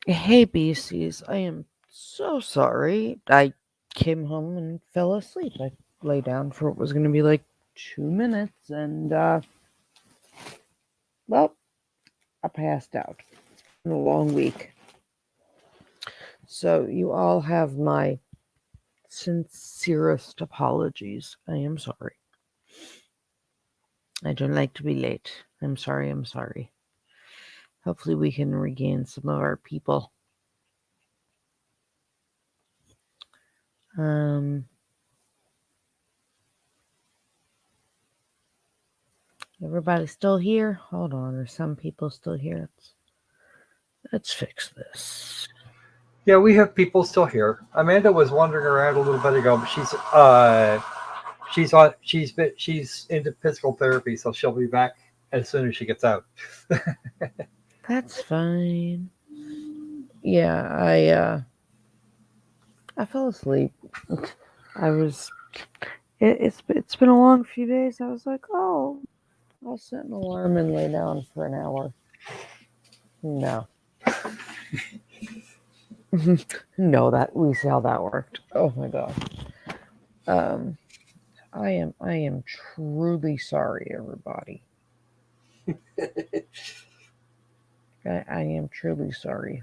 Hey, BCs, I am so sorry. I came home and fell asleep. I lay down for what was going to be like 2 minutes, and, well, I passed out. It's been a long week. So, you all have my sincerest apologies. I am sorry. I don't like to be late. I'm sorry, I'm sorry. Hopefully, we can regain some of our people. Um, Everybody still here? Hold on, are some people still here? Let's fix this. Yeah, we have people still here. Amanda was wandering around a little bit ago, but she's into physical therapy, so she'll be back as soon as she gets out. That's fine. Yeah, I fell asleep. I was it's been a long few days. I was like, oh, I'll set an alarm and lay down for an hour. No. No, that we see how that worked. Oh my god. Um I am truly sorry, everybody. I am truly sorry.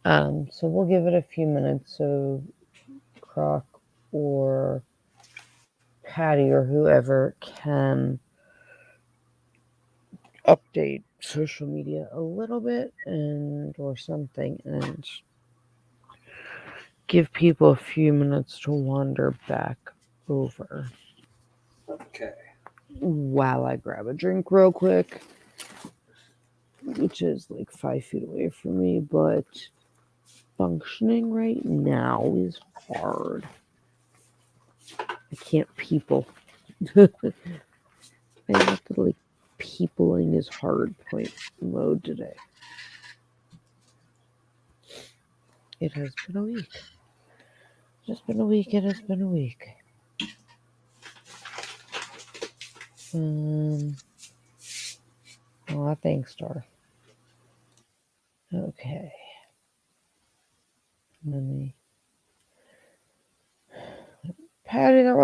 So we'll give it a few minutes so Croc or Patty or whoever can update social media a little bit and or something and give people a few minutes to wander back over Okay. while I grab a drink real quick, which is like 5 feet away from me, but functioning right now is hard. I can't people. I have to like peopling is hard point mode today. It has been a week. It has been a week. It has been a week. Um. Oh, thanks, Star. Okay. Let me. Patty, there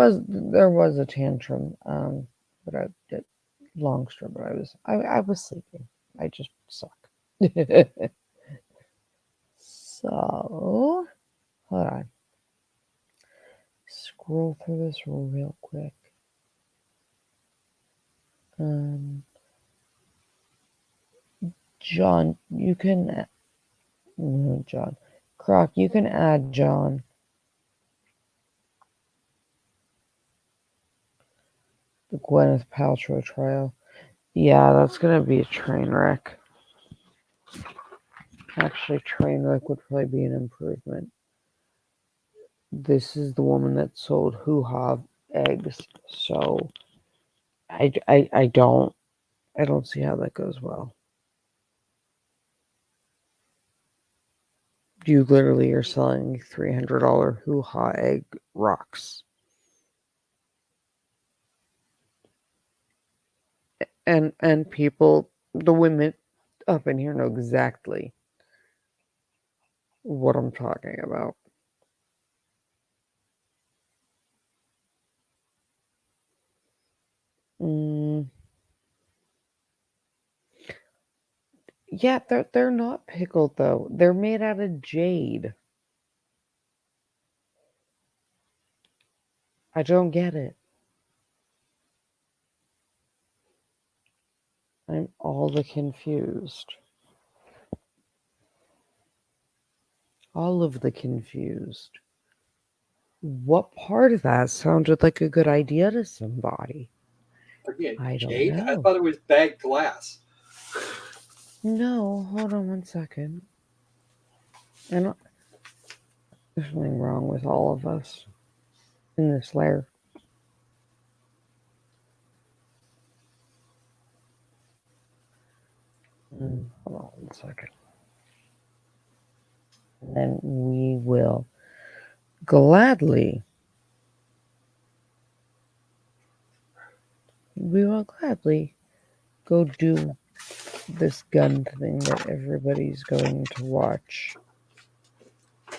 was a tantrum. But I did long story. But I was sleeping. I just suck. So hold on. Scroll through this real quick. Um, John, you can. No, John. Croc, you can add John. The Gwyneth Paltrow trial. Yeah, that's gonna be a train wreck. Actually, train wreck would probably be an improvement. This is the woman that sold hoo-ha eggs, so I don't see how that goes well. You literally are selling $300 hoo-ha egg rocks, and people, the women up in here know exactly what I'm talking about. Mm, yeah, they're not pickled though. They're made out of jade. I don't get it. I'm all the confused. All of the confused. What part of that sounded like a good idea to somebody? Again, I don't jade? I know. thought it was bagged glass. No, hold on one second. I don't, there's something wrong with all of us in this layer. Hold on one second. And then gladly, we will gladly go do this gun thing that everybody's going to watch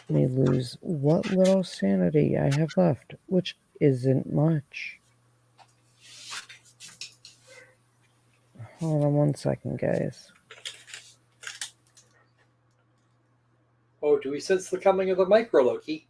may lose what little sanity I have left, which isn't much. Hold on 1 second, guys. Oh, do we sense the coming of the micro Loki?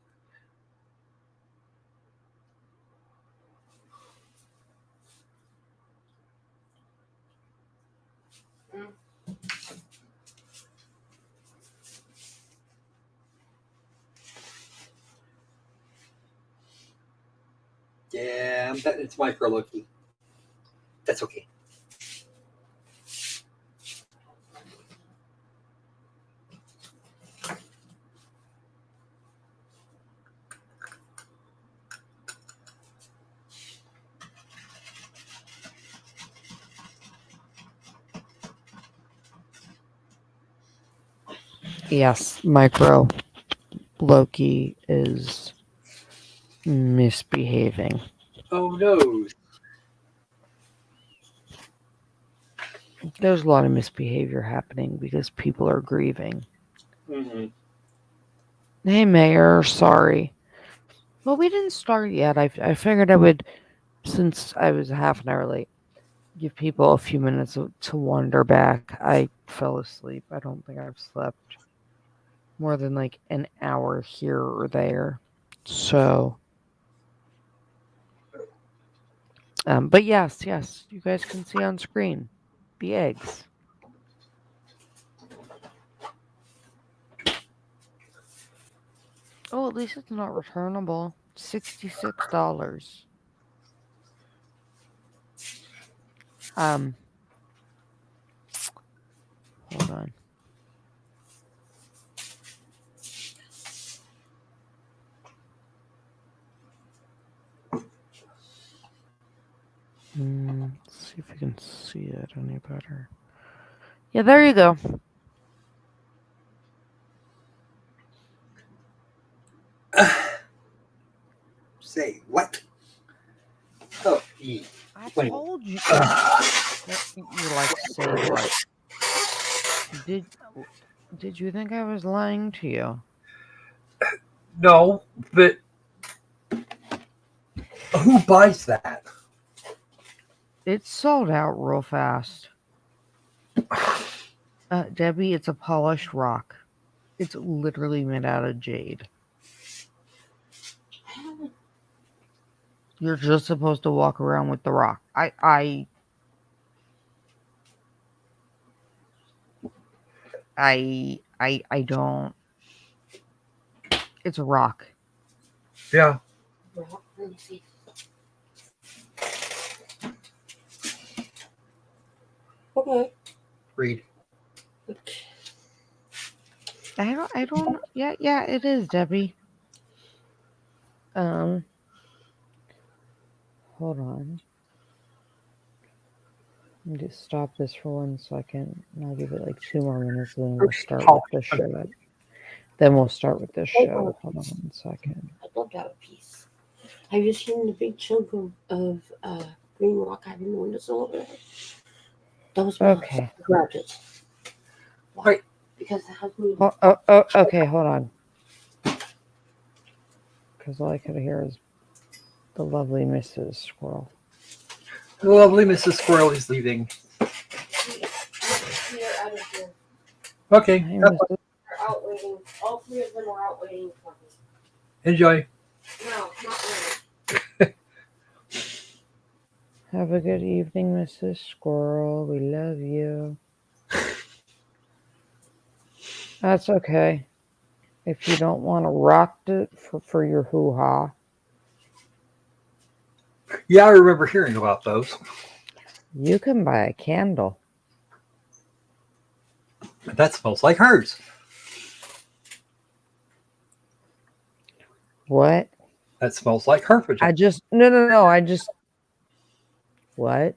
Yeah, I'm betting it's micro Loki. That's okay. Yes, micro Loki is misbehaving. Oh no. There's a lot of misbehavior happening because people are grieving. Mm-hmm. Hey, Mayor, sorry. Well, we didn't start yet. I figured I would, since I was half an hour late, give people a few minutes to wander back. I fell asleep. I don't think I've slept more than like an hour here or there. So, but yes, you guys can see on screen the eggs. Oh, at least it's not returnable. $66. Hold on. Let's see if we can see it any better. Yeah, there you go. Say what? Oh, I Wait. told you. You're like, say what? Did you think I was lying to you? No, but who buys that? It sold out real fast. Debbie, it's a polished rock. It's literally made out of jade. You're just supposed to walk around with the rock. I don't. It's a rock. Yeah. Rock, let me see. Okay. Read. I don't. Yeah, it is, Debbie. Hold on. Let me just stop this for 1 second, and I'll give it like 2 more minutes, and then we'll start with the show. Then we'll start with this show. Hold on 1 second. I'd love to have a piece. Have you seen the big chunk of green rock I have in the windowsill over there? That was mine. Okay. I grabbed it. Why? Wait. Because it has me. Okay, hold on. Because all I could hear is the lovely Mrs. Squirrel. The lovely Mrs. Squirrel is leaving. We are out of here. Okay. Hey, They're out waiting. All three of them are out waiting for me. Enjoy. No, not really. Have a good evening, Mrs. Squirrel. We love you. That's okay. If you don't want to rock it for your hoo-ha. Yeah, I remember hearing about those. You can buy a candle. That smells like hers. What? That smells like her vagina. No. What?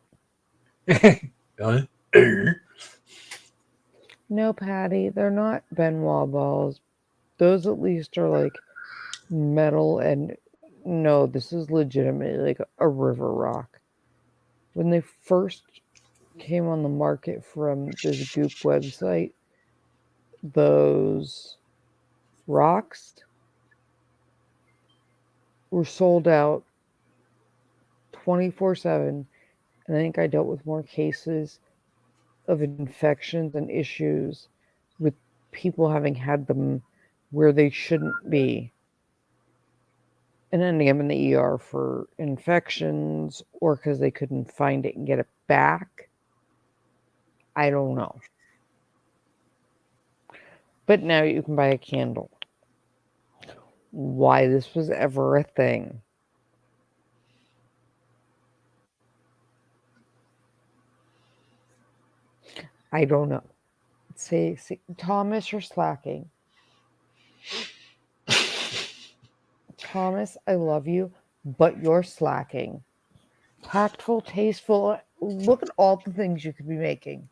No, Patty, they're not Benoit balls. Those at least are like metal, and no, this is legitimately like a river rock. When they first came on the market from this Goop website, those rocks were sold out 24/7. And I think I dealt with more cases of infections and issues with people having had them where they shouldn't be and ending up in the ER for infections or because they couldn't find it and get it back. I don't know. But now you can buy a candle. Why this was ever a thing, I don't know. See, Thomas, you're slacking. Thomas, I love you, but you're slacking. Tactful, tasteful. Look at all the things you could be making.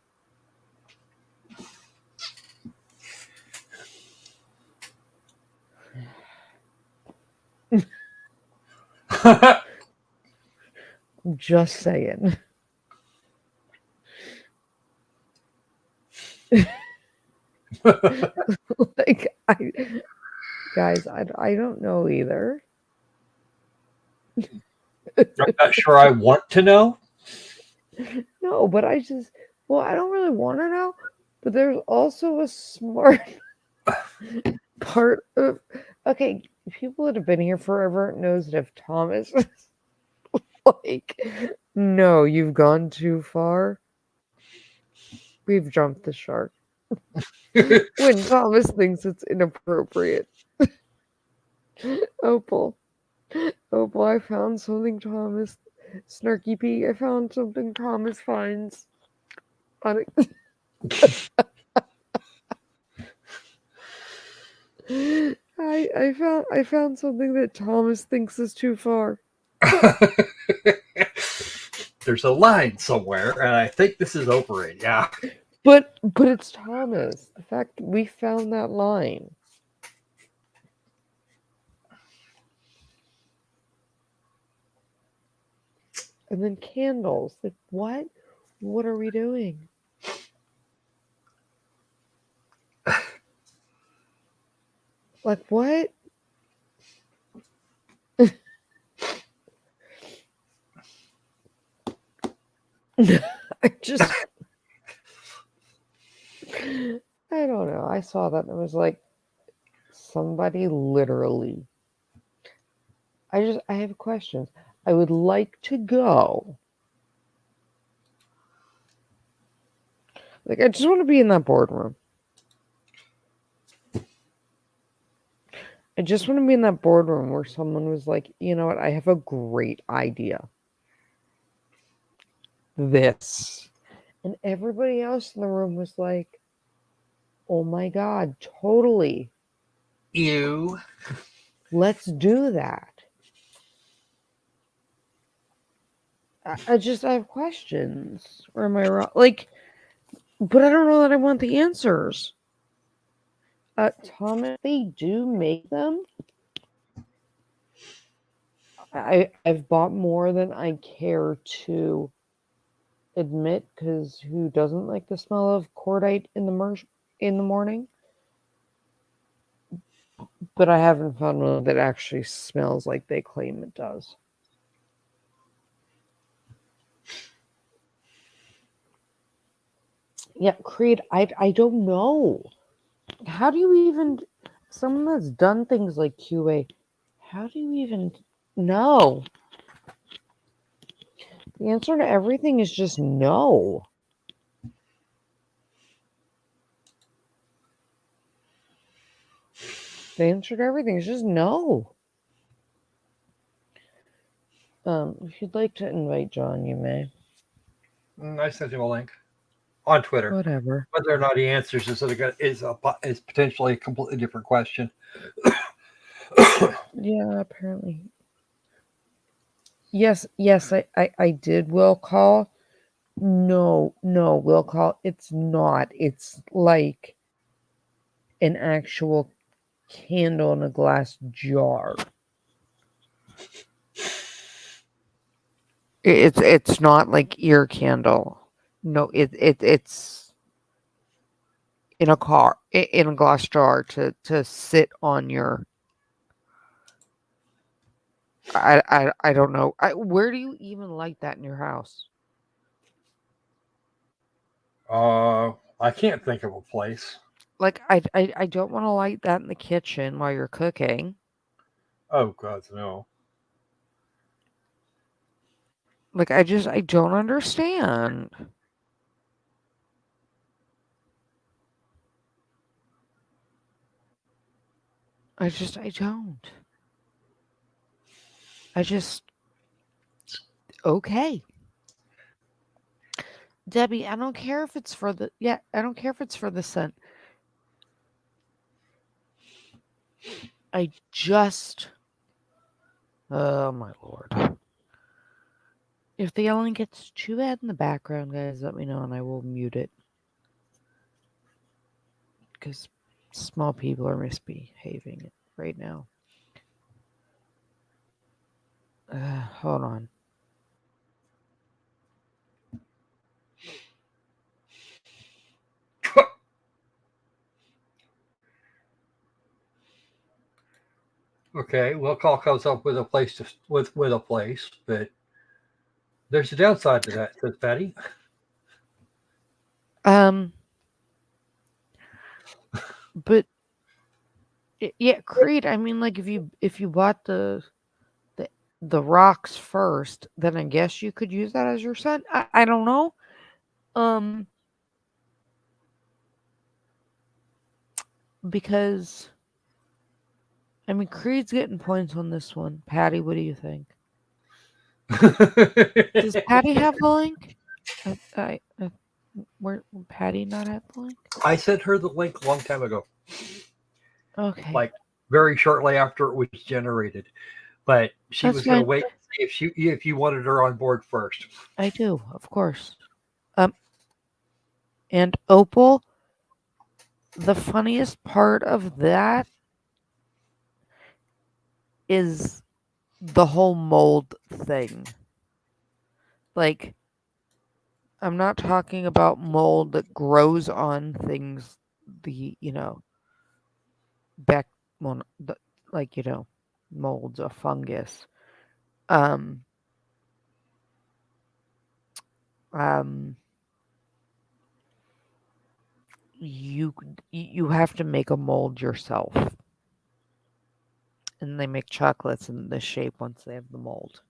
Just saying. Like, guys, I don't know either. I'm not sure I want to know. No, but I don't really want to know. But there's also a smart part of, okay, people that have been here forever knows that if Thomas was like, no, you've gone too far, we've jumped the shark. When Thomas thinks it's inappropriate. Opal, I found something Thomas, Snarky P, I found something Thomas finds on it. I found something that Thomas thinks is too far. There's a line somewhere, and I think this is over it. Yeah. But it's Thomas. The fact that we found that line. And then candles. Like, what? What are we doing? Like, what? I don't know. I saw that and I was like, somebody literally. I have questions. I would like to go. Like, I just want to be in that boardroom. I just want to be in that boardroom where someone was like, you know what? I have a great idea. This. And everybody else in the room was like, oh my God, totally. You. Let's do that. I have questions. Or am I wrong? Like, but I don't know that I want the answers. Thomas, they do make them. I've bought more than I care to admit, because who doesn't like the smell of cordite in the morning? But I haven't found one that actually smells like they claim it does. Yeah, Creed, I don't know. How do you even, someone that's done things like QA, how do you even know? The answer to everything is just no. The answer to everything is just no. If you'd like to invite John, you may. I sent him a link on Twitter. Whatever. Whether or not he answers is potentially a completely different question. Yeah, apparently. Yes, I did will call. No, will call. It's not. It's like an actual candle in a glass jar. It's not like ear candle. No, it's in a car, in a glass jar to sit on your. I don't know. Where do you even light that in your house? I can't think of a place. Like I don't want to light that in the kitchen while you're cooking. Oh God, no. Like I don't understand. I don't. I just okay. Debbie, I don't care if it's for the I don't care if it's for the scent. I just oh my lord. If the yelling gets too bad in the background, guys, let me know and I will mute it. Because small people are misbehaving right now. Hold on. Okay, well, call comes up with a place with a place, but there's a downside to that, says Patty. But yeah, Creed. I mean, like if you bought the rocks first, then I guess you could use that as your scent. I don't know. Because I mean, Creed's getting points on this one. Patty, what do you think? Does Patty have the link? Where Patty not have the link? I sent her the link a long time ago, Okay, like very shortly after it was generated. But she that's was going to fine. wait and see if you wanted her on board first. I do, of course. And Opal, the funniest part of that is the whole mold thing. Like, I'm not talking about mold that grows on things, back, well, like, molds, a fungus. Um, um, you have to make a mold yourself. And they make chocolates in this shape once they have the mold.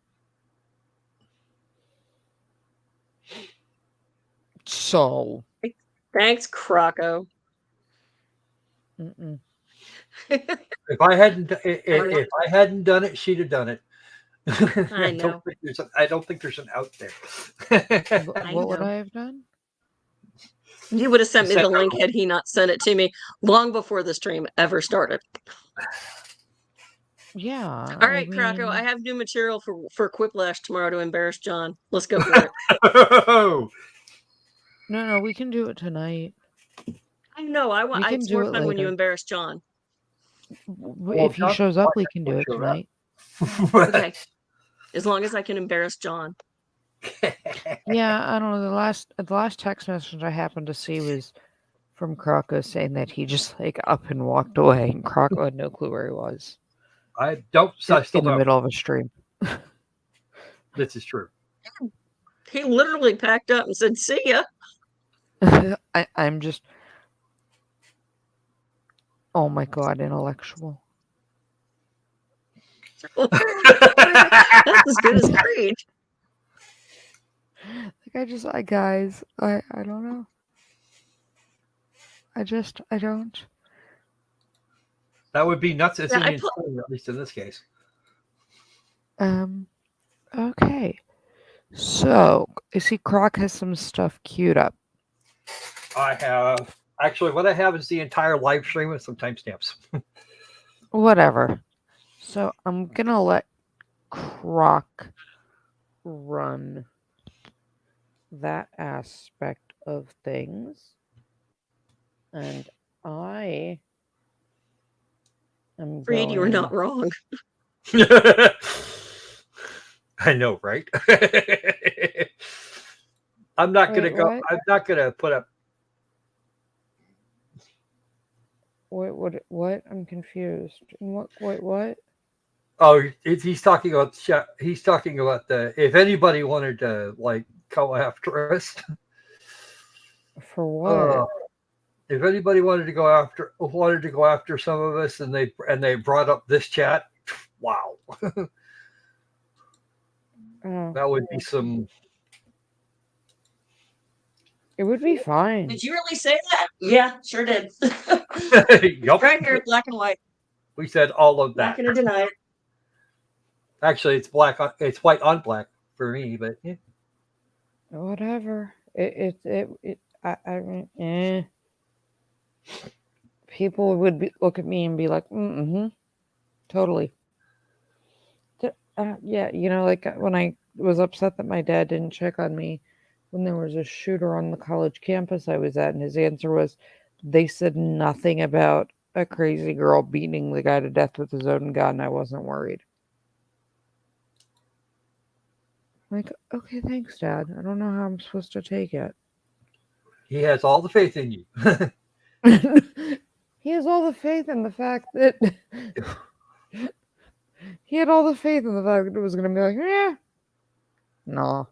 So, Thanks, Croco. mm-mm. If I hadn't done it, she'd have done it. I know. I don't think there's an out there. What would I have done? You would have sent me Sent the link had he not sent it to me long before the stream ever started. Yeah. All right, Croco, I have new material for Quiplash tomorrow to embarrass John. Let's go for it. No, we can do it tonight. I know. It's more fun when you embarrass John. If he shows up, we can do it tonight. Okay. As long as I can embarrass John. Yeah, I don't know. The last text message I happened to see was from Croco saying that he just up and walked away, and Croco had no clue where he was. I In the middle of a stream. This is true. He literally packed up and said, "See ya." I'm just. Oh my god, intellectual. That's as good as Creed. Guys, I don't know. I don't. That would be nuts, at least in this case. Okay. So, I see Croc has some stuff queued up. I have. Actually, what I have is the entire live stream with some timestamps. Whatever. So, I'm going to let Croc run that aspect of things. And I am Creed, you were not wrong. I know, right? I'm not gonna Wait, go. what? I'm not gonna put up. What? I'm confused. What? Oh, he's talking about. He's talking about the. If anybody wanted to like go after us, For uh, what? if anybody wanted to go after some of us, and they brought up this chat, wow, Oh, that would be some. it would be fine. Did you really say that? Yeah, sure did. Yup, Right here, black and white. we said all of Not that. gonna deny it. Actually, it's black. It's white on black for me, but yeah. Whatever. I mean, people would look at me and be like, mm-hmm, totally. Yeah, like when I was upset that my dad didn't check on me when there was a shooter on the college campus I was at, and his answer was, they said nothing about a crazy girl beating the guy to death with his own gun. I wasn't worried. Like, okay, thanks, Dad. I don't know how I'm supposed to take it. He has all the faith in you. He has all the faith in the fact that he had all the faith in the fact that it was going to be like, yeah, no.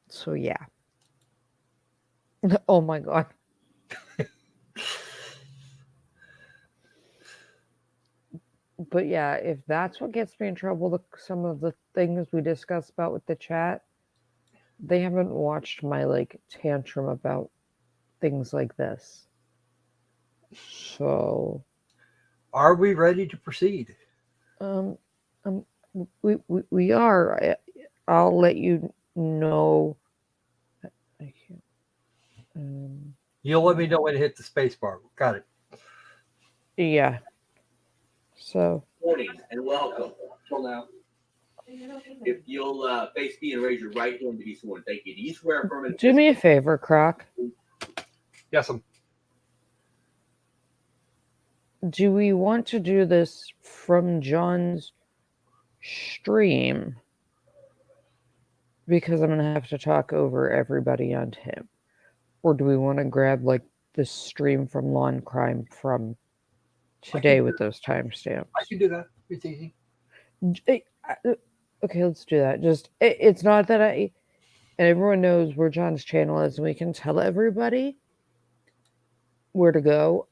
So yeah. Oh my God. But yeah, if that's what gets me in trouble, some of the things we discussed about with the chat, they haven't watched my like tantrum about things like this. So, Are we ready to proceed? um, we are. I'll let you know. I can't. You'll let me know when to hit the space bar. Got it. Yeah. So. Morning and welcome. Till now, if you'll face me and raise your right hand to be sworn, thank you. Do you swear affirmative? Do me a favor, Croc. Yes, Do we want to do this from John's stream? Because I'm going to have to talk over everybody and him. Or do we want to grab like the stream from Law and Crime from today with those timestamps? I can do that. It's easy. Okay, let's do that. Just it's not that and everyone knows where John's channel is, and we can tell everybody where to go.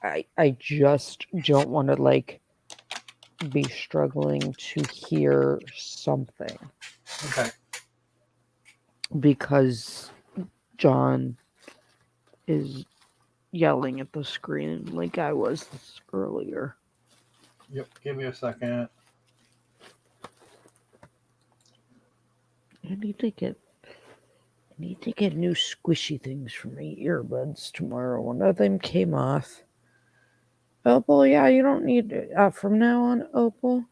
I just don't want to like be struggling to hear something. Okay. Because John is yelling at the screen like I was earlier. Yep. Give me a second. I need to get new squishy things for my earbuds tomorrow. One of them came off. Opal, yeah, you don't need from now on, Opal.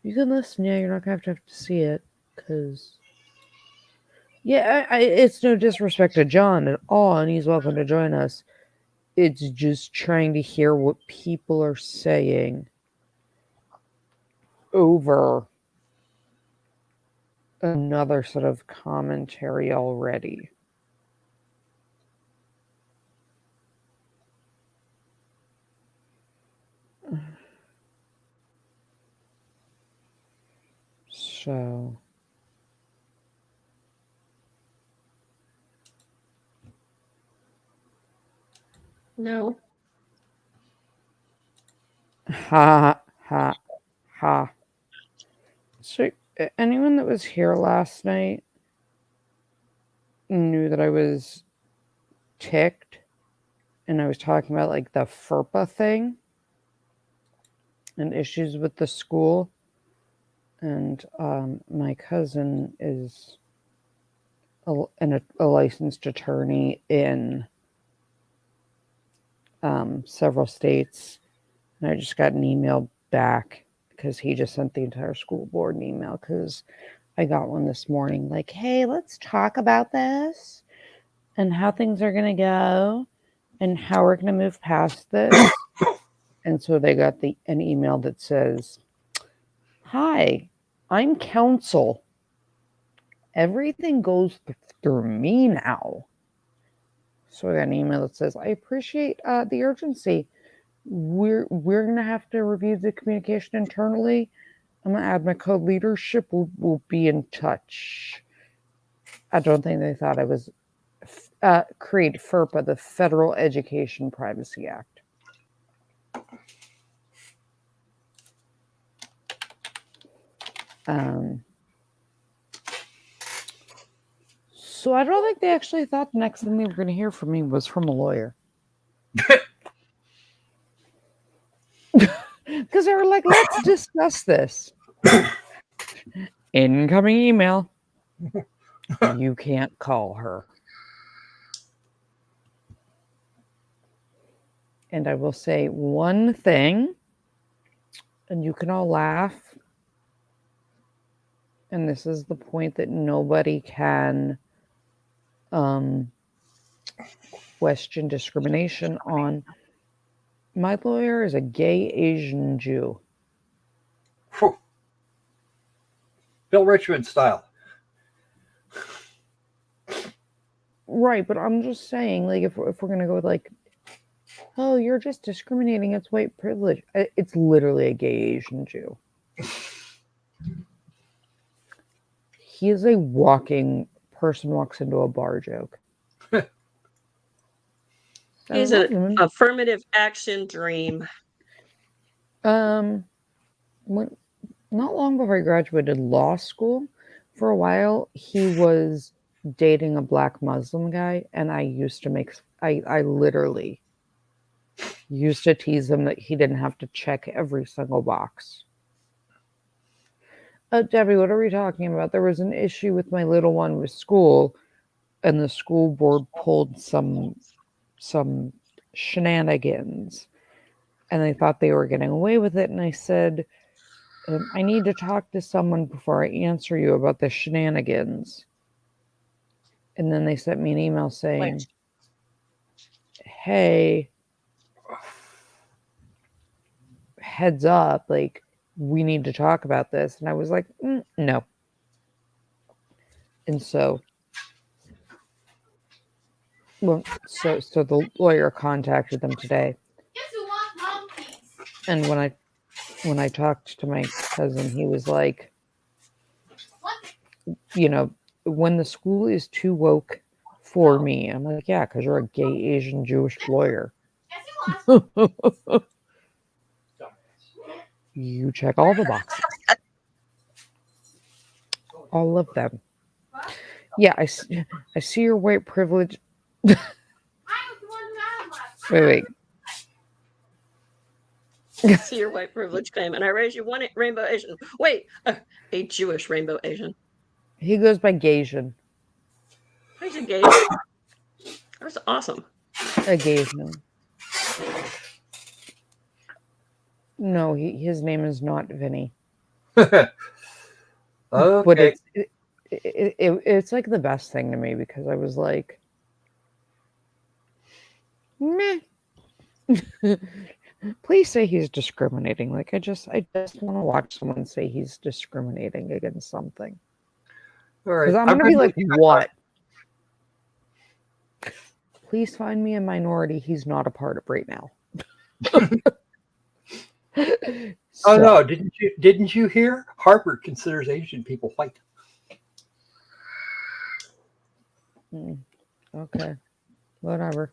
You can listen. Yeah, you're not gonna have to see it, cause yeah, it's no disrespect to John at all, and he's welcome to join us. It's just trying to hear what people are saying over another sort of commentary already. So No. ha ha ha. So anyone that was here last night knew that I was ticked, and I was talking about like the FERPA thing and issues with the school. And my cousin is a licensed attorney in several states, and I just got an email back because he just sent the entire school board an email because I got one this morning like, hey, let's talk about this and how things are going to go. And how we're going to move past this. And so they got an email that says, "Hi, I'm counsel. Everything goes through me now." So I got an email that says, "I appreciate the urgency. We're going to have to review the communication internally. I'm going to add my co-leadership. We'll be in touch." I don't think they thought I was create FERPA, the Federal Education Privacy Act. So I don't think they actually thought the next thing they were going to hear from me was from a lawyer. Because they were like, "Let's discuss this." Incoming email. You can't call her. And I will say one thing, and you can all laugh. And this is the point that nobody can question discrimination on. My lawyer is a gay Asian Jew. Whew. Bill Richmond style. Right, but I'm just saying, like, if we're going to go with, like, "Oh, you're just discriminating, it's white privilege." It's literally a gay Asian Jew. He is a walking person walks into a bar joke. He's an affirmative action dream. Not long before I graduated law school, for a while, he was dating a black Muslim guy, and I literally used to tease him that he didn't have to check every single box. Debbie, what are we talking about? There was an issue with my little one with school, and the school board pulled some shenanigans, and they thought they were getting away with it. And I said, "I need to talk to someone before I answer you about the shenanigans." And then they sent me an email saying, "Hey, heads up, like, we need to talk about this." And I was like, "No." And so the lawyer contacted them today. And when I talked to my cousin, he was like, "When the school is too woke for me." I'm like, "Yeah, because you're a gay Asian Jewish lawyer. You check all the boxes. All of them." Yeah, I see your white privilege. Wait. See your white privilege claim, and I raise you one rainbow Asian. Wait, a Jewish rainbow Asian. He goes by Gaysian. He's a Gaysian. That's awesome. A Gaysian. No, his name is not Vinny. Okay. But it's like the best thing to me, because I was like, meh. Please say he's discriminating. Like, I just want to watch someone say he's discriminating against something. All right. Because I'm going to be like, what? Please find me a minority he's not a part of right now. Oh no! Didn't you hear? Harvard considers Asian people white. Okay, whatever.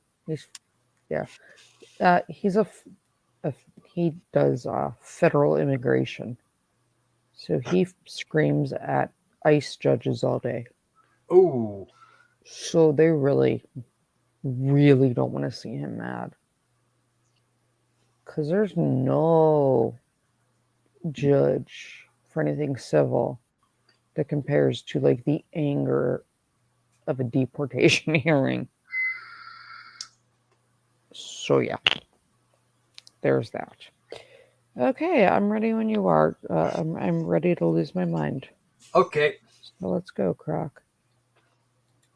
He does federal immigration, so he screams at ICE judges all day. Oh, so they really, really don't want to see him mad, because there's no judge for anything civil that compares to, like, the anger of a deportation hearing. So yeah, there's that. Okay, I'm ready when you are. I'm ready to lose my mind. okay. So let's go, Croc.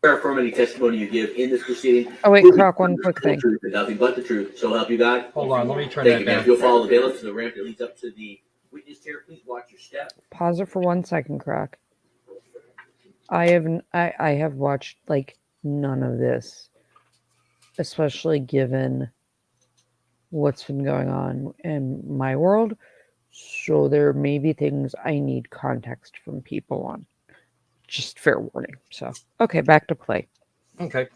Affirm any testimony you give in this proceeding. Oh wait, will be Croc, one the quick whole thing. truth and nothing but the truth. So help you God. Hold on, let me turn Thank that you, ma'am. down. If you'll follow the bailiff to the ramp that leads up to the witness chair, please watch your step. Pause it for 1 second, Croc. I have watched like none of this, especially given what's been going on in my world. So there may be things I need context from people on. Just fair warning. So okay, back to play. Okay.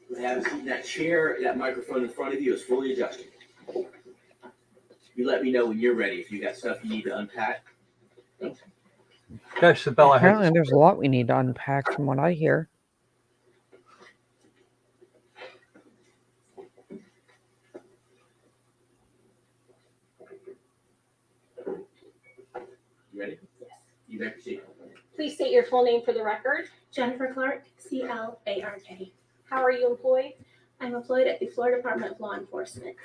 You have a seat in that chair. That microphone in front of you is fully adjusted. You let me know when you're ready. If you got stuff you need to unpack. Judge Sabella Apparently, has there's a lot we need to unpack from what I hear. You ready? Yes. You may proceed. Please state your full name for the record. Jennifer Clark, C-L-A-R-K. How are you employed? I'm employed at the Florida Department of Law Enforcement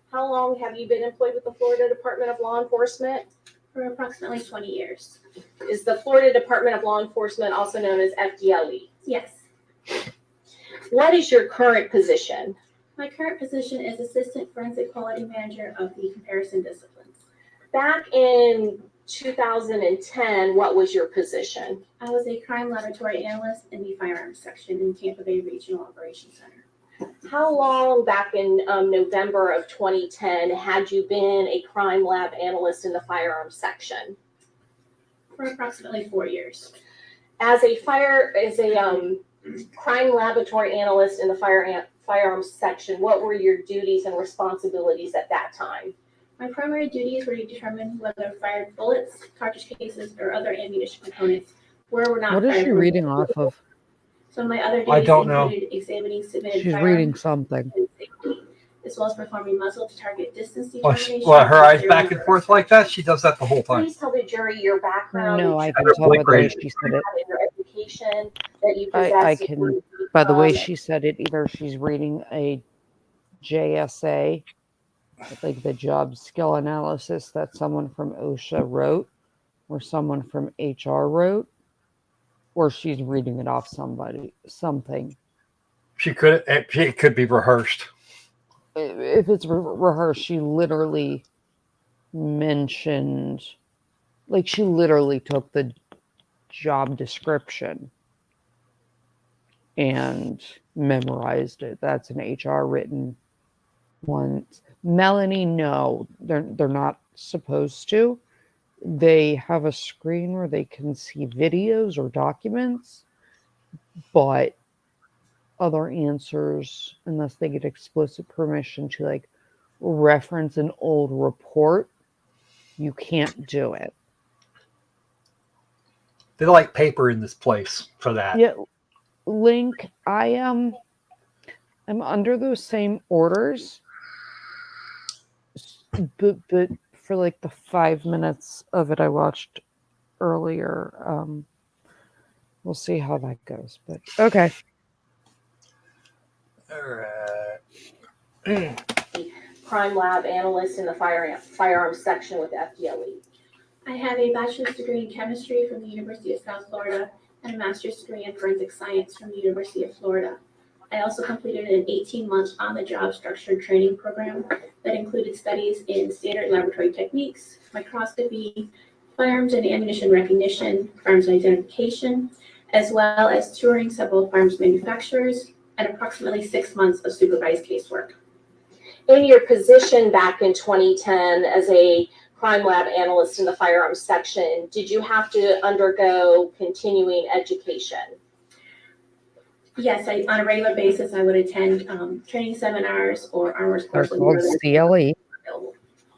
How long have you been employed with the Florida Department of Law Enforcement? for approximately 20 years. Is the Florida Department of Law Enforcement also known as FDLE? Yes. What is your current position? My current position is Assistant Forensic Quality Manager of the Comparison Disciplines. Back in 2010, what was your position? I was a crime laboratory analyst in the Firearms section in Tampa Bay Regional Operations Center. How long back in November of 2010 had you been a crime lab analyst in the firearms section? For approximately 4 years. As a crime laboratory analyst in the firearms section, what were your duties and responsibilities at that time? My primary duties were to determine whether fired bullets, cartridge cases, or other ammunition components were or were not What is fired. she reading off of? So my other I duties don't know. included examining submitted She's firearms reading something. and safety, as well as performing muzzle to target distance well, determination. her eyes back and forth like that. She does that the whole time. Please tell the jury your background. No, that I you can Better tell by blink the way rate. she said it. have in your education, that you I possess. can, by the way she said it, either she's reading a JSA, like the job skill analysis that someone from OSHA wrote, or someone from HR wrote, or she's reading it off something. It could be rehearsed. If it's rehearsed, she literally mentioned, like she literally took the job description and memorized it. That's an HR written one. Melanie, no, they're not supposed to. They have a screen where they can see videos or documents, but other answers, unless they get explicit permission to like reference an old report, you can't do it. They like paper in this place for that. Yeah, Link, I'm under those same orders, but for like the 5 minutes of it I watched earlier, we'll see how that goes. But okay. All right. Crime lab analyst in the firearms section with FDLE. I have a bachelor's degree in chemistry from the University of South Florida and a master's degree in forensic science from the University of Florida. I also completed an 18-month on-the-job structured training program that included studies in standard laboratory techniques, microscopy, firearms and ammunition recognition, firearms identification, as well as touring several firearms manufacturers, and approximately 6 months of supervised casework. In your position back in 2010 as a crime lab analyst in the firearms section, did you have to undergo continuing education? Yes, on a regular basis, I would attend training seminars or armors They're courses. called CLE.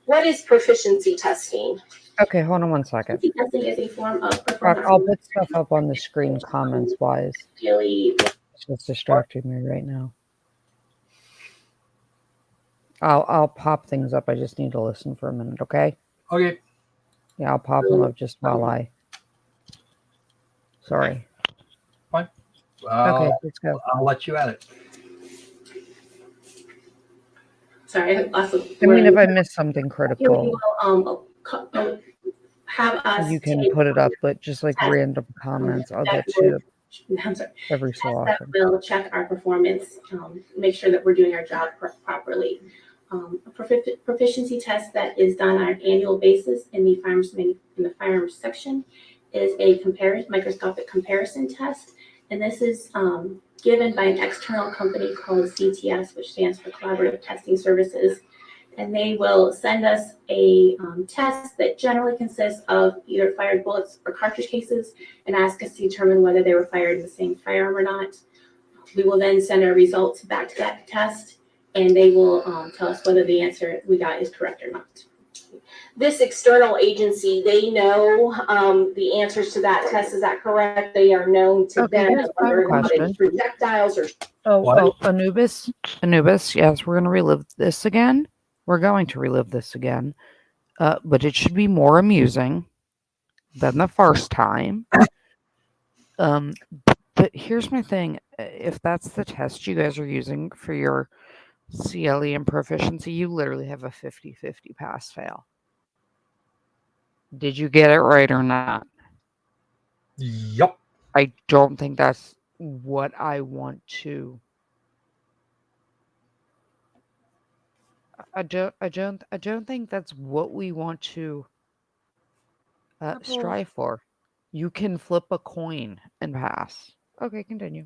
What is proficiency testing? Okay, hold on 1 second. Proficiency testing is a form of Rock, performance. I'll put stuff up on the screen comments wise. Really, It's just distracting me right now. I'll pop things up. I just need to listen for a minute, okay? Okay. Yeah, I'll pop them up just while I. Sorry. Well, Okay, let's go. I'll let you at it. sorry, I lost I mean, if I miss something critical, have us you can take put it up, but just like random comments, I'll get to I'm sorry, every so that often. will check our performance, make sure that we're doing our job properly. A proficiency test that is done on an annual basis in the firearms section is a microscopic comparison test, and this is given by an external company called CTS, which stands for Collaborative Testing Services. And they will send us a test that generally consists of either fired bullets or cartridge cases and ask us to determine whether they were fired in the same firearm or not. We will then send our results back to that test, and they will tell us whether the answer we got is correct or not. This external agency, they know the answers to that test. Is that correct? They are known to Okay, them here's my whether or not question. it's projectiles or What? Anubis, yes, we're going to relive this again. We're going to relive this again, but it should be more amusing than the first time. But here's my thing. If that's the test you guys are using for your CLE and proficiency, you literally have a 50-50 pass-fail. Did you get it right or not? Yup. I don't think that's what I want to. I don't think that's what we want to strive for. You can flip a coin and pass. Okay, continue.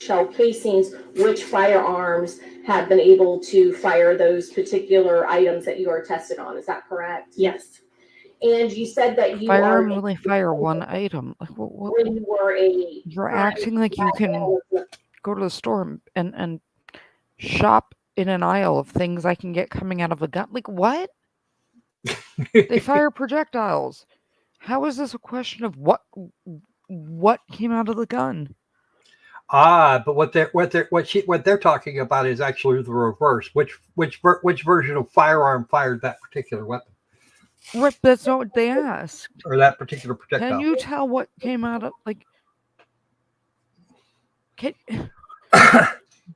shell casings, which firearms have been able to fire those particular items that you are tested on. Is that correct? Yes. And you said that you Firearms are only fire one item. Like, when you were a you're acting like you can go to the store and shop in an aisle of things I can get coming out of a gun. Like, what? They fire projectiles. How is this a question of what came out of the gun? But what they're talking about is actually the reverse. Which version of firearm fired that particular weapon Right, that's not what they asked. or that particular projectile? Can you tell what came out of The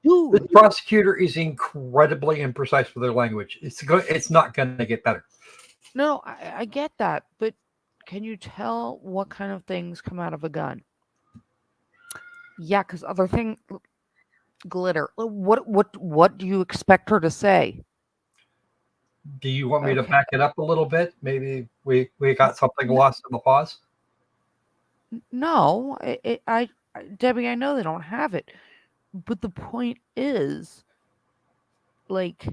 dude? prosecutor is incredibly imprecise with their language. It's not going to get better. No, I get that, but can you tell what kind of things come out of a gun? Yeah, because other thing, glitter. What do you expect her to say? Do you want me to Okay. back it up a little bit? Maybe we got something lost in the pause. No, I Debbie, I know they don't have it, but the point is, like,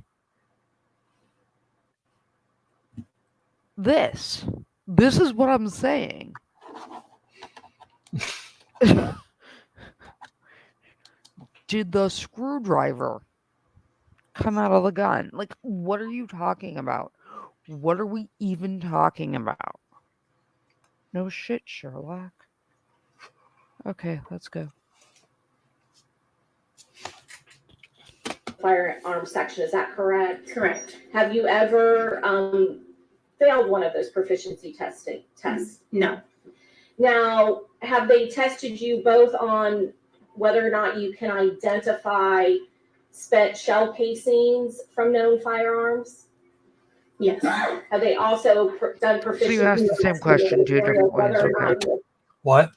this is what I'm saying. Did the screwdriver come out of the gun? Like, what are you talking about? What are we even talking about? No shit, Sherlock. Okay, let's go. firearm section. Is that correct? Correct. Have you ever failed one of those proficiency tests? No. Now, have they tested you both on whether or not you can identify spent shell casings from known firearms? Yes. Have they also done proficiency? So you asked the same question two different ways, okay? What?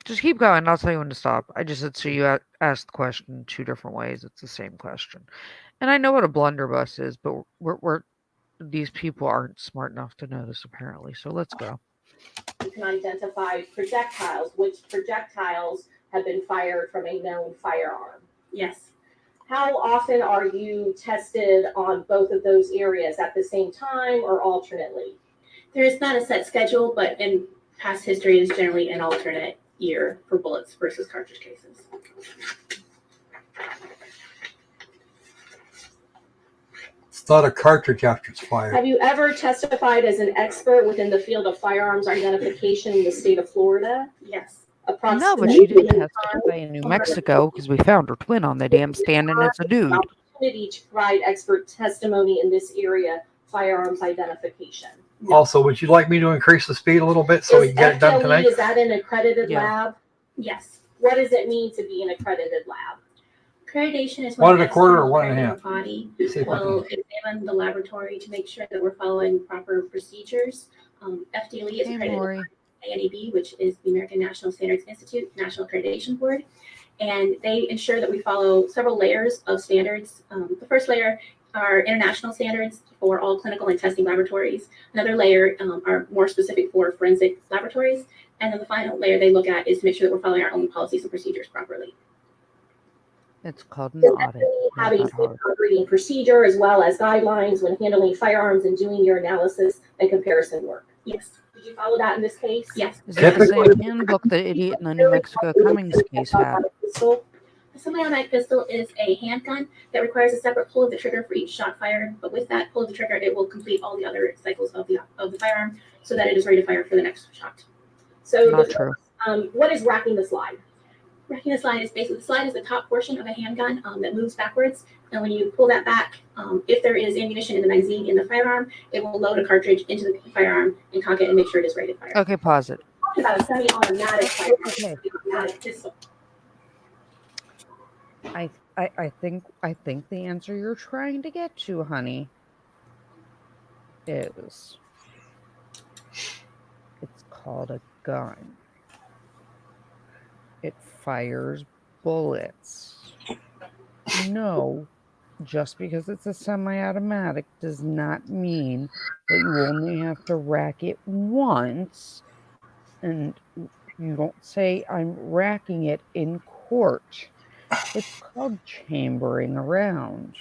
Just keep going. I'll tell you when to stop. I just said so you asked the question two different ways. It's the same question. And I know what a blunderbuss is, but we're these people aren't smart enough to know this apparently. So let's go. You can identify projectiles. Which projectiles have been fired from a known firearm? Yes. How often are you tested on both of those areas at the same time or alternately? There is not a set schedule, but in past history is generally an alternate year for bullets versus cartridge cases. It's not a cartridge after it's fired. Have you ever testified as an expert within the field of firearms identification in the state of Florida? Yes. No, but she didn't testify in New Mexico because we found her twin on the damn stand and it's a dude. Opportunity to provide expert testimony in this area, firearms identification. Also, would you like me to increase the speed a little bit so we can get it done tonight? Is that an accredited Yeah. lab? Yes. What does it mean to be an accredited lab? Accreditation is One when and a quarter or external one and a accrediting half? body See if I will can- examine the laboratory to make sure that we're following proper procedures. FDLE is Hey, accredited Maury. ANAB, which is the American National Standards Institute National Accreditation Board. And they ensure that we follow several layers of standards. The first layer are international standards for all clinical and testing laboratories. Another layer are more specific for forensic laboratories. And then the final layer they look at is to make sure that we're following our own policies and procedures properly. It's called an So audit. definitely Not have a that safe hard. operating procedure as well as guidelines when handling firearms and doing your analysis and comparison work. Yes. Did you follow that in this case? Yes. Is it the Typically- same handbook the idiot in the New Mexico Cummings case had? Pistol. A semi-automatic pistol is a handgun that requires a separate pull of the trigger for each shot fired. But with that pull of the trigger, it will complete all the other cycles of the firearm so that it is ready to fire for the next shot. So Not true. what is racking the slide? Racking the slide is basically, the slide is the top portion of a handgun that moves backwards. And when you pull that back, if there is ammunition in the magazine in the firearm, it will load a cartridge into the firearm and cock it and make sure it is ready to fire. Okay, pause it. Talking about a semi-automatic firearm, Okay. semi-automatic pistol. I think the answer you're trying to get to, honey, is it's called a gun. It fires bullets. No, just because it's a semi-automatic does not mean that you only have to rack it once, and you don't say I'm racking it in court. It's called chambering around.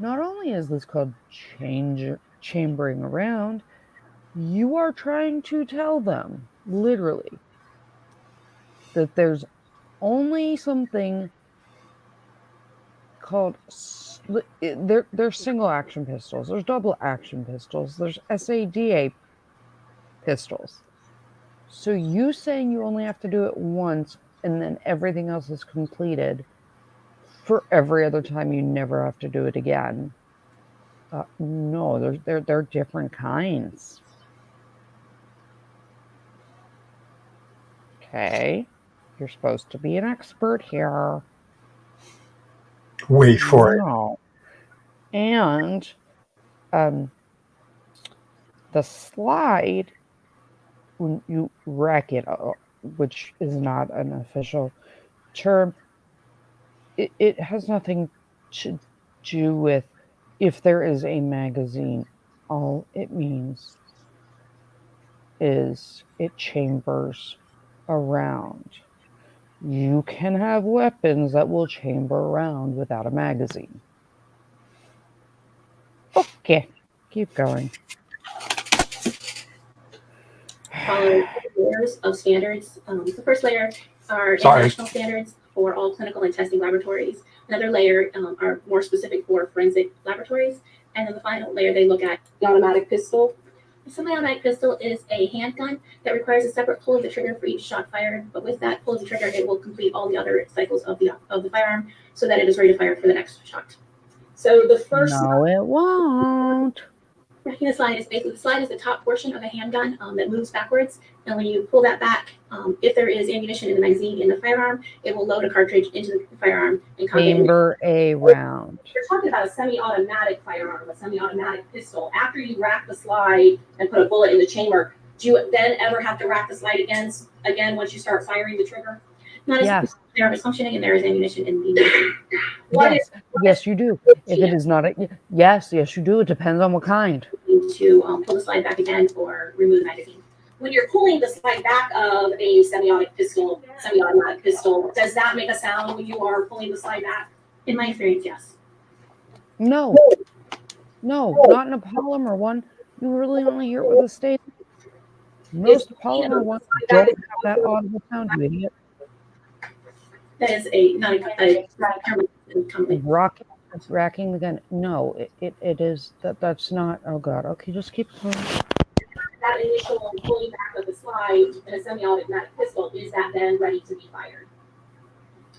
Not only is this called chambering around, you are trying to tell them, literally, that there's only something called, there's single action pistols, there's double action pistols, there's SADA pistols. So you saying you only have to do it once and then everything else is completed for every other time you never have to do it again. No, they're different kinds. Okay, you're supposed to be an expert here. Wait for it. No. And the slide, when you rack it up, which is not an official term, it has nothing to do with if there is a magazine. All it means is it chambers around. You can have weapons that will chamber around without a magazine. Okay, keep going. Follow layers of standards. The first layer are international standards for all clinical and testing laboratories. Another layer are more specific for forensic laboratories. And then the final layer they look at The automatic pistol. a semi-automatic pistol is a handgun that requires a separate pull of the trigger for each shot fired. But with that pull of the trigger, it will complete all the other cycles of the firearm so that it is ready to fire for the next shot. So the first No, it won't. Racking the slide is basically, the slide is the top portion of a handgun that moves backwards. And when you pull that back, if there is ammunition in the magazine in the firearm, it will load a cartridge into the firearm and cock it. Chamber a round. You're talking about a semi-automatic firearm, a semi-automatic pistol. After you rack the slide and put a bullet in the chamber, do you then ever have to rack the slide again once you start firing the trigger? Not as Yes. there is functioning and there is ammunition in the magazine. Yes, you do. If it is not a yes, you do. It depends on what kind. To pull the slide back again or remove the magazine. When you're pulling the slide back of a semi-automatic pistol, does that make a sound when you are pulling the slide back? In my experience, yes. No, not in a polymer one. You really only hear it with a staple. Most polymer ones don't have that audible sound, you idiot. That is not a commonly. Racking the gun. No, it is that's not. Oh God. Okay, just keep going. That initial pulling back of the slide in a semi-automatic pistol, is that then ready to be fired?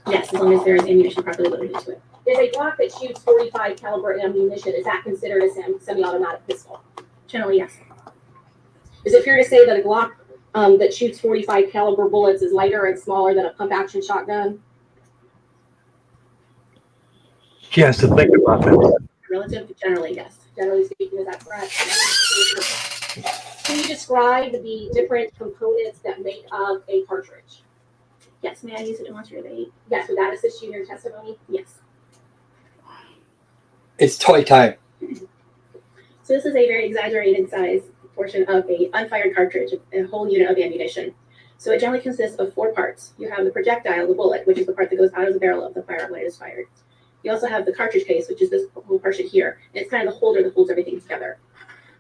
Yes, as long as there is ammunition properly loaded into it. Is a Glock that shoots 45 caliber ammunition, is that considered a semi-automatic pistol? Generally, yes. Is it fair to say that a Glock that shoots 45 caliber bullets is lighter and smaller than a pump action shotgun? She has to think about that. Relative, generally, yes. Generally speaking, is that correct? Can you describe describe the different components that make up a cartridge? Yes, may I use it to demonstrate the Yes, would that assist you in your testimony? Yes. It's toy time. So this is a very exaggerated size portion of a unfired cartridge, a whole unit of ammunition. So it generally consists of 4 parts. You have the projectile, the bullet, which is the part that goes out of the barrel of the firearm when it is fired. You also have the cartridge case, which is this whole portion here. And it's kind of the holder that holds everything together.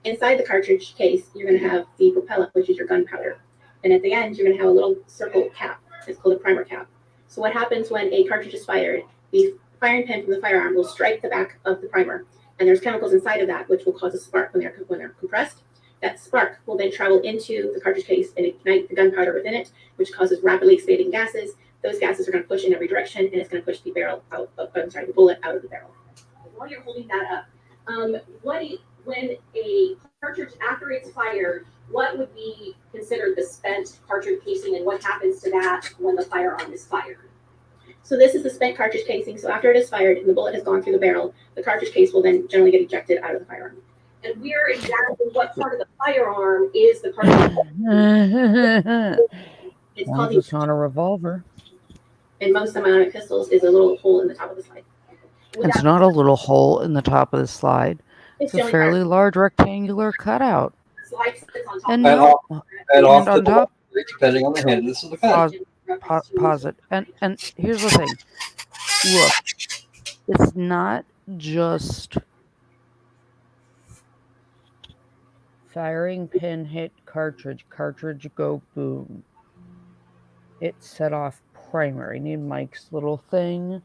Inside the cartridge case, you're going to have the propellant, which is your gunpowder. And at the end, you're going to have a little circle cap. It's called a primer cap. So what happens when a cartridge is fired, the firing pin from the firearm will strike the back of the primer. And there's chemicals inside of that, which will cause a spark when they're compressed. That spark will then travel into the cartridge case and ignite the gunpowder within it, which causes rapidly expanding gases. Those gases are going to push in every direction, and it's going to push the the bullet out of the barrel. While you're holding that up, when a cartridge, after it's fired, what would be considered the spent cartridge casing, and what happens to that when the firearm is fired? So this is the spent cartridge casing. So after it is fired and the bullet has gone through the barrel, the cartridge case will then generally get ejected out of the firearm. And where exactly, what part of the firearm is the cartridge? It's Well, called it's not a revolver. and most semi-automatic pistols is a little hole in the top of the slide. It's not a little hole in the top of the slide. It's It's a generally fairly large rectangular cutout. Slide sits on top And of no, And off on the top, depending on the handedness of the gun. pause it. And here's the thing. Look, it's not just firing pin hit cartridge go boom. It set off primary. Need Mike's little thing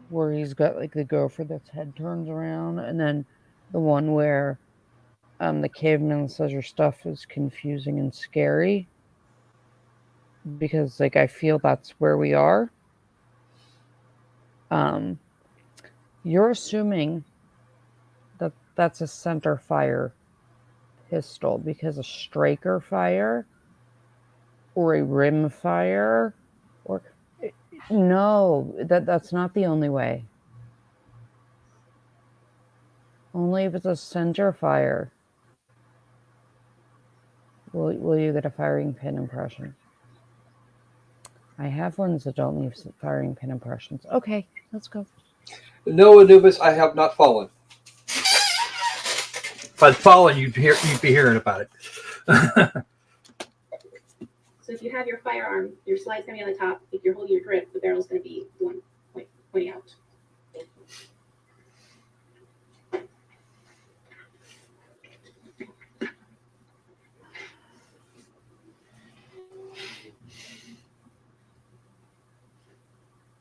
where he's got like the gopher that's head turns around, and then the one where the caveman says your stuff is confusing and scary, because like I feel that's where we are. You're assuming that that's a center fire pistol, because a striker fire or a rim fire, or no, that's not the only way. Only if it's a center fire will you get a firing pin impression. I have ones that don't leave firing pin impressions. Okay, let's go. No, Anubis, I have not fallen. If I'd fallen, you'd be hearing about it. So if you have your firearm, your slide's going to be on the top. If you're holding your grip, the barrel's going to be the one pointing out.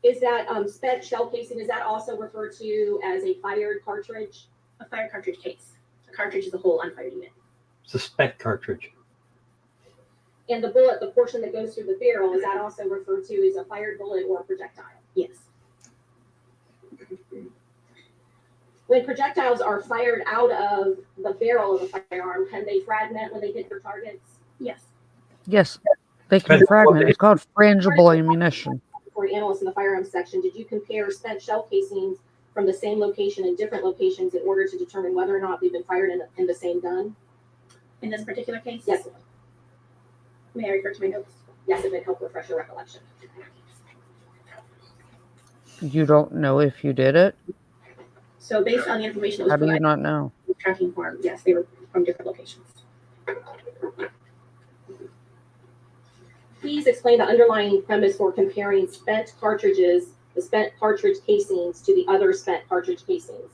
Is that spent shell casing, is that also referred to as a fired cartridge? A fired cartridge case. A cartridge is a whole unfired unit. It's a spent cartridge. And the bullet, the portion that goes through the barrel, is that also referred to as a fired bullet or a projectile? Yes. When projectiles are fired out of the barrel of a firearm, can they fragment when they hit their targets? Yes. Yes, they can fragment. It's called frangible ammunition. For analysts in the firearms section, did you compare spent shell casings from the same location and different locations in order to determine whether or not they've been fired in the same gun? In this particular case? Yes. May I refer to my notes? Yes, if it helped refresh your recollection. You don't know if you did it? So based on the information that was How do you provided not know? with tracking form, yes, they were from different locations. Please explain the underlying premise for comparing spent cartridges, the spent cartridge casings, to the other spent cartridge casings.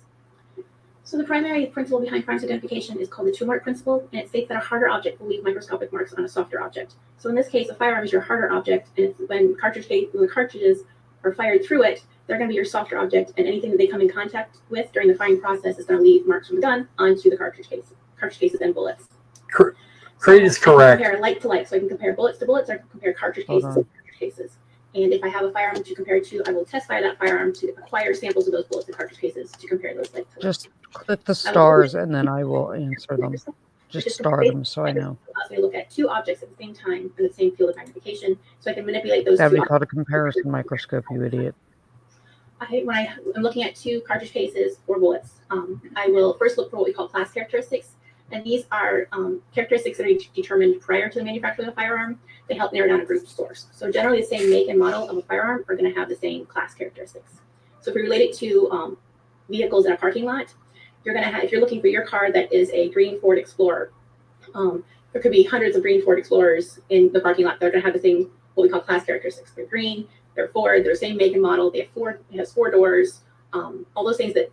So the primary principle behind crimes identification is called the two-mark principle, and it states that a harder object will leave microscopic marks on a softer object. So in this case, a firearm is your harder object, and when the cartridges are fired through it, they're going to be your softer object, and anything that they come in contact with during the firing process is going to leave marks from the gun onto the cartridge cases and bullets. Creed is correct. Compare like to like, so I can compare bullets to bullets, or I can compare cartridge cases to cartridge cases. And if I have a firearm to compare to, I will test fire that firearm to acquire samples of those bullets and cartridge cases to compare those like to like. Just click the stars and then I will answer them. Just star them so I know. Allows me to look at two objects at the same time in the same field of magnification, so I can manipulate those That'd two be called a comparison microscope, you idiot. when I'm looking at two cartridge cases or bullets, I will first look for what we call class characteristics. And these are characteristics that are determined prior to the manufacture of the firearm. They help narrow down a group scores. So generally the same make and model of a firearm are going to have the same class characteristics. So if we relate it to vehicles in a parking lot, you're going to have, if you're looking for your car that is a green Ford Explorer, there could be hundreds of green Ford Explorers in the parking lot. They're going to have the same, what we call class characteristics. They're green, they're Ford, they're the same make and model, it has 4 doors, all those things that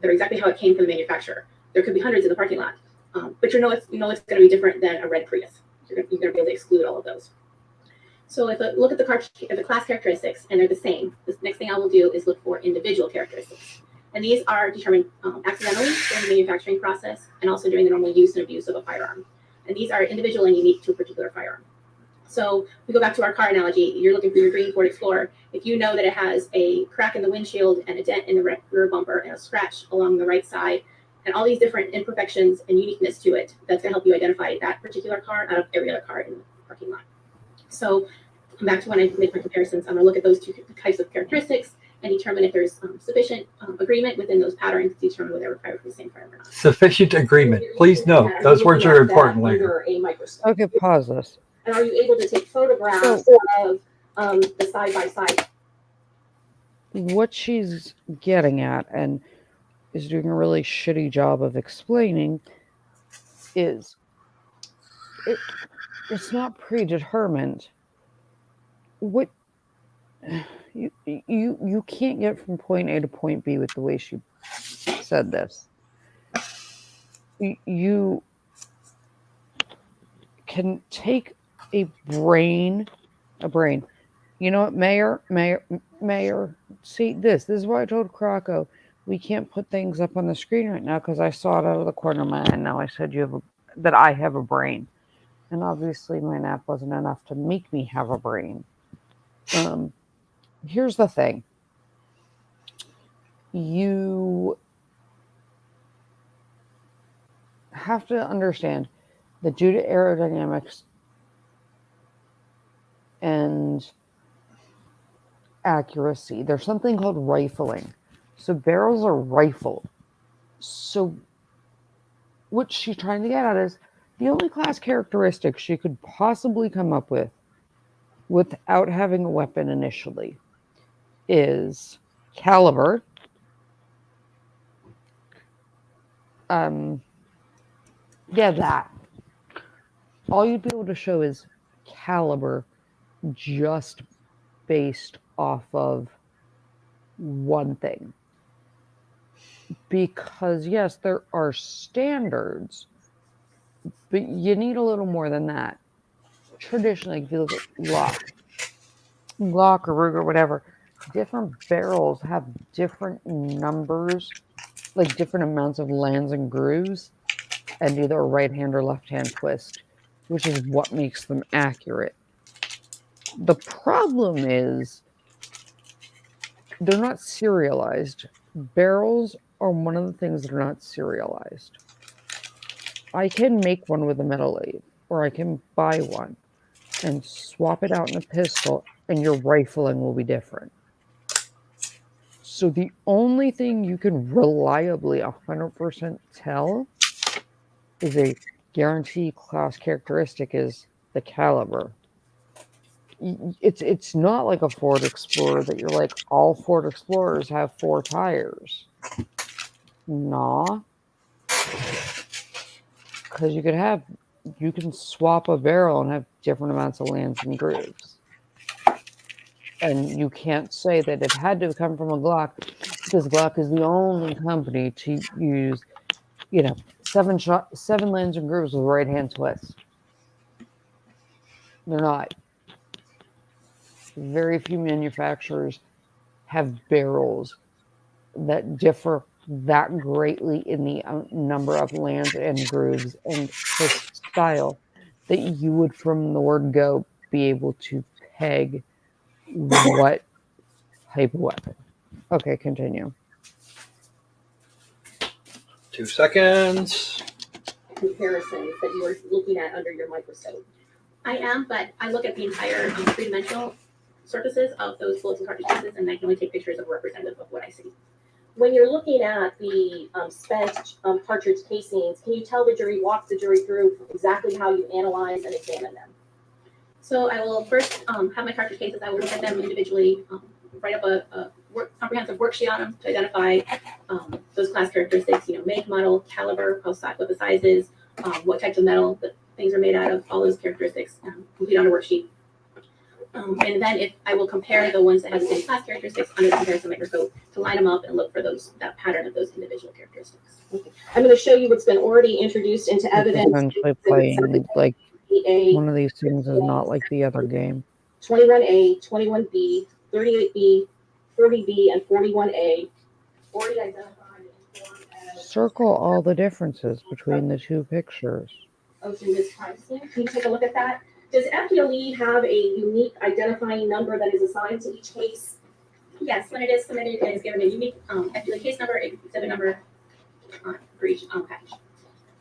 they're exactly how it came from the manufacturer. There could be hundreds in the parking lot, but it's going to be different than a red Prius. You're going to be able to exclude all of those. So if I look at the class characteristics and they're the same, the next thing I will do is look for individual characteristics. And these are determined accidentally during the manufacturing process and also during the normal use and abuse of a firearm. And these are individual and unique to a particular firearm. So we go back to our car analogy. You're looking for your green Ford Explorer. If you know that it has a crack in the windshield and a dent in the rear bumper and a scratch along the right side and all these different imperfections and uniqueness to it, that's going to help you identify that particular car out of every other car in the parking lot. So come back to when I make my comparisons, I'm going to look at those 2 types of characteristics and determine if there's sufficient agreement within those patterns to determine whether they're required for the same firearm or not. Sufficient agreement. Please note, those words are important later. Under a microscope. Okay, pause this. And are you able to take photographs of the side by side? What she's getting at and is doing a really shitty job of explaining is it's not predetermined. What you can't get from point A to point B with the way she said this. You can take a brain. You know what, Mayor, see this is why I told Croco we can't put things up on the screen right now because I saw it out of the corner of my eye and now I said that I have a brain. And obviously my nap wasn't enough to make me have a brain. Here's the thing. You have to understand that due to aerodynamics and accuracy, there's something called rifling. So barrels are rifled. So what she's trying to get at is the only class characteristic she could possibly come up with without having a weapon initially is caliber, that. All you'd be able to show is caliber just based off of one thing. Because yes, there are standards, but you need a little more than that. Traditionally, if you look at Glock or Ruger, whatever, different barrels have different numbers, like different amounts of lands and grooves, and either a right hand or left hand twist, which is what makes them accurate. The problem is they're not serialized. Barrels are one of the things that are not serialized. I can make one with a metal lathe, or I can buy one and swap it out in a pistol, and your rifling will be different. So the only thing you can reliably 100% tell is a guaranteed class characteristic is the caliber. It's not like a Ford Explorer that you're like, all Ford Explorers have 4 tires. Nah. Because you can swap a barrel and have different amounts of lands and grooves. And you can't say that it had to come from a Glock because Glock is the only company to use, 7 lands and grooves with right hand twist. They're not. Very few manufacturers have barrels that differ that greatly in the number of lands and grooves and twist style that you would, from the word go, be able to peg what type of weapon. Okay, continue. 2 seconds. Comparisons that you were looking at under your microscope. I am, but I look at the entire 3-dimensional surfaces of those bullets and cartridge pieces, and I can only take pictures of representative of what I see. when you're looking at the spent cartridge casings, can you tell the jury, walk the jury through exactly how you analyze and examine them? So I will first have my cartridge cases. I will look at them individually, write up a comprehensive worksheet on them to identify those class characteristics. Make, model, caliber, what the size is, what types of metal the things are made out of. All those characteristics complete on a worksheet. And then if I will compare the ones that have the same class characteristics under the comparison microscope to line them up and look for that pattern of those individual characteristics. Okay. I'm going to show you what's been already introduced into evidence. Essentially playing like one of these things is not like the other game. 21A, 21B, 38B, 40B, and 41A. Already identified and formed as Circle all the differences between the two pictures. ocean risk privacy. Can you take a look at that? Does FDLE have a unique identifying number that is assigned to each case? Yes, when it is submitted, it is given a unique FDLE case number, exhibit number for each package.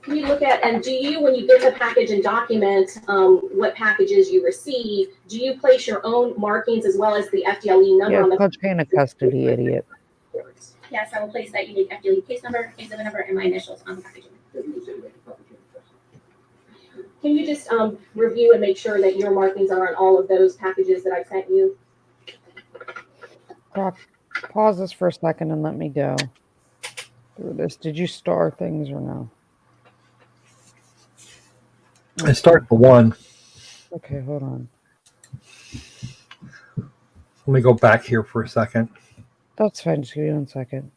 Can you look at, and do you, when you get the package and document what packages you receive, do you place your own markings as well as the FDLE number Yeah, on the clutch chain of custody, idiot. reports? Yes, I will place that unique FDLE case number, exhibit number, and my initials on the packaging. Can you just review and make sure that your markings are on all of those packages that I sent you? Pause this for a second and let me go through this. Did you star things or no? I start the one. Okay, hold on. Let me go back here for a second. That's fine. Just give me 1 second.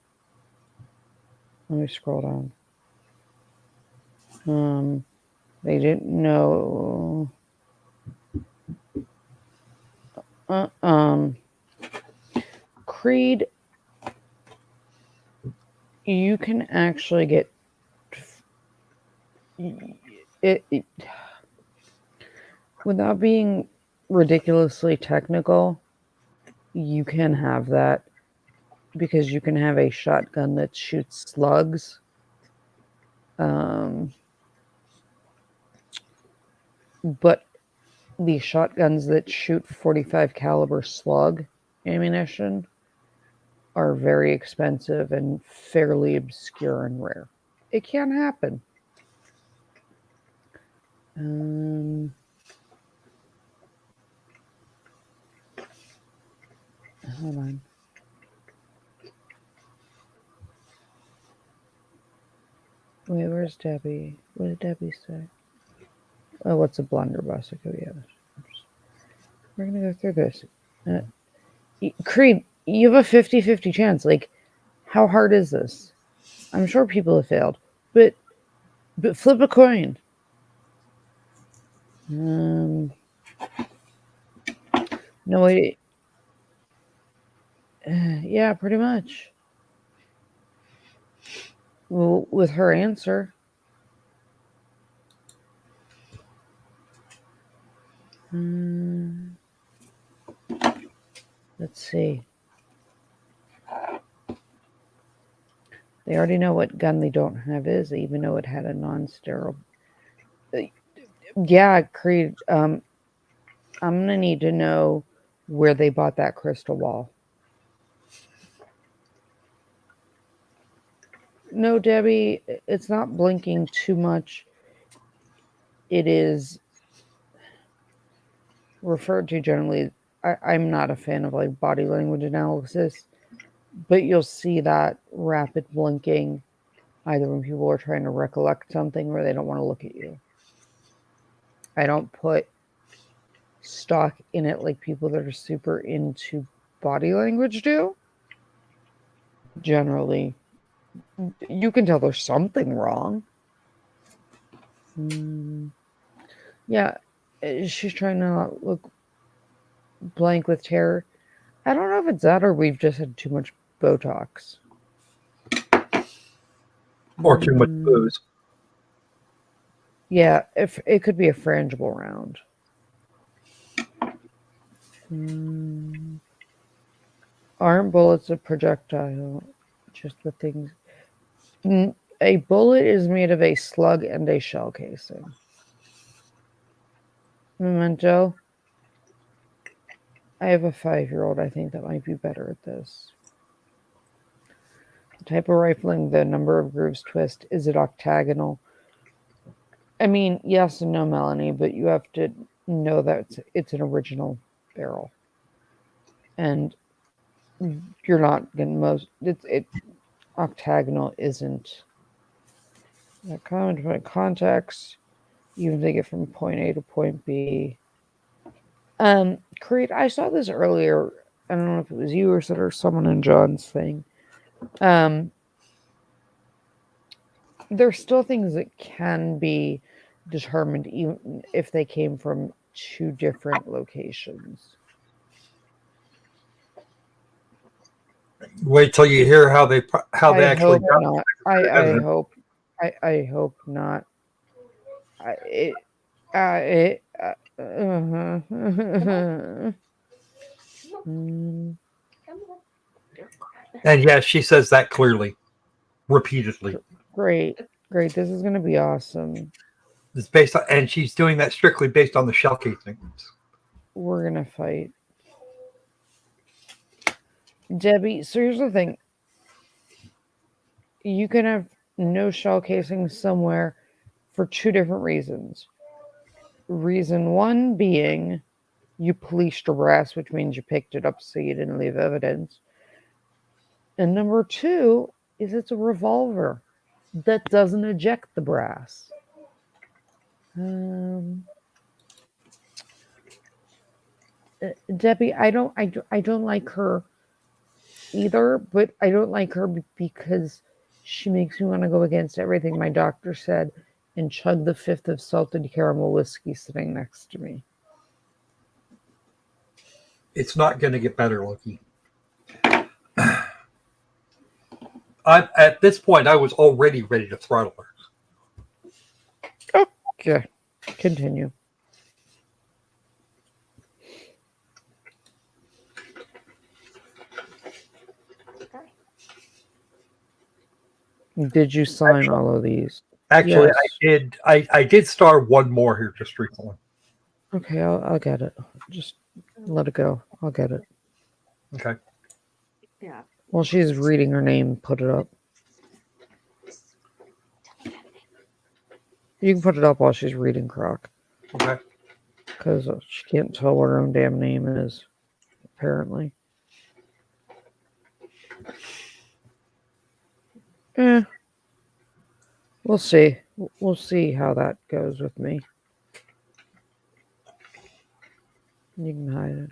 Let me scroll down. They didn't know. Creed, you can actually get it without being ridiculously technical. You can have that because you can have a shotgun that shoots slugs. But the shotguns that shoot 45 caliber slug ammunition are very expensive and fairly obscure and rare. It can happen. Hold on. Wait, where's Debbie? What did Debbie say? Oh, what's a blunderbuss? Okay, yeah. We're going to go through this. Creed, you have a 50-50 chance. Like, how hard is this? I'm sure people have failed. But flip a coin. No, wait. Yeah, pretty much. Well, with her answer. Let's see. They already know what gun they don't have is. They even know it had a non-sterile. Yeah, Creed. I'm gonna need to know where they bought that crystal ball. No, Debbie, it's not blinking too much. It is referred to generally. I'm not a fan of like body language analysis, but you'll see that rapid blinking either when people are trying to recollect something or they don't want to look at you. I don't put stock in it like people that are super into body language do. Generally, you can tell there's something wrong. Yeah, she's trying to not look blank with terror. I don't know if it's that or we've just had too much Botox. Or too much booze. Yeah, if it could be a frangible round. Aren't bullets a projectile? Just the things. A bullet is made of a slug and a shell casing. Memento. I have a 5-year-old. I think that might be better at this. Type of rifling, the number of grooves twist, is it octagonal? I mean, yes and no, Melanie, but you have to know that it's an original barrel. And you're not going to octagonal isn't that common to put context. You can take it from point A to point B. Creed, I saw this earlier. I don't know if it was you or someone in John's thing. There's still things that can be determined even if they came from two different locations. Wait till you hear how they actually hope got not. I hope not. And yes, she says that clearly, repeatedly. Great. This is going to be awesome. It's based on, and she's doing that strictly based on the shell casings. We're going to fight. Debbie, so here's the thing. You can have no shell casings somewhere for two different reasons. Reason one being you policed your brass, which means you picked it up so you didn't leave evidence. And number two is it's a revolver that doesn't eject the brass. Debbie, I don't like her either, but I don't like her because she makes me want to go against everything my doctor said and chug the fifth of salted caramel whiskey sitting next to me. It's not going to get better, Loki. At this point, I was already ready to throttle her. Okay, continue. Did you sign all of these? Actually, Yes. I did. I did star one more here just recently. Okay, I'll get it. Just let it go. I'll get it. Okay. Yeah. While she's reading her name, put it up. You can put it up while she's reading, Croc. Okay. Because she can't tell what her own damn name is, apparently. We'll see. We'll see how that goes with me. You can hide it.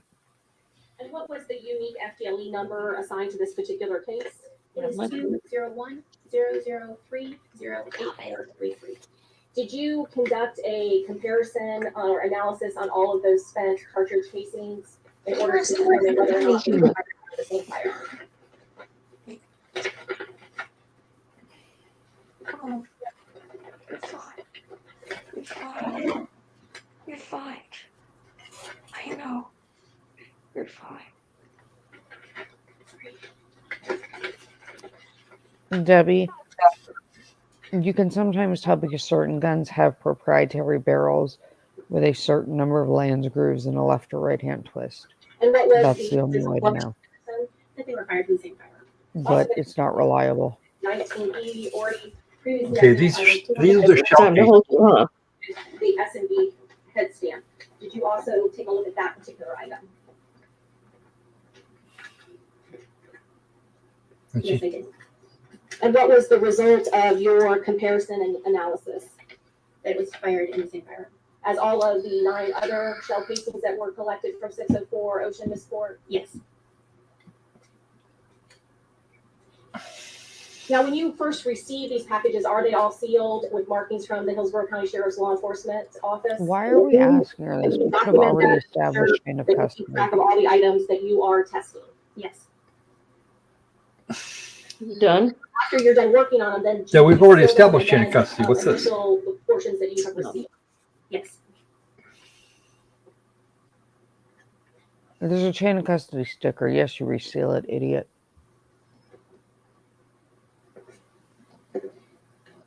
And what was the unique FDLE number assigned to this particular case? It is 201-003-08033. Did you conduct a comparison or analysis on all of those spent cartridge casings in order to determine whether or not they were the same firearm? Oh, you're fine. You're fine. You're fine. I know. You're fine. Debbie, you can sometimes tell because certain guns have proprietary barrels with a certain number of lands grooves and a left or right hand twist. And what was That's the only way to know. That they were fired from the same firearm. But it's not reliable. 19E or previously Okay, these are the shell Time to casings. hold you, huh? the S&B head stamp. Did you also take a look at that particular item? Yes, I did. And what was the result of your comparison and analysis? That it was fired in the same firearm. As all of the 9 other shell casings that were collected from 604 Ocean Sport? Yes. Now, when you first received these packages, are they all sealed with markings from the Hillsborough County Sheriff's Law Enforcement Office? Why are we asking her this? We could have already established chain of That you keep custody. track of all the items that you are testing. Yes. You done? After you're done working on them, then. Yeah, we've already seal them established chain of and custody. What's this? initial the portions that you have received. Yes. There's a chain of custody sticker. Yes, you reseal it, idiot.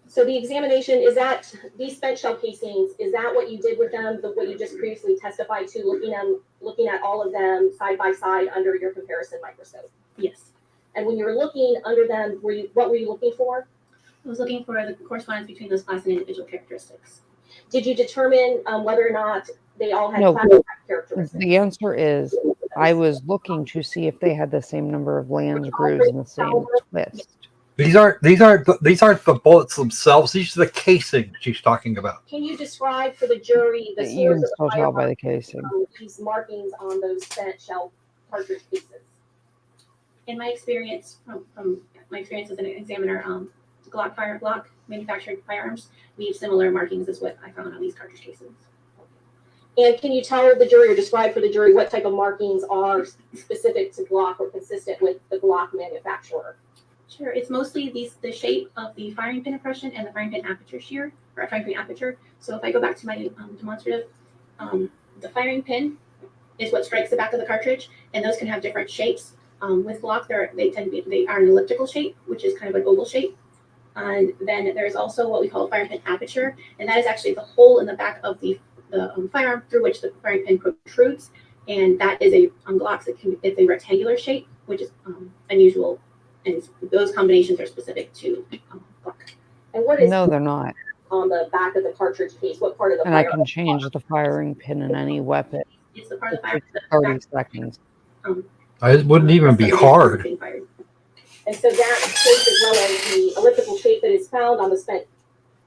So the examination, is that these spent shell casings, is that what you did with them, what you just previously testified to, looking at all of them side by side under your comparison microscope? Yes. And when you were looking under them, what were you looking for? I was looking for the correspondence between those class and individual characteristics. Did you determine whether or not they all had No. class characteristics? The answer is I was looking to see if they had the same number of lands, grooves, and the same twist. These aren't the bullets themselves. These are the casing she's talking about. Can you describe for the jury the You source can of still the tell by firearm, the casing. these markings on those spent shell cartridge cases? In my experience, from my experience as an examiner, Glock manufactured firearms, we have similar markings as what I found on these cartridge cases. And can you tell the jury or describe for the jury what type of markings are specific to Glock or consistent with the Glock manufacturer? Sure, it's mostly the shape of the firing pin impression and the firing pin aperture shear, or firing pin aperture. So if I go back to my demonstrative, the firing pin is what strikes the back of the cartridge, and those can have different shapes. With Glock, they are an elliptical shape, which is kind of an oval shape. And then there's also what we call a firing pin aperture, and that is actually the hole in the back of the firearm through which the firing pin protrudes, and that is on Glocks it's a rectangular shape, which is unusual, and those combinations are specific to Glock. And what is No, they're not. on the back of the cartridge case? What part of the And I firearm? can change the firing pin in any weapon. It's the part of the It fire. takes 30 seconds. It wouldn't even be hard. And so that shape, as well as the elliptical shape that is found on the spent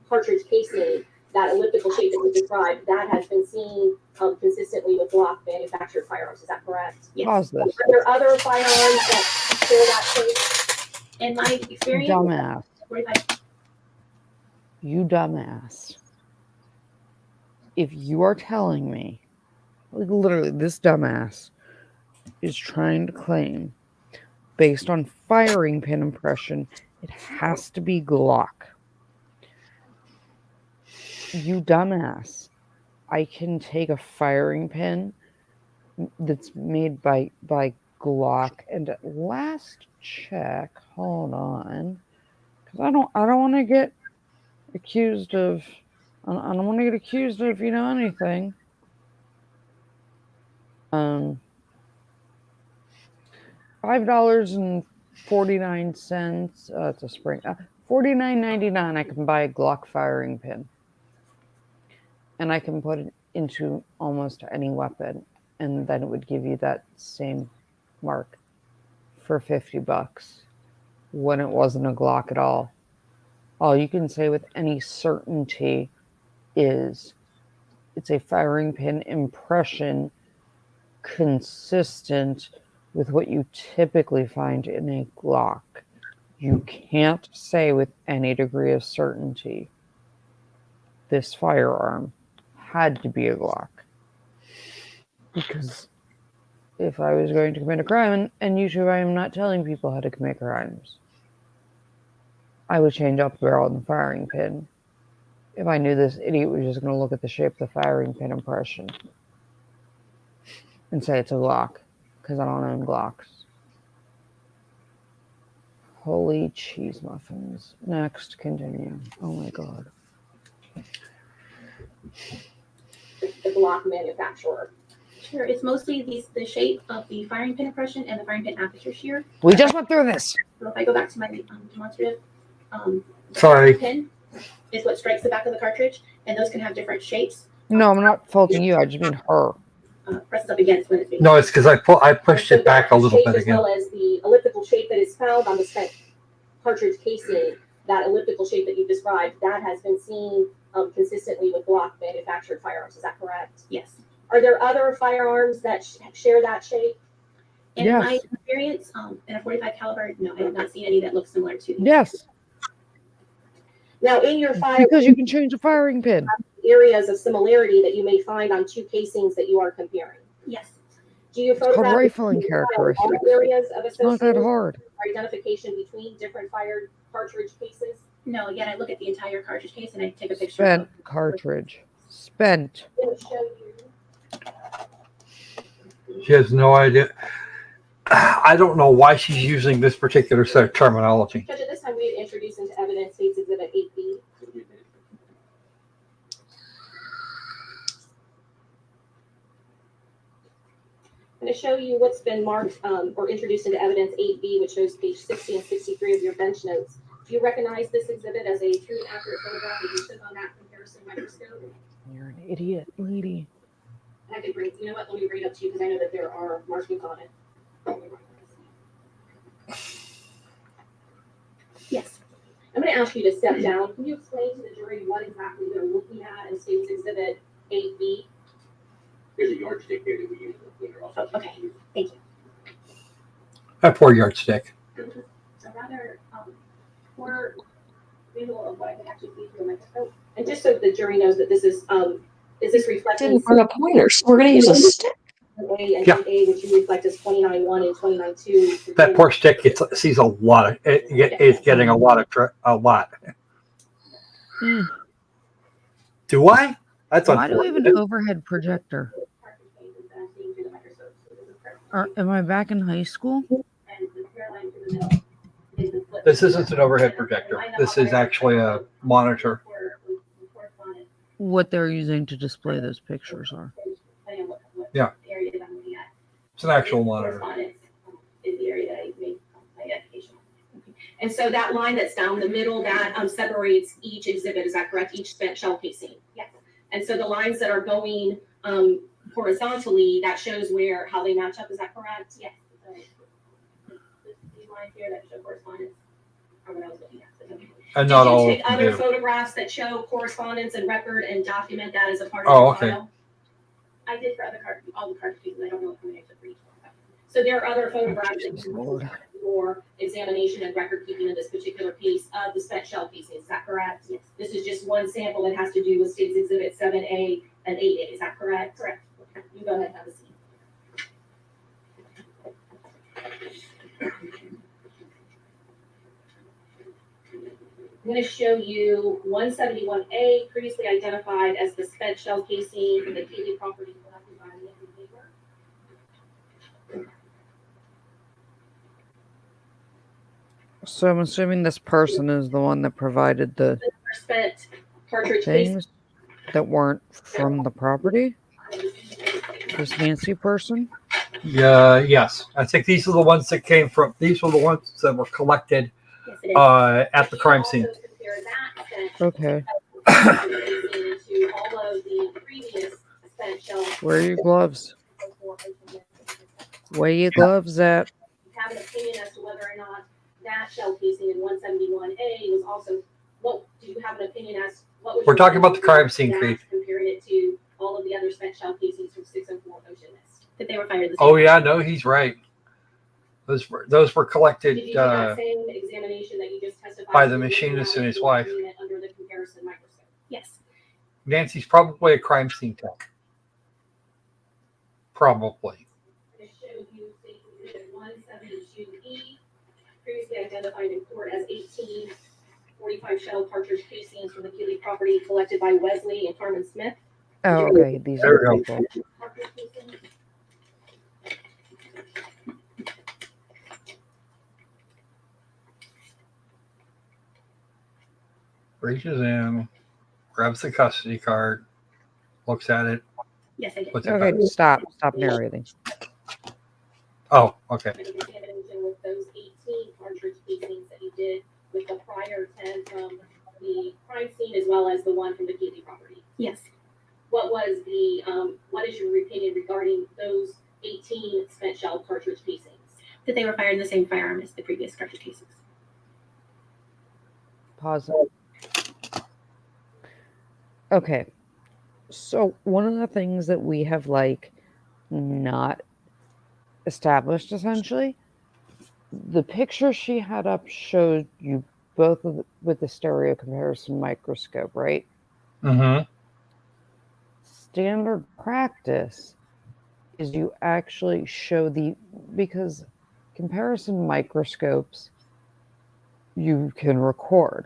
cartridge casing, that elliptical shape that was described, that has been seen consistently with Glock manufactured firearms. Is that correct? Yes. Pause this. Are there other firearms that share that shape? In my experience, Dumbass. 45 You dumbass. If you are telling me, like literally, this dumbass is trying to claim, based on firing pin impression, it has to be Glock. You dumbass. I can take a firing pin that's made by Glock, and at last check, hold on, because I don't want to get accused of, I don't want to get accused of, anything. $5.49. It's a spring. $49.99. I can buy a Glock firing pin, and I can put it into almost any weapon, and then it would give you that same mark for $50 when it wasn't a Glock at all. All you can say with any certainty is it's a firing pin impression consistent with what you typically find in a Glock. You can't say with any degree of certainty this firearm had to be a Glock. Because if I was going to commit a crime, and YouTube, I am not telling people how to commit crimes, I would change up the barrel and the firing pin if I knew this idiot was just going to look at the shape of the firing pin impression and say it's a Glock, because I don't own Glocks. Holy cheese muffins. Next, continue. Oh my god. The Glock manufacturer. Sure, it's mostly the shape of the firing pin impression and the firing pin aperture shear. We just went through this. So if I go back to my demonstrative, the Sorry. firing pin is what strikes the back of the cartridge, and those can have different shapes. No, I'm not faulting you. I just mean her. Presses up against when it's being. No, it's because I pushed So it back a that little shape, bit as again. well as the elliptical shape that is found on the spent cartridge casing, that elliptical shape that you described, that has been seen consistently with Glock manufactured firearms. Is that correct? Yes. Are there other firearms that share that shape? And Yes. in my experience, in a 45 caliber, no, I have not seen any that look similar to these. Yes, Now, in your fire because you can change the firing pin. areas of similarity that you may find on two casings that you are comparing. Yes. Do you called photograph rifling all characteristics. areas of It's not that association hard. or identification between different fired cartridge cases? No, again, I look at the entire cartridge case and I take a picture Spent of cartridge. Spent. It will show you. She has no idea. I don't know why she's using this particular set of terminology. Judge, at this time, we had introduced into evidence States Exhibit 8B. And to show you what's been marked or introduced into evidence 8B, which shows page 60 and 63 of your bench notes. Do you recognize this exhibit as a true and accurate photograph that you took on that comparison microscope? You're an idiot, lady. I could bring, you know what, let me read up to you because I know that there are markings on it. Yes. I'm going to ask you to step down. Can you explain to the jury what exactly they're looking at in State's Exhibit 8B? There's a yardstick there that we use. Okay, thank you. A 4-yardstick. So rather, more visual of what I can actually see through a microscope. And just so the jury knows that this is this reflecting Didn't bring up pointers. We're going to use a stick. A and Yeah. A, which you reflect as 29.1 and 29.2. That poor stick sees a lot of it's getting a lot. Mm. Do I? That's Why do we have unfortunate. an overhead projector? Am I back in high school? This isn't an overhead projector. This is actually a monitor. What they're using to display those pictures are. Yeah. It's an actual monitor. And so that line that's down the middle, that separates each exhibit, is that correct? Each spent shell casing? Yes. And so the lines that are going horizontally, that shows how they match up, is that correct? Yes. These lines here that show correspondence are what I was looking at. And not all Did you of take them other do. photographs that show correspondence and record and document that as a part Oh, of your okay. file? I did for all the card pieces. I don't know how many I took for each one. So there are other photographs that Jesus you Lord. for examination and record keeping in this particular case of the spent shell casing, is that correct? Yes. This is just one sample that has to do with State's Exhibit 7A and 8A, is that correct? Correct. You go ahead and have a seat. I'm going to show you 171A, previously identified as the spent shell casing in the Keetley property collected by the paper. So I'm assuming this person is the one that provided the Spent cartridge casing. things that weren't from the property? This Nancy person? Yeah, yes. I think these are the ones that came from. These were the ones that were collected Yes, it is. at the crime scene. Also compare that spent Okay. to all of the previous spent shell. Where are your gloves? Where are your gloves at? Have an opinion as to whether or not that shell casing in 171A was also, what, do you have an opinion as, what was We're your talking about the opinion crime on scene, that, Creed. comparing it to all of the other spent shell casings from 6 and 4 Ocean Mist? That they were fired this Oh yeah, no, he's right. Those were Did collected you do that same examination that you just testified by to, the looking machinist at and it his and wife. doing it under the comparison microscope? Yes. Nancy's probably a crime scene tech. Probably. I'm going to show you State Exhibit 172E, previously identified in court as 1845 shell cartridge casings from the Keetley property collected by Wesley and Carmen Smith. Oh, okay. These There are we people. Cartridge casings. Reaches in, grabs the custody card, looks at it, Yes, I did. puts it Okay, back. stop narrating. Oh, okay. And examination with those 18 cartridge casings that you did with the prior 10 from the crime scene as well as the one from the Keetley property. Yes. What was what is your opinion regarding those 18 spent shell cartridge casings? That they were fired in the same firearm as the previous cartridge cases. Pause. Okay. So one of the things that we have not established essentially, the picture she had up showed you both with the stereo comparison microscope, right? Mm-hmm. Standard practice is you actually show because comparison microscopes you can record.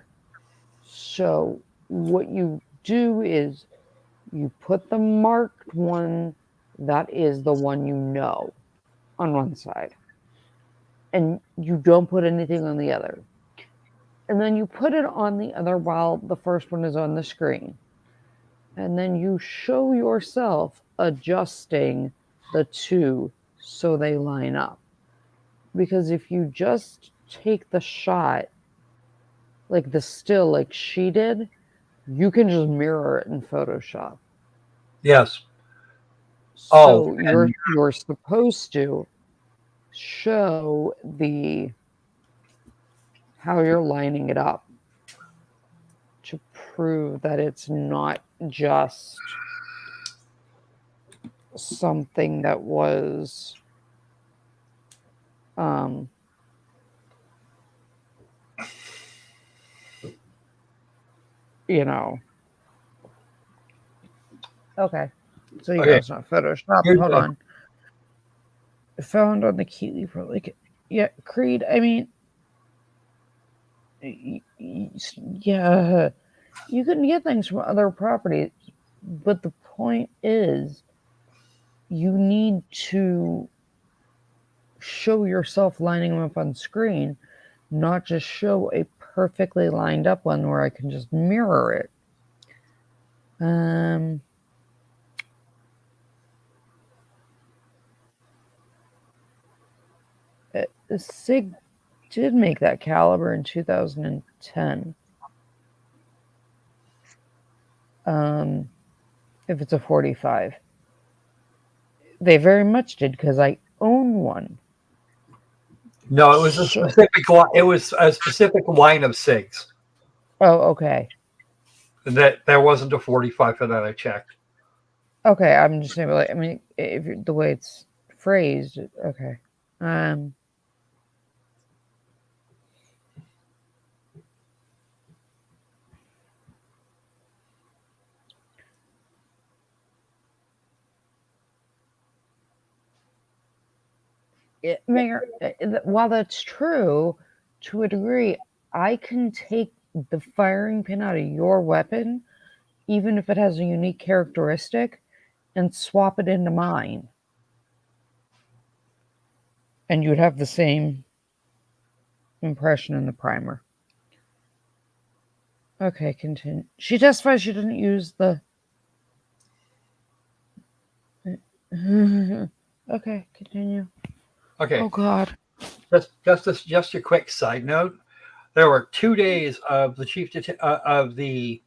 So what you do is you put the marked one that is the one you know on one side, and you don't put anything on the other. And then you put it on the other while the first one is on the screen. And then you show yourself adjusting the two so they line up. Because if you just take the shot, like the still, like she did, you can just mirror it in Photoshop. Yes. So and you're supposed to show how you're lining it up to prove that it's not just something that was you know. Okay. So you know okay, it's not Photoshop. here's Hold the, on. Found on the Keetley Trial. Like, yeah, Creed. I mean, yeah, you can get things from other properties, but the point is, you need to show yourself lining them up on screen, not just show a perfectly lined up one where I can just mirror it. SIG did make that caliber in 2010. If it's a 45. They very much did because I own one. no, it was a specific line of SIGs. Oh, okay. That there wasn't a 45 for that I checked. Okay, I'm just saying, like, I mean, if the way it's phrased, okay. Mayor, while that's true, to a degree, I can take the firing pin out of your weapon, even if it has a unique characteristic, and swap it into mine. And you'd have the same impression in the primer. Okay, continue. She testifies she didn't use the... Okay, continue. Okay. Oh, God. Just a quick side note. There were 2 days of the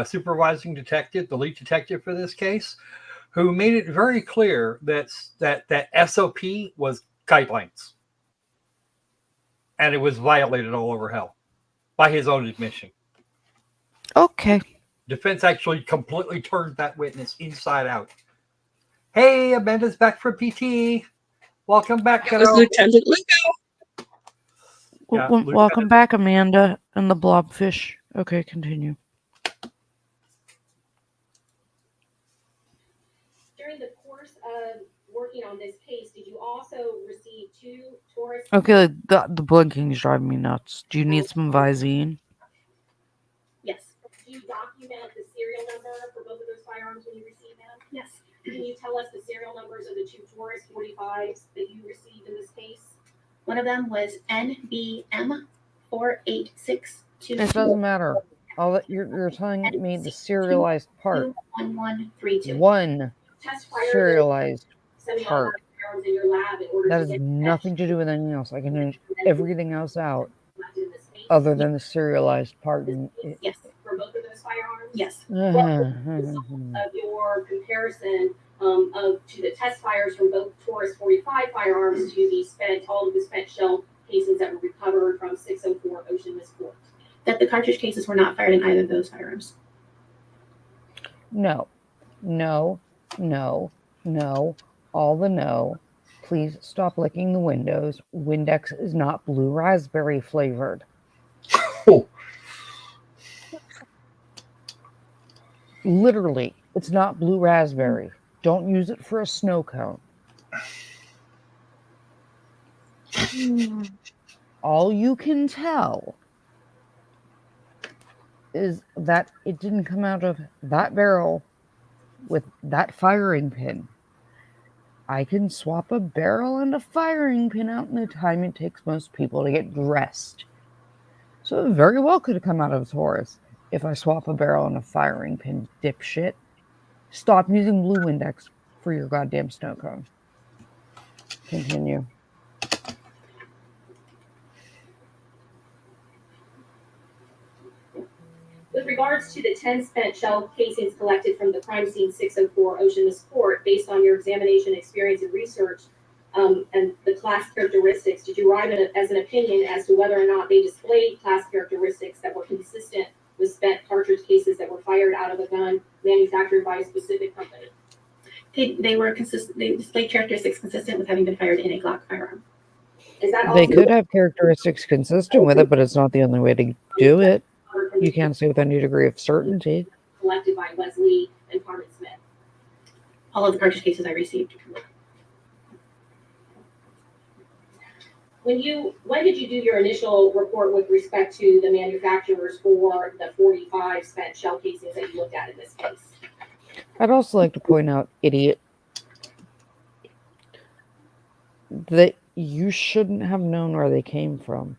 supervising detective, the lead detective for this case, who made it very clear that SOP was guidelines, and it was violated all over hell by his own admission. Okay. Defense actually completely turned that witness inside out. Hey, Amanda's back from PT. Welcome back, It was kiddo. Lieutenant Lugo. Yeah, Welcome back, Amanda and the blobfish. Okay, continue. During the course of working on this case, did you also receive 2 tourists? Okay, the blinking is driving me nuts. Do you need some Visine? Yes. Do you document the serial number for both of those firearms when you received them? Yes. Can you tell us the serial numbers of the 2 Taurus 45s that you received in this case? One of them was NBM 48622. It doesn't matter. All that you're telling me the serialized part. 1132. One Test fire serialized the part. semi-automatic firearms in your lab in order That to has get nothing to do with anything else. I can change everything else out in this case. other than the serialized part. Yes. For both of those firearms? Yes. What was the result of your comparison to the test fires from both Taurus 45 firearms to all of the spent shell casings that were recovered from 604 Ocean Miss Court? That the cartridge cases were not fired in either of those firearms. No. All the no. Please stop licking the windows. Windex is not blue raspberry flavored. Oh. Literally, it's not blue raspberry. Don't use it for a snow cone. All you can tell is that it didn't come out of that barrel with that firing pin. I can swap a barrel and a firing pin out in the time it takes most people to get dressed. So it very well could have come out of a Taurus if I swap a barrel and a firing pin, dipshit. Stop using blue Windex for your goddamn snow cone. Continue. With regards to the 10 spent shell casings collected from the crime scene 604 Ocean Court, based on your examination, experience, and research, and the class characteristics, did you arrive as an opinion as to whether or not they displayed class characteristics that were consistent with spent cartridge cases that were fired out of a gun manufactured by a specific company? They were consistent. They displayed characteristics consistent with having been fired in a Glock firearm. Is that They also could have characteristics consistent with it, but it's not the only way to do it. You can't say with any degree of certainty. collected by Leslie and Carmen Smith? All of the cartridge cases I received. When did you do your initial report with respect to the manufacturers for the 45 spent shell casings that you looked at in this case? I'd also like to point out, idiot, that you shouldn't have known where they came from.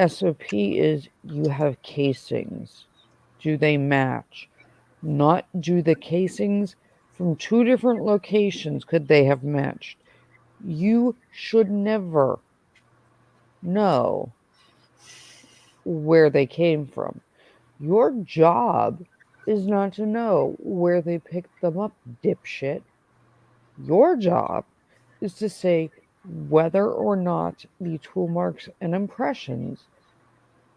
SOP is you have casings. Do they match? Not do the casings from two different locations could they have matched? You should never know where they came from. Your job is not to know where they picked them up, dipshit. Your job is to say whether or not the tool marks and impressions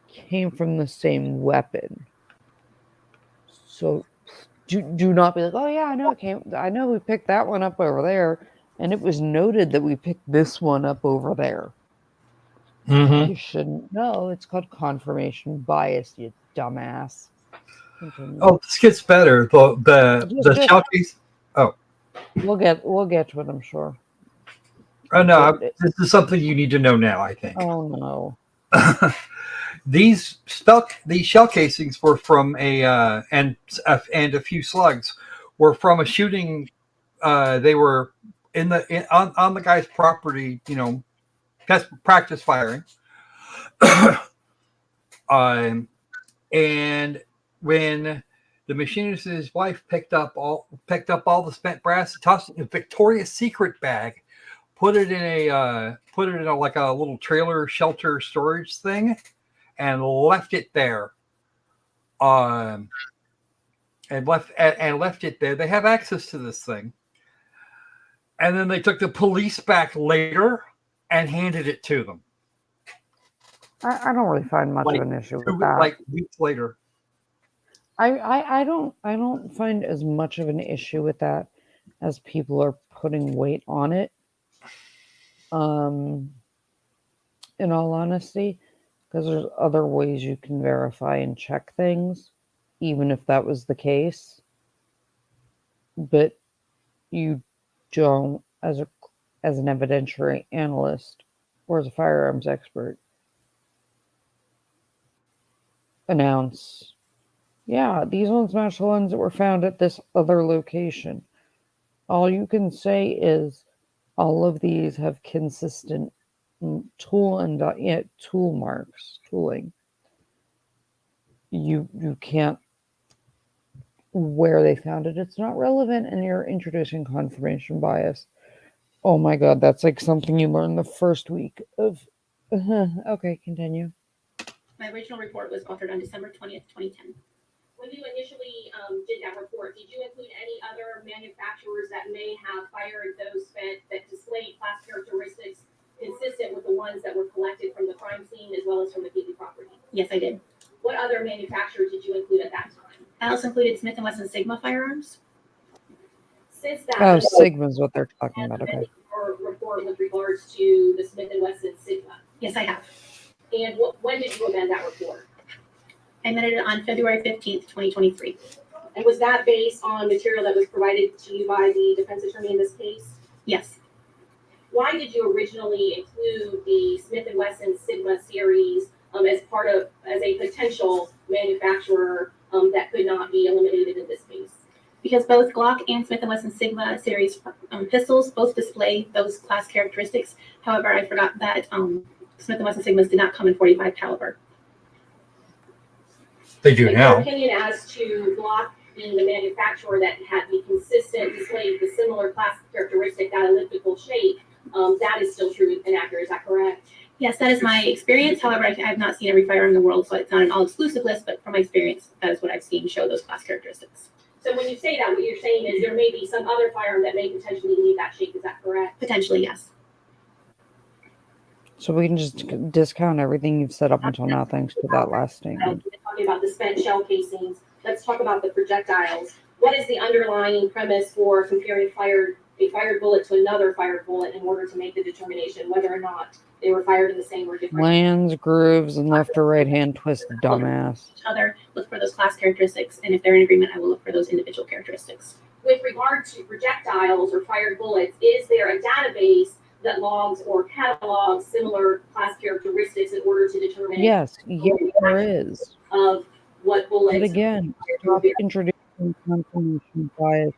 came from the same weapon. So do not be like, oh yeah, I know we picked that one up over there, and it was noted that we picked this one up over there. Mm-hmm. You shouldn't know. It's called confirmation bias, you dumbass. Continue. Oh, this gets better. The shell case. Oh, We'll get to it, I'm sure. oh no, this is something you need to know now, I think. Oh no. These shell casings were from and a few slugs were from a shooting. They were on the guy's property, practice firing. And when the machinist and his wife picked up all the spent brass, tossed it in a Victoria's Secret bag, put it in a like a little trailer shelter storage thing, and left it there. And left it there. They have access to this thing. And then they took the police back later and handed it to them. I don't really find much of an issue with that. Like weeks later. I don't find as much of an issue with that as people are putting weight on it. In all honesty, because there's other ways you can verify and check things, even if that was the case. But you don't, as an evidentiary analyst or as a firearms expert, announce, yeah, these ones match the ones that were found at this other location. All you can say is all of these have consistent tool and tool marks, tooling. You can't, where they found it, it's not relevant, and you're introducing confirmation bias. Oh my god, that's like something you learn the first week of. Okay, continue. My original report was authored on December 20th, 2010. When you initially did that report, did you include any other manufacturers that may have fired those spent that displayed class characteristics consistent with the ones that were collected from the crime scene as well as from the Keetley property? Yes, I did. What other manufacturers did you include at that time? I also included Smith & Wesson Sigma firearms. Since that, Oh, Sigma's what they're talking about. Okay. Or report with regards to the Smith & Wesson Sigma. Yes, I have. And when did you amend that report? I amended it on February 15th, 2023. And was that based on material that was provided to you by the defense attorney in this case? Yes. Why did you originally include the Smith & Wesson Sigma series as a potential manufacturer that could not be eliminated in this case? Because both Glock and Smith & Wesson Sigma series pistols both display those class characteristics. However, I forgot that Smith & Wesson Sigmas did not come in .45 caliber. They do and now. Your opinion as to Glock being the manufacturer that had the consistent display, the similar class characteristic, that elliptical shape, that is still true and accurate. Is that correct? Yes, that is my experience. However, I have not seen every firearm in the world, so it's not an all-exclusive list, but from my experience, that is what I've seen show those class characteristics. So when you say that, what you're saying is there may be some other firearm that may potentially need that shape. Is that correct? Potentially, yes. So we can just discount everything you've said up until now thanks to that last statement. We're talking about the spent shell casings. Let's talk about the projectiles. What is the underlying premise for comparing a fired bullet to another fired bullet in order to make the determination whether or not they were fired in the same or different? Lands, grooves, and left or right hand twist, dumbass. Each other, look for those class characteristics, and if they're in agreement, I will look for those individual characteristics. With regard to projectiles or fired bullets, is there a database that logs or catalogs similar class characteristics in order to determine Yes, there is. of what bullets? But again, stop introducing confirmation bias.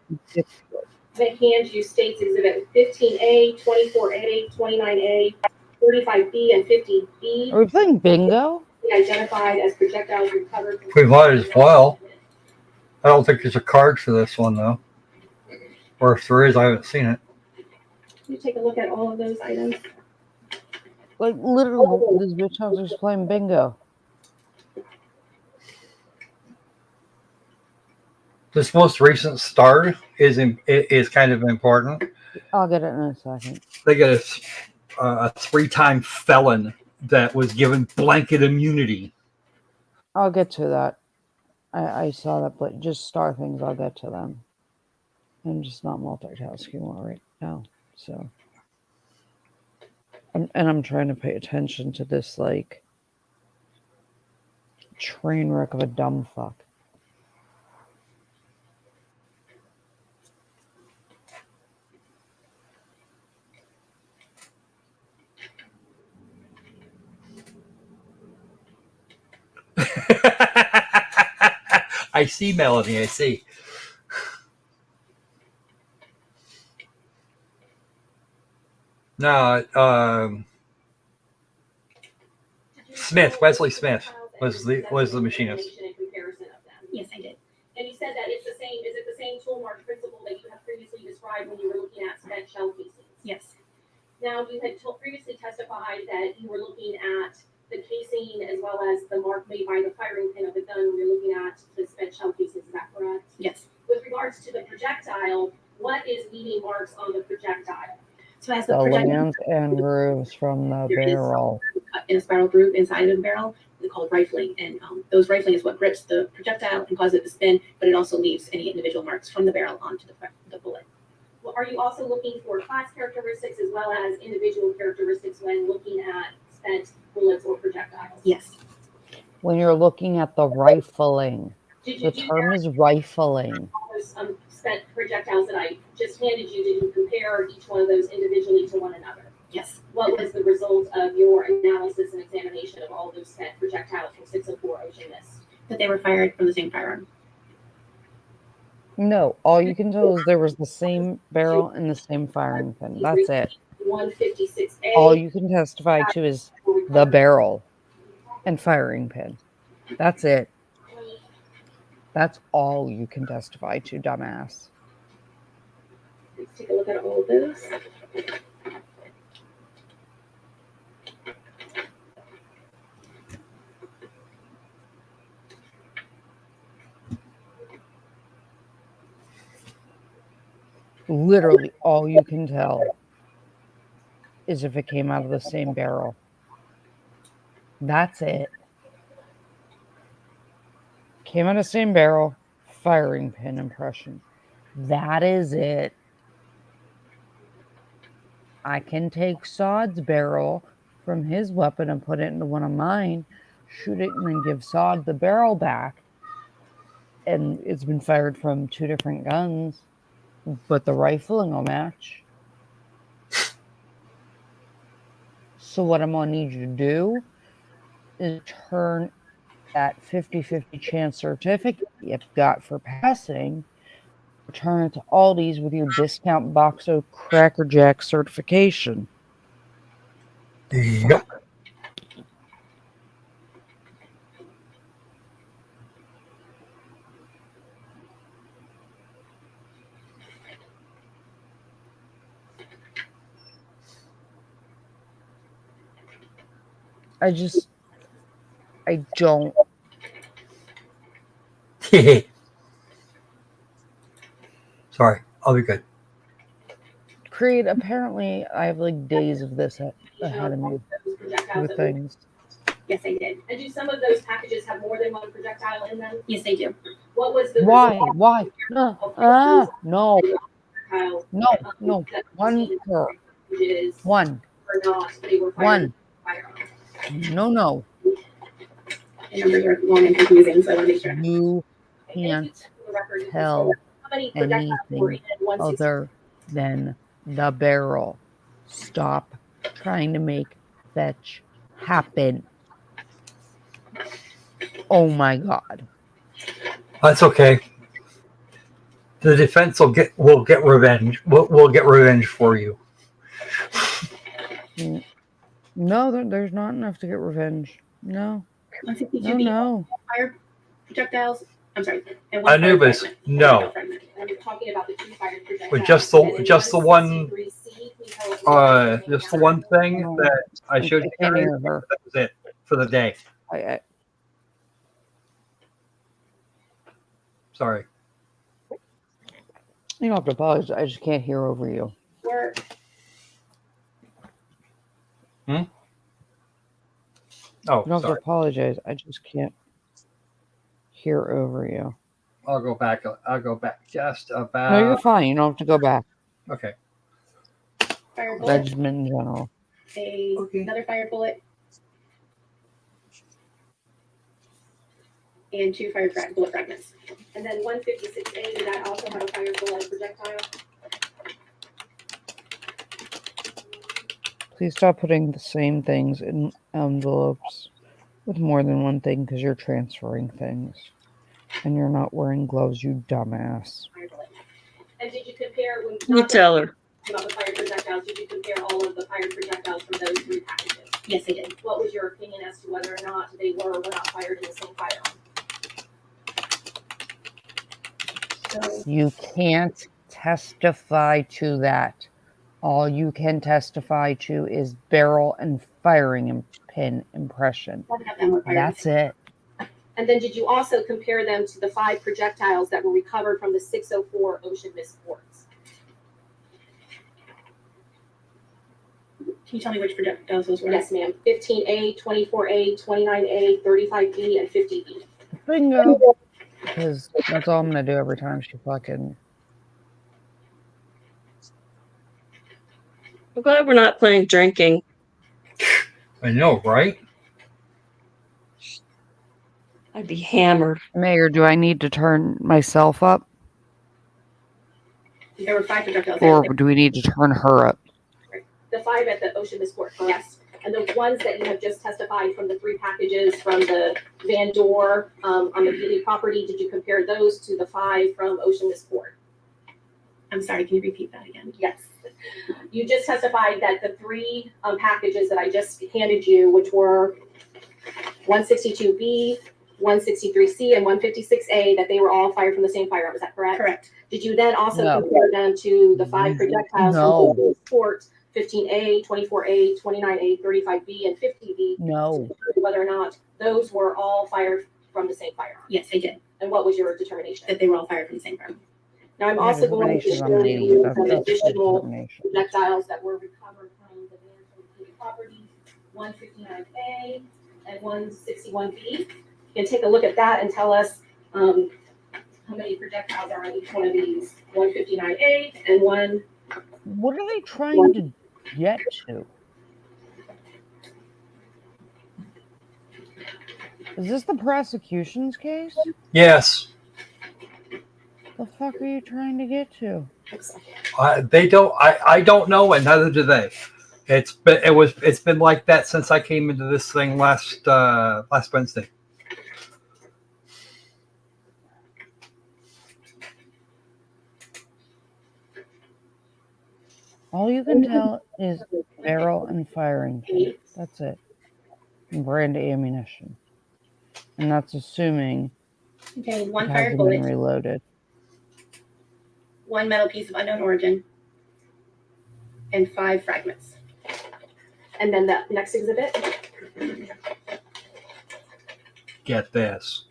The hand use states exhibit 15A, 24A, 29A, 45B, and 50B Are we playing bingo? identified as projectiles recovered from. We might as well. I don't think there's a card for this one though. Or if there is, I haven't seen it. You take a look at all of those items. Like literally, this bitch house is playing bingo. This most recent start is kind of important. I'll get it in a second. They get a 3-time felon that was given blanket immunity. I'll get to that. I saw that, but just star things, I'll get to them. I'm just not multitasking well right now. So, and I'm trying to pay attention to this, like, train wreck of a dumb fuck. I see, Melanie. I see. No, Smith, Wesley Smith was the machinist. Yes, I did. And you said that it's the same. Is it the same tool mark principle that you have previously described when you were looking at spent shell casings? Yes. Now, you had previously testified that you were looking at the casing as well as the mark made by the firing pin of the gun when you're looking at the spent shell casings. Is that correct? Yes. With regards to the projectile, what is leading marks on the projectile? So as the The projectile lands and grooves from the There is barrel. cut in a spiral groove inside of the barrel, they're called rifling, and those rifling is what grips the projectile and causes it to spin, but it also leaves any individual marks from the barrel onto the bullet. Well, are you also looking for class characteristics as well as individual characteristics when looking at spent bullets or projectiles? Yes. When you're looking at the rifling, Did you the do term that? is rifling. All those spent projectiles that I just handed you, did you compare each one of those individually to one another? Yes. What was the result of your analysis and examination of all those spent projectiles from 604 Ocean Mist? That they were fired from the same firearm. No, all you can tell is there was the same barrel and the same firing pin. That's it. 156A. All you can testify to is the barrel and firing pin. That's it. That's all you can testify to, dumbass. Let's take a look at all of those. Literally all you can tell is if it came out of the same barrel. That's it. Came out of the same barrel, firing pin impression. That is it. I can take Sod's barrel from his weapon and put it into one of mine, shoot it, and then give Sod the barrel back. And it's been fired from 2 different guns, but the rifling will match. So what I'm going to need you to do is turn that 50-50 chance certificate you've got for passing, return it to Aldi's with your discount box of Cracker Jack certification. Yep. I don't. Sorry, I'll be good. Creed, apparently I have like days of this ahead of me Those projectiles with that things. Yes, I did. And do some of those packages have more than one projectile in them? Yes, they do. What was the Why? result Why? No. No. projectile, No. that One per. packages One. or not? They were One. firearms. No. The numbers are long and confusing, so I want to make sure. You And you can't for the record, if you tell said how many projectiles were in anything 160? other than the barrel. Stop trying to make fetch happen. Oh my god. That's okay. The defense will get revenge. We'll get revenge for you. No, there's not enough to get revenge. No. 162 No. fire projectiles. I'm sorry. And one Anubis, fire fragment. no. And I'm talking about the two fired projectiles. With just the one 163C, we held just the one thing No. that I showed you I can't guys, hear her. that was it for the day. I Sorry. you don't have to apologize. I just can't hear over you. were Oh, You don't have to sorry. apologize. I just can't hear over you. I'll go back just about. No, you're fine. You don't have to go back. Okay. Fire I bullet. just meant in general. Another fire bullet. And two bullet fragments. and then 156A, did that also have a fired bullet projectile? Please stop putting the same things in envelopes with more than one thing because you're transferring things. And you're not wearing gloves, you dumbass. Fired bullet. And did you compare when You tell her. about the fired projectiles? Did you compare all of the fired projectiles from those three packages? Yes, I did. What was your opinion as to whether or not they were or were not fired in the same firearm? So You can't testify to that. All you can testify to is barrel and firing pin impression. I'll have them with fire. That's it. And then did you also compare them to the 5 projectiles that were recovered from the 604 Ocean Mist ports? Can you tell me which projectiles those were? Yes, ma'am. 15A, 24A, 29A, 35B, and 50B. Bingo. Because that's all I'm going to do every time she fucking... I'm glad we're not playing drinking. I know, right? I'd be hammered. Mayor, do I need to turn myself up? There were 5 projectiles. Or do we need to turn her up? The 5 at the Ocean Mist port, yes. And the ones that you have just testified from the 3 packages from the Van Door on the Keetley property, did you compare those to the 5 from Ocean Mist port? I'm sorry, can you repeat that again? Yes. You just testified that the 3 packages that I just handed you, which were 162B, 163C, and 156A, that they were all fired from the same firearm. Is that correct? Correct. Did you then also No. compare them to the 5 projectiles No. from the port, 15A, 24A, 29A, 35B, and 50B, No. whether or not those were all fired from the same firearm? Yes, I did. And what was your determination? That they were all fired from the same firearm. Now, I'm also going to show you some additional projectiles that were recovered from the Van Door property, 159A and 161B. You can take a look at that and tell us how many projectiles are on each one of these. 159A and 1. What are they trying to get to? Is this the prosecution's case? Yes. The fuck are you trying to get to? They don't. I don't know, and neither do they. It's been like that since I came into this thing last Wednesday. All you can tell is barrel and firing pin. That's it. And brand ammunition. And that's assuming Okay, it 1 hasn't fired been bullet, reloaded. 1 metal piece of unknown origin, and 5 fragments. And then the next exhibit. Get this.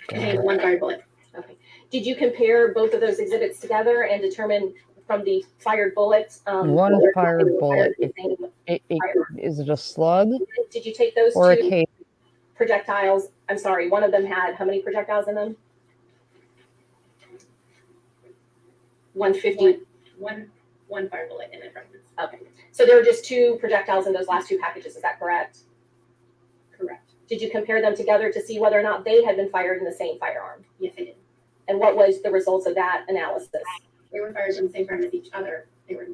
Contained one fired bullet. Okay. Did you compare both of those exhibits together and determine from the fired bullets? One whether fired they were bullet. fired using firearm? Is it a slug Did you take those or a two case? projectiles? I'm sorry, one of them had how many projectiles in them? 150. One fired bullet in the fragments. Okay. So there were just two projectiles in those last two packages, is that correct? Correct. Did you compare them together to see whether or not they had been fired in the same firearm? Yes, I did. And what was the results of that analysis? They were fired from the same firearm as each other. They were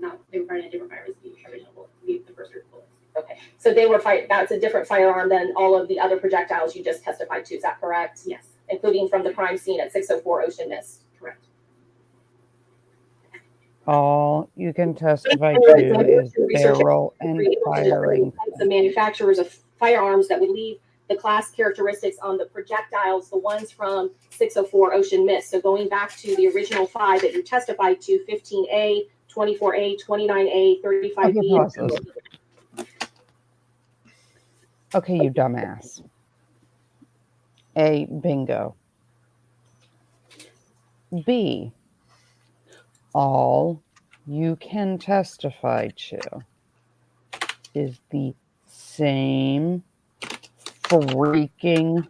fired in different firearms as the original bullet, the first group of bullets. Okay, so they were fired, that's a different firearm than all of the other projectiles you just testified to, is that correct? Yes. Including from the crime scene at 604 Ocean Mist? Correct. All you can testify to is barrel and firing. The manufacturers of firearms that would leave the class characteristics on the projectiles, the ones from 604 Ocean Mist. So going back to the original 5 that you testified to, 15A, 24A, 29A, 35B. Okay, pause this. Okay, you dumbass. A, bingo. B, all you can testify to is the same freaking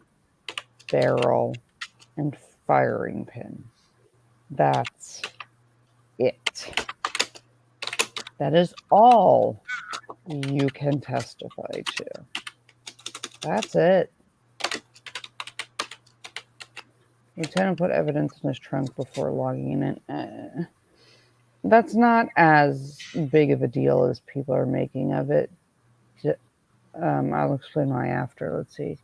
barrel and firing pin. That's it. That is all you can testify to. That's it. Lieutenant put evidence in his trunk before logging in. That's not as big of a deal as people are making of it. I'll explain why after. Let's see.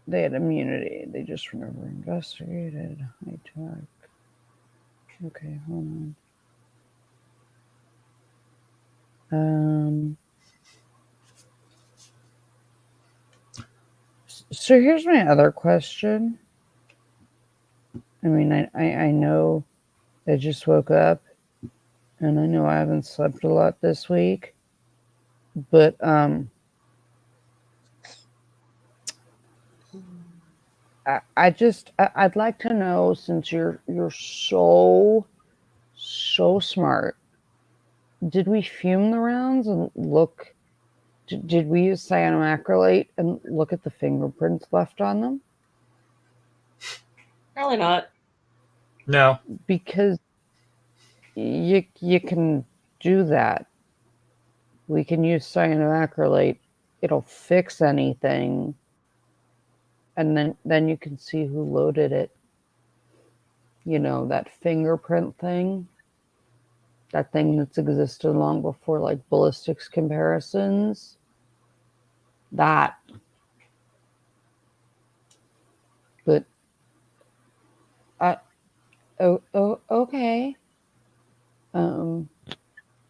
They had immunity. They just never investigated. High tech. Okay, hold on. So here's my other question. I mean, I know I just woke up, and I know I haven't slept a lot this week, but I'd like to know, since you're so smart, did we fume the rounds and look? Did we use cyanoacrylate and look at the fingerprints left on them? Probably not. No. Because you can do that. We can use cyanoacrylate. It'll fix anything. And then you can see who loaded it. You know, that fingerprint thing. That thing that's existed long before, like, ballistics comparisons. That. But okay. And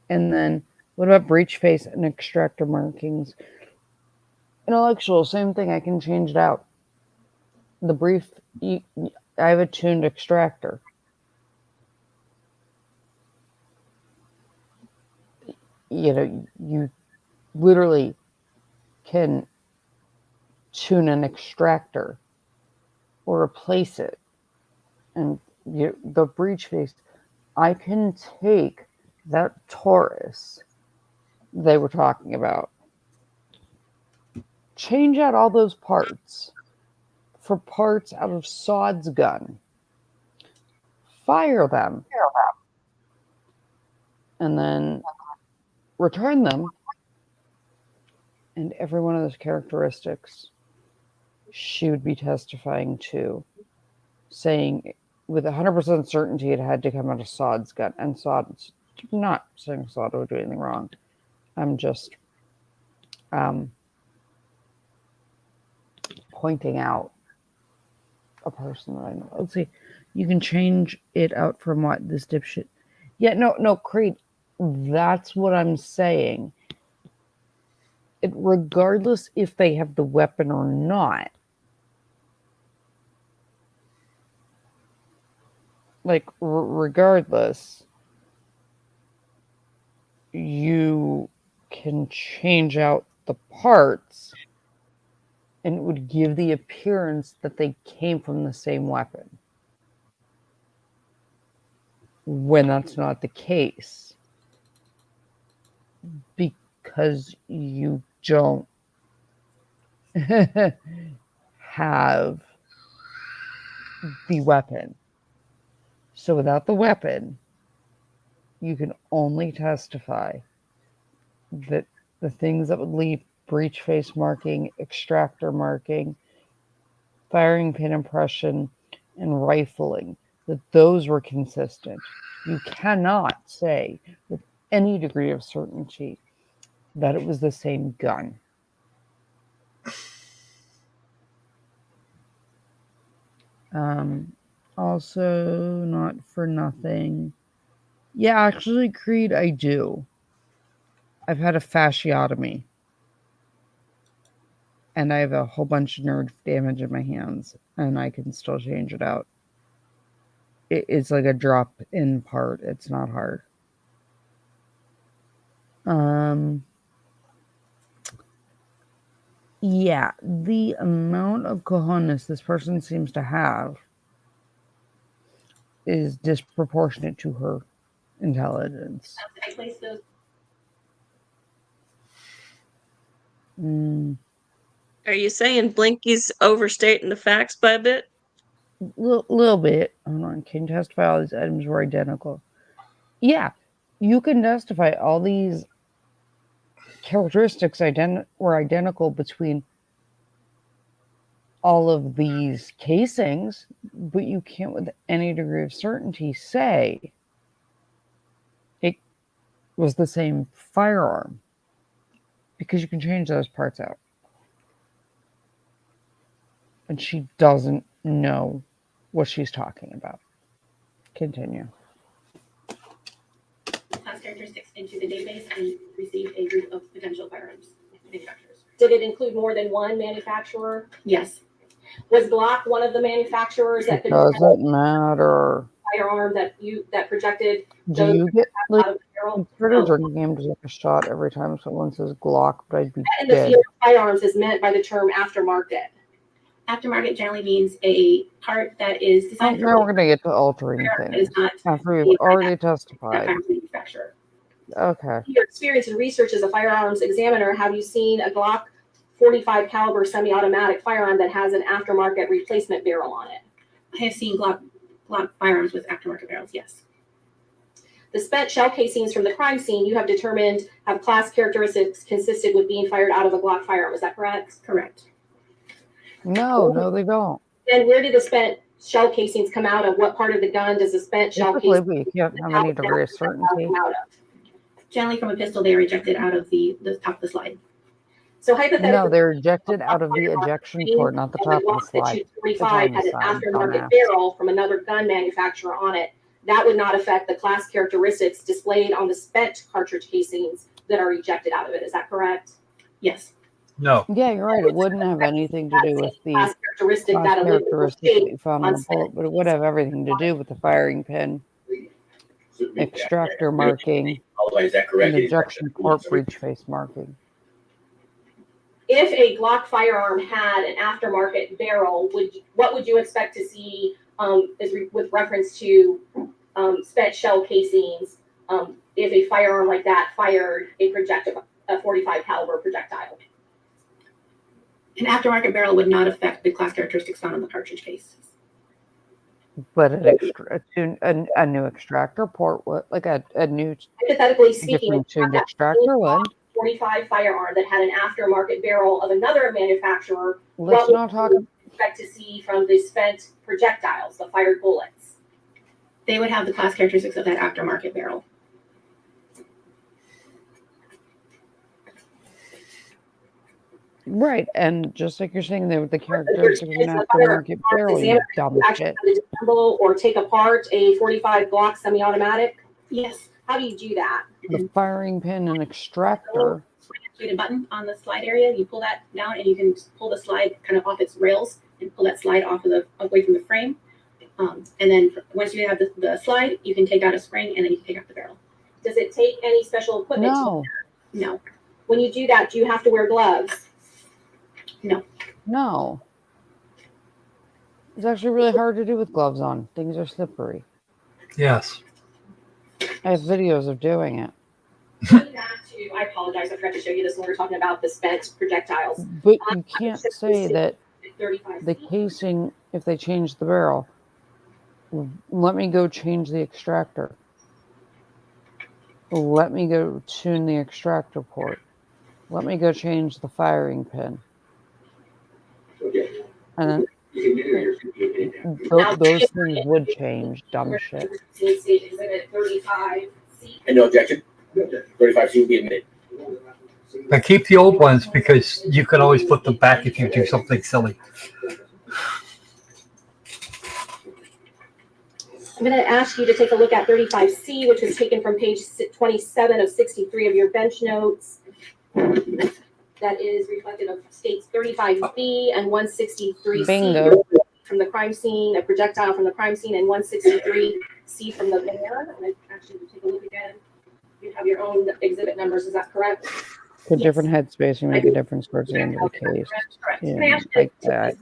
then what about breech face and extractor markings? Intellectual, same thing. I can change it out. The brief, I have a tuned extractor. You know, you literally can tune an extractor or replace it. And the breech face, I can take that Taurus they were talking about, change out all those parts for parts out of Sod's gun, fire them, and then return them, and every one of those characteristics she would be testifying to, saying with 100% certainty it had to come out of Sod's gun. And Sod's not saying Sod would do anything wrong. I'm just pointing out a person that I know. Let's see. You can change it out from what? This dipshit. Yeah, no, Creed. That's what I'm saying. Regardless if they have the weapon or not, like regardless, you can change out the parts and it would give the appearance that they came from the same weapon, when that's not the case, because you don't have the weapon. So without the weapon, you can only testify that the things that would leave breech face marking, extractor marking, firing pin impression, and rifling, that those were consistent. You cannot say with any degree of certainty that it was the same gun. Also, not for nothing. Yeah, actually, Creed, I do. I've had a fasciotomy. And I have a whole bunch of nerve damage in my hands, and I can still change it out. It's like a drop-in part. It's not hard. Yeah, the amount of cojones this person seems to have is disproportionate to her intelligence. I placed those. Are you saying Blinky's overstating the facts by a bit? Little bit. Hold on. Can you testify all these items were identical? Yeah, you can testify all these characteristics were identical between all of these casings, but you can't with any degree of certainty say it was the same firearm, because you can change those parts out. And she doesn't know what she's talking about. Continue. Class characteristics into the database and receive a group of potential firearms manufacturers. Did it include more than one manufacturer? Yes. Was Glock one of the manufacturers that It could doesn't matter. firearm that projected Do those you get like out of the barrel? start a drinking game to take a shot every time someone says Glock, but I'd be In the dead. field of firearms is meant by the term aftermarket. Aftermarket generally means a part that is designed for Now we're going to get to altering that things is not after we've already that testified. manufacturer. Okay. Your experience and research as a firearms examiner, have you seen a Glock 45 caliber semi-automatic firearm that has an aftermarket replacement barrel on it? I have seen Glock firearms with aftermarket barrels, yes. The spent shell casings from the crime scene you have determined have class characteristics consistent with being fired out of a Glock firearm. Is that correct? Correct. No, they don't. And where did the spent shell casings come out of? What part of the gun does the spent shell Typically, casing we can't have any degree of certainty. come out of? Generally from a pistol, they are ejected out of the top of the slide. So hypothetically, No, they're ejected out of the ejection port, not the top of the slide. 45 had an aftermarket barrel from another gun manufacturer on it. That would not affect the class characteristics displayed on the spent cartridge casings that are ejected out of it. Is that correct? Yes. No. Yeah, you're right. It wouldn't have anything to do with the class characteristic class that a living characteristics that shape you found on on the bullet, but it would have everything to do with the firing pin, extractor marking, Otherwise, is that correct? and ejection port breech face marking. If a Glock firearm had an aftermarket barrel, what would you expect to see with reference to spent shell casings if a firearm like that fired a 45 caliber projectile? An aftermarket barrel would not affect the class characteristics found on the cartridge case. But a new extractor port would, like a new Hypothetically speaking, different if you tuned had that extractor would. 45 firearm that had an aftermarket barrel of another manufacturer, Let's what not talk. would you expect to see from the spent projectiles, the fired bullets? They would have the class characteristics of that aftermarket barrel. Right, and just like you're saying, there with the characteristics of an aftermarket barrel, you dumb shit. Disassemble or take apart a 45 Glock semi-automatic? Yes. How do you do that? The firing pin and extractor. Activate a button on the slide area. You pull that down, and you can pull the slide kind of off its rails and pull that slide away from the frame. And then once you have the slide, you can take out a spring and then you can take out the barrel. Does it take any special equipment? No, No. When you do that, do you have to wear gloves? no. It's actually really hard to do with gloves on. Things are slippery. Yes. I have videos of doing it. Going back to, I apologize, I forgot to show you this when we were talking about the spent projectiles. But you can't say that 35 the casing, if they change the barrel, let me go change the extractor. Let me go tune the extractor port. Let me go change the firing pin. Okay. And then those things would change, dumb shit. Exhibit 35C. And no objection? 35C will be admitted. But keep the old ones because you can always put them back if you do something silly. I'm going to ask you to take a look at 35C, which was taken from page 27 of 63 of your bench notes. That is reflective of states 35B and 163C. Bingo. From the crime scene, a projectile from the crime scene, and 163C from the van. And actually, to take a look again, you have your own exhibit numbers. Is that correct? The different headspace make a difference towards the end of the case. Correct. Yeah, like that.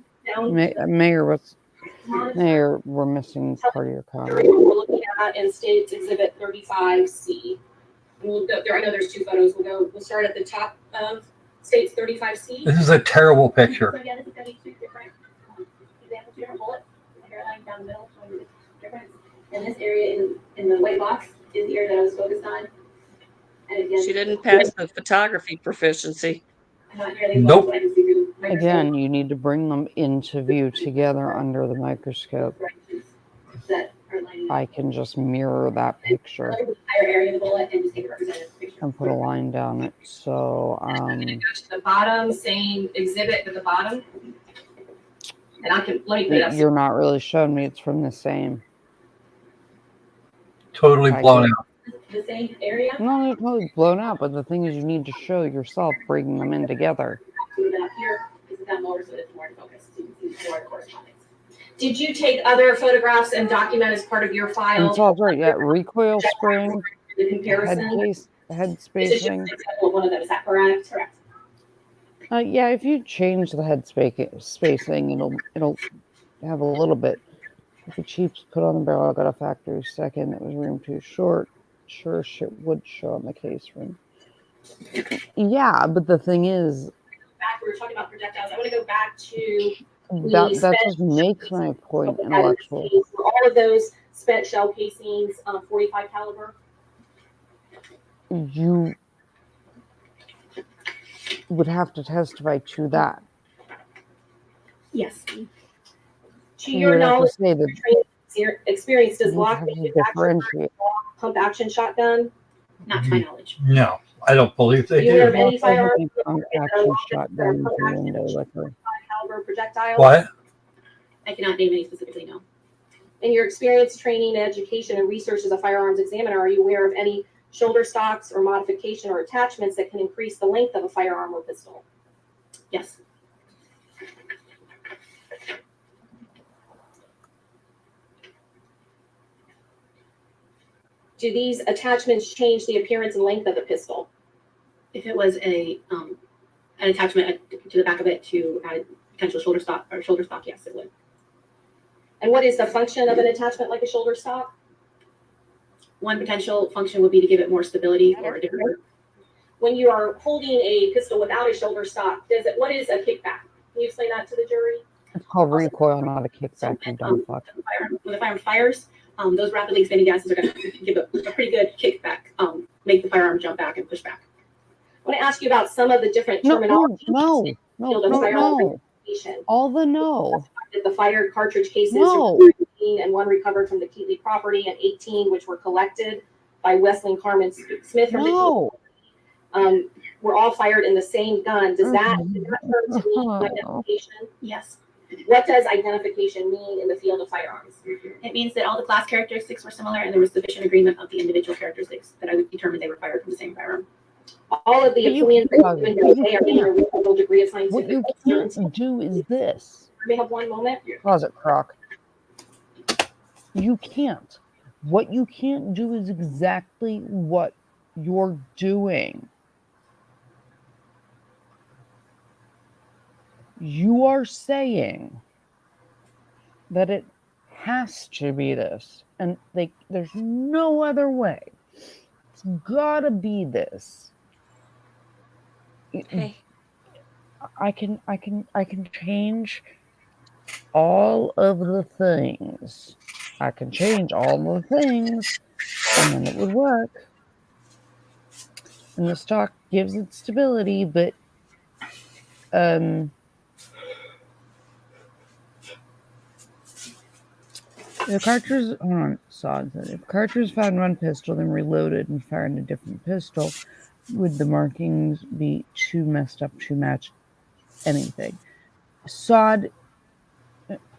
Mayor, we're missing part of your comment. We're looking at in states exhibit 35C. And we'll go there. I know there's two photos. We'll start at the top of states 35C. This is a terrible picture. So yeah, this is going to be two different examples, two different bullets. The hairline down the middle showing the difference. And this area in the white box is the area that I was focused on. And again, She didn't pass the photography proficiency. I'm not nearly Nope. close, so I can see through the microscope. Again, you need to bring them into view together under the microscope. That are lining up. I can just mirror that picture The entire area of the bullet and just take a representative picture. and put a line down it. So, Go to the bottom, same exhibit at the bottom. And I can, let me put it up. you're not really showing me it's from the same. Totally I blown get- out. The same area. No, they're totally blown out, but the thing is you need to show yourself bringing them in together. Move it up here. This is down lower so it's more in focus. So you can see more correspondence. Did you take other photographs and document as part of your And file? it's all right, yeah, recoil spring, The head comparison? head This is just spacing. an example of one of them. Is that correct? Correct. Yeah, if you change the head spacing, it'll have a little bit. If the Chiefs put on the barrel, got a factory second, it was room too short. Sure, shit would show on the case room. Yeah, but the thing is, Back, we were talking about projectiles. I want to go back to that just makes my point intellectual. Were all of those spent shell casings 45 caliber? You would have to testify to that. Yes. To You your would have to knowledge, say that your experience, does you have Glock to differentiate. pump action shotgun? Not to my knowledge. No, I don't believe they You have do. any firearms Action shotgun into window liquor. caliber projectiles? What? I cannot name any specifically, no. In your experience, training, education, and research as a firearms examiner, are you aware of any shoulder stocks or modification or attachments that can increase the length of a firearm or pistol? Yes. Do these attachments change the appearance and length of the pistol? If it was an attachment to the back of it to add potential shoulder stock, yes, it would. And what is the function of an attachment like a shoulder stock? One potential function would be to give it more stability or a different. When you are holding a pistol without a shoulder stock, what is a kickback? Can you explain that to the jury? It's called recoil, not a kickback, you dumb fuck. When the firearm fires, those rapidly expanding gases are going to give a pretty good kickback, make the firearm jump back and push back. I want to ask you about some of the different terminology. No. All the no. The fired cartridge cases No. 18 and one recovered from the Keetley property, and 18 which were collected by Wesley Carmen Smith from No. the were all fired in the same gun. Does that refer to mean identification? Yes. What does identification mean in the field of firearms? It means that all the class characteristics were similar and there was sufficient agreement of the individual characteristiries that I would determine they were fired from the same firearm. All of the But you opinions can't- that you they are in a reasonable degree of What scientific you certainty. can't do is this. May I have one moment? Closet crock. You can't. What you can't do is exactly what you're doing. You are saying that it has to be this, and there's no other way. It's gotta be this. Hey, I can change all of the things. I can change all the things, and then it would work. And the stock gives it stability, but the cartridge, hold on, Sod said, if cartridge found in one pistol, then reloaded and fired in a different pistol, would the markings be too messed up to match anything? Sod,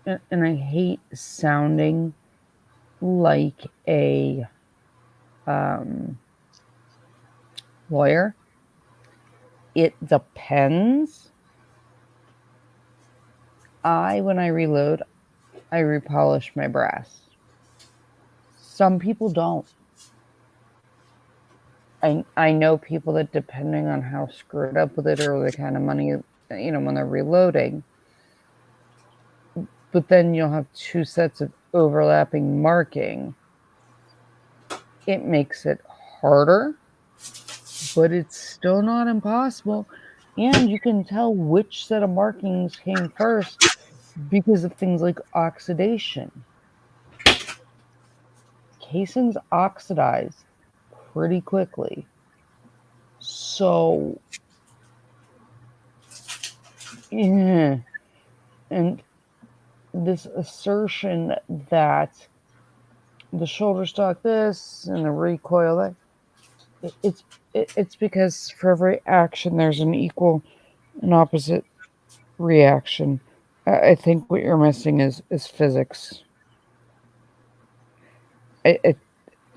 and I hate sounding like a lawyer. It depends. When I reload, I repolish my brass. Some people don't. I know people that, depending on how screwed up with it or the kind of money, when they're reloading, but then you'll have two sets of overlapping marking. It makes it harder, but it's still not impossible. And you can tell which set of markings came first because of things like oxidation. Casings oxidize pretty quickly. So, yeah. And this assertion that the shoulder stock this and the recoil that, it's because for every action there's an equal and opposite reaction. I think what you're missing is physics.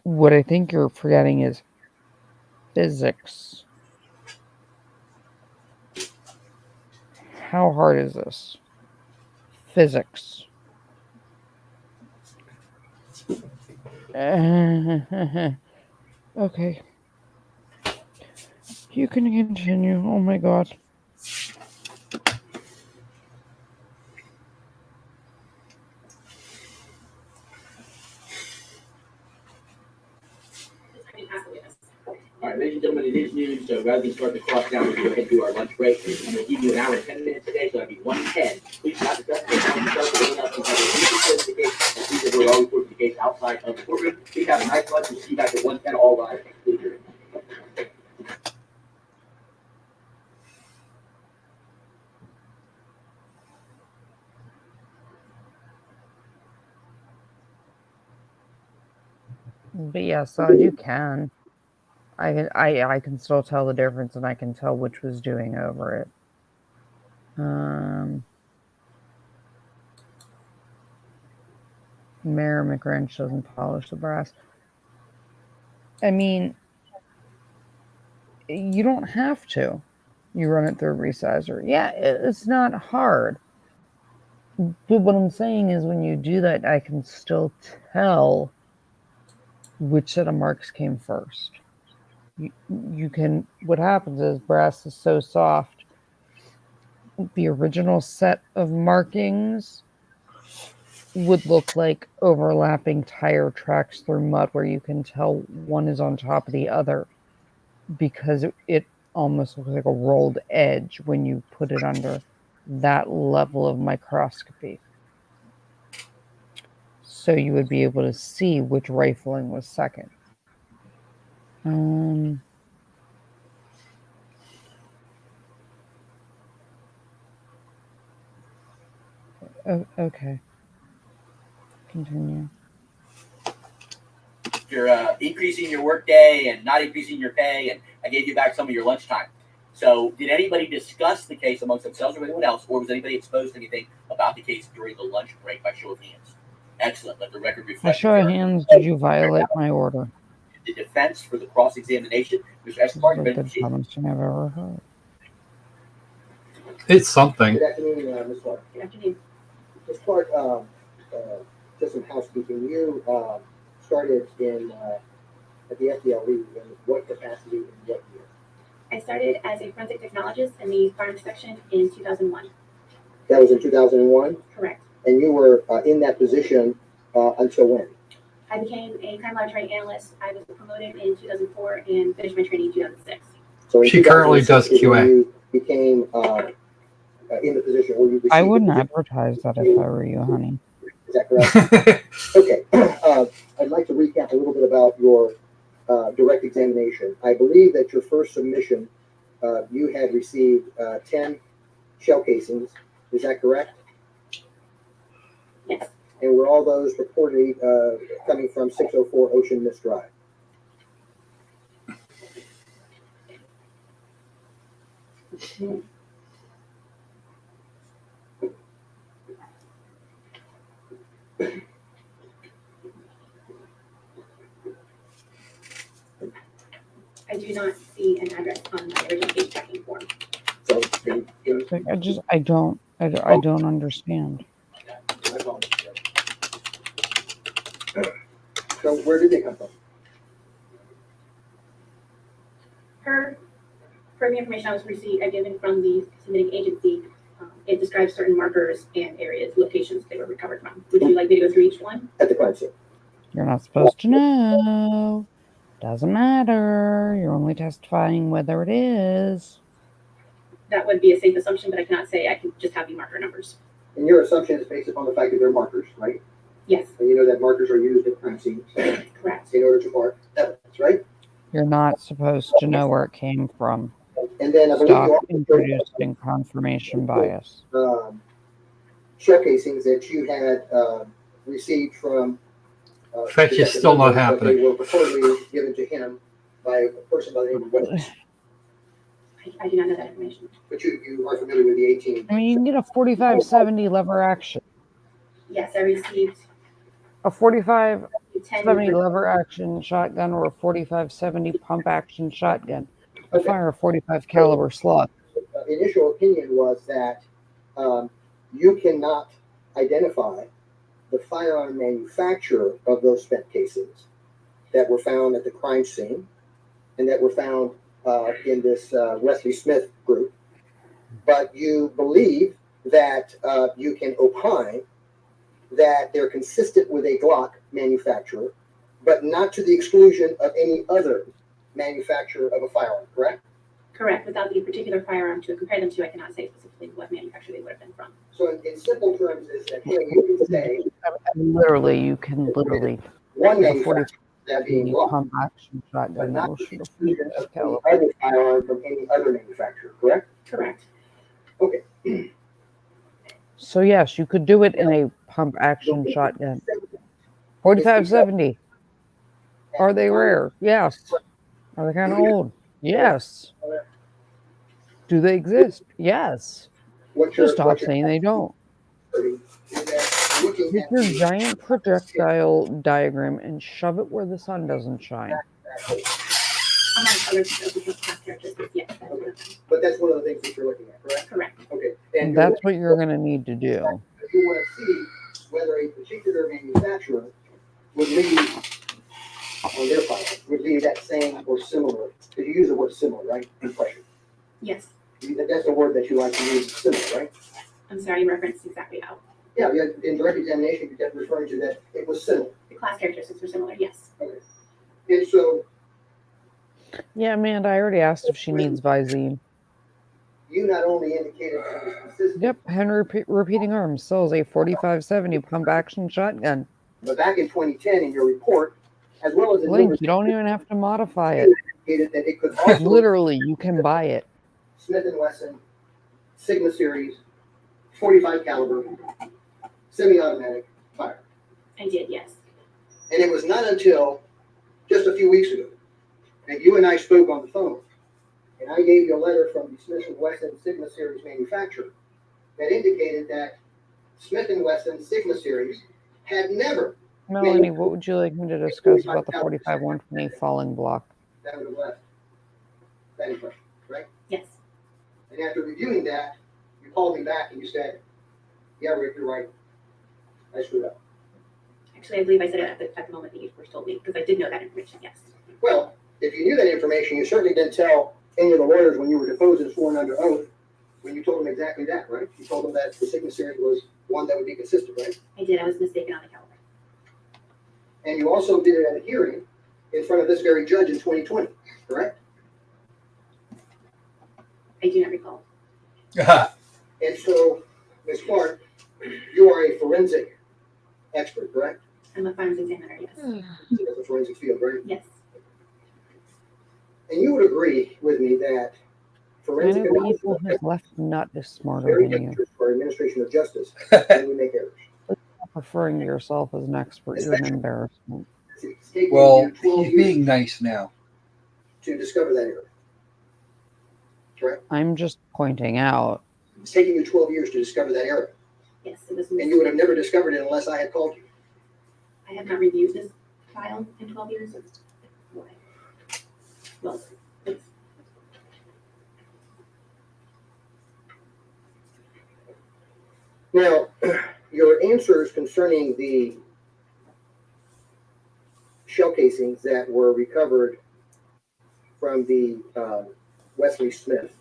What I think you're forgetting is physics. How hard is this? Physics. Okay. You can continue. Oh my god. All right, ladies and gentlemen, it is noon, so rather than start the clock down, we're going to go ahead and do our lunch break. I'm going to give you an hour and 10 minutes today, so that'll be 1:10. Please not discuss the time yourself or anyone else who has any interest in the case, and please avoid all reports of the case outside of the courtroom. Please have a nice lunch. We'll see you back at 1:10. All rise. Please hear it. But yeah, so you can. I can still tell the difference, and I can tell which was doing over it. Mayor McGrinch doesn't polish the brass. I mean, you don't have to. You run it through a resizer. Yeah, it's not hard. But what I'm saying is, when you do that, I can still tell which set of marks came first. You can. What happens is brass is so soft. The original set of markings would look like overlapping tire tracks through mud, where you can tell one is on top of the other because it almost looks like a rolled edge when you put it under that level of microscopy. So you would be able to see which rifling was second. Okay. Continue. You're increasing your workday and not increasing your pay, and I gave you back some of your lunchtime. So, did anybody discuss the case amongst themselves or anyone else, or was anybody exposed to anything about the case during the lunch break by show of hands? Excellent. Let the record reflect. By show of hands, did you violate my order? The defense for the cross-examination, Mr. Escobar. This is like the dumbest thing I've ever heard. It's something. Good afternoon, Ms. Clark. Good afternoon. Ms. Clark, just some housekeeping. You started at the FDLE in what capacity and what year? I started as a forensic technologist in the firearms section in 2001. That was in 2001? Correct. And you were in that position until when? I became a crime laboratory analyst. I was promoted in 2004 and finished my training in 2006. So in She currently 2006 does is when QA. You became in the position where you received I the wouldn't position. advertise that if I were you, honey. Is that correct? Okay. I'd like to recap a little bit about your direct examination. I believe that your first submission, you had received 10 shell casings. Is that correct? Yes. And were all those reportedly coming from 604 Ocean Mist Drive? I do not see an address on my original case tracking form. So, Like, I don't understand. So where did they come from? Per the information I was given from the submitting agency, it describes certain markers and areas, locations they were recovered from. Would you like me to go through each one? At the crime scene. You're not supposed to know. Doesn't matter. You're only testifying whether it is. That would be a safe assumption, but I cannot say. I can just have the marker numbers. And your assumption is based upon the fact that they're markers, right? Yes. And you know that markers are used at crime scenes Correct. in order to mark evidence, right? You're not supposed to know where it came from. And then I believe Stop you also introducing confirmation bias. shell casings that you had received from Fetch is still not happening. They were purportedly given to him by a person by the name of Willis. I do not know that information. But you are familiar with the 18. I mean, you can get a 4570 lever action. Yes, I received A 4570 10. lever action shotgun or a 4570 pump action shotgun. I Okay. fire a 45 caliber slug. Initial opinion was that you cannot identify the firearm manufacturer of those spent casings that were found at the crime scene and that were found in this Wesley Smith group, but you believe that you can opine that they're consistent with a Glock manufacturer, but not to the exclusion of any other manufacturer of a firearm, correct? Correct. Without the particular firearm to compare them to, I cannot say specifically what manufacturer they would have been from. So in simple terms is that here you can say You can literally one get a manufacturer, that being 45 Glock, pump action but shotgun that not will to the shoot a exclusion 45 of any caliber. other firearm from any other manufacturer, correct? Correct. Okay. So yes, you could do it in a pump action shotgun. 4570. Are they rare? Yes. Are they kind of old? Yes. Do they exist? Yes. So stop saying they don't. Take your giant projectile diagram and shove it where the sun doesn't shine. Among other class characteristics, yes. But that's one of the things that you're looking at, correct? Correct. Okay. And that's what you're going to need to do. You want to see whether a particular manufacturer would leave on their firearm, would leave that same or similar, because you use the word similar, right? Impression. Yes. That's a word that you like to use, similar, right? I'm sorry, you referenced exactly how. Yeah, in direct examination, you kept referring to that it was similar. The class characteristics were similar, yes. Okay. And so Yeah, Amanda, I already asked if she needs Visine. you not only indicated that it was consistent, Yep, Henry Repeating Arms sells a 4570 pump action shotgun. but back in 2010 in your report, as well as in Link, you don't even have to modify it. indicated that it could also Literally, you can buy it. Smith & Wesson, Sigma Series, 45 caliber, semi-automatic fire. I did, yes. And it was not until just a few weeks ago that you and I spoke on the phone, and I gave you a letter from the Smith & Wesson Sigma Series manufacturer that indicated that Smith & Wesson Sigma Series had never. Melanie, what would you like me to discuss about the 45 120 falling block? That would have left that impression, right? Yes. And after reviewing that, you called me back and you said, yeah, Rick, you're right. I screwed up. Actually, I believe I said it at the moment that you first told me, because I did know that information, yes. Well, if you knew that information, you certainly didn't tell any of the lawyers when you were deposed and sworn under oath, when you told them exactly that, right? You told them that the sickness series was one that would be consistent, right? I did, I was mistaken on the caliber. And you also did it at a hearing in front of this very judge in 2020, correct? I do not recall. And so, Ms. Clark, you are a forensic expert, correct? I'm a firearms examiner, yes. That's a forensic field, right? Yes. And you would agree with me that forensic Kind of analysis people is his left nut is smarter very than you. dangerous for administration of justice when we make errors. Referring to yourself as an expert, you're an embarrassment. It's taken Well, you 12 he's years being nice now. to discover that error, correct? I'm just pointing out. It's taken you 12 years to discover that error, Yes, it was. and you would have never discovered it unless I had called you. I have not reviewed this file in 12 years. Why? Well, it's, Now, your answers concerning the shell casings that were recovered from the Wesley Smith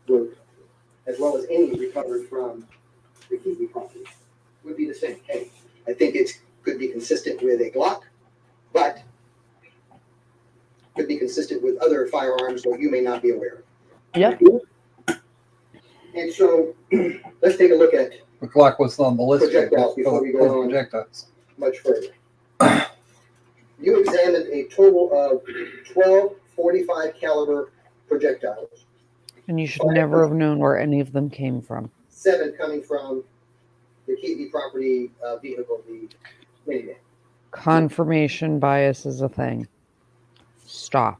group, as well as any recovered from the Keetley property, would be the same. Hey, I think it could be consistent with a Glock, but could be consistent with other firearms that you may not be aware of. Yep. And so, let's take a look at The clock was on the list. Projectiles before we go on. Projectiles. much further. You examined a total of 12 .45 caliber projectiles, And you should never have known where any of them came from. 7 coming from the Keetley property vehicle, the minivan. Confirmation bias is a thing. Stop.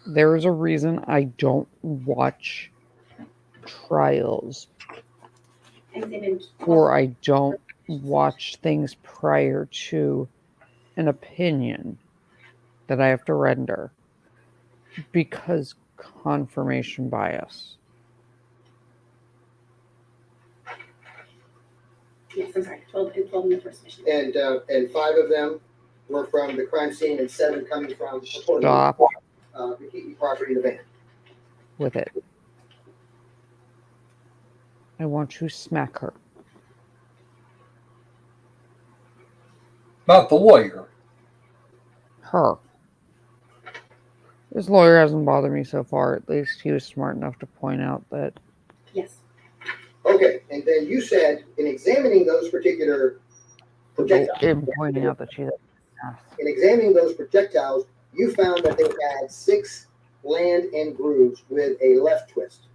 There is a reason I don't watch trials, examined. or I don't watch things prior to an opinion that I have to render, because confirmation bias. Yes, I'm sorry, 12 in the first mission. And 5 of them were from the crime scene, and 7 coming from Stop the Keetley property, the van. with it. I want to smack her. Not the lawyer. Her. This lawyer hasn't bothered me so far. At least he was smart enough to point out that. Yes. Okay, and then you said in examining those particular projectiles, In pointing out that she's. in examining those projectiles, you found that they had 6 land and grooves with a left twist.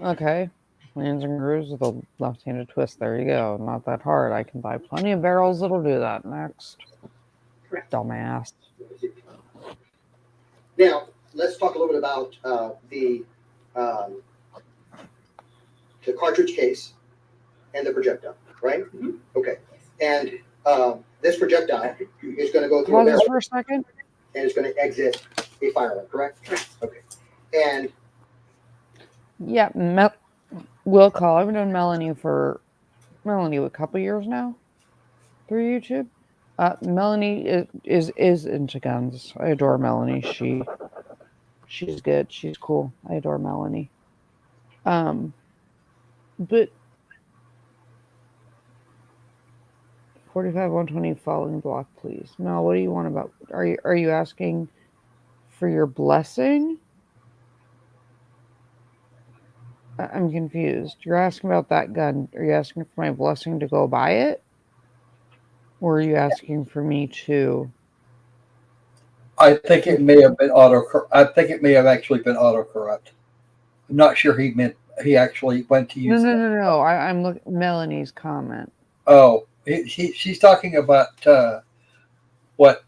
Okay. Lands and grooves with a left-handed twist. There you go. Not that hard. I can buy plenty of barrels that'll do that. Next. Correct. Dumbass. Now, let's talk a little bit about the cartridge case and the projectile, right? Mhm. Okay. And this projectile is going to go through a Pause this barrel for a second. and it's going to exit a firearm, correct? Correct. Okay. And Yeah, Will call. I've known Melanie a couple years now through YouTube. Melanie is into guns. I adore Melanie. She's good. She's cool. I adore Melanie. But 45 120 following block, please. Mel, what do you want about? Are you asking for your blessing? I'm confused. You're asking about that gun. Are you asking for my blessing to go buy it? Or are you asking for me to? I think it may have been I think it may have actually been autocorrect. I'm not sure he actually went to use. No. I'm looking Melanie's comment. Oh, she's talking about what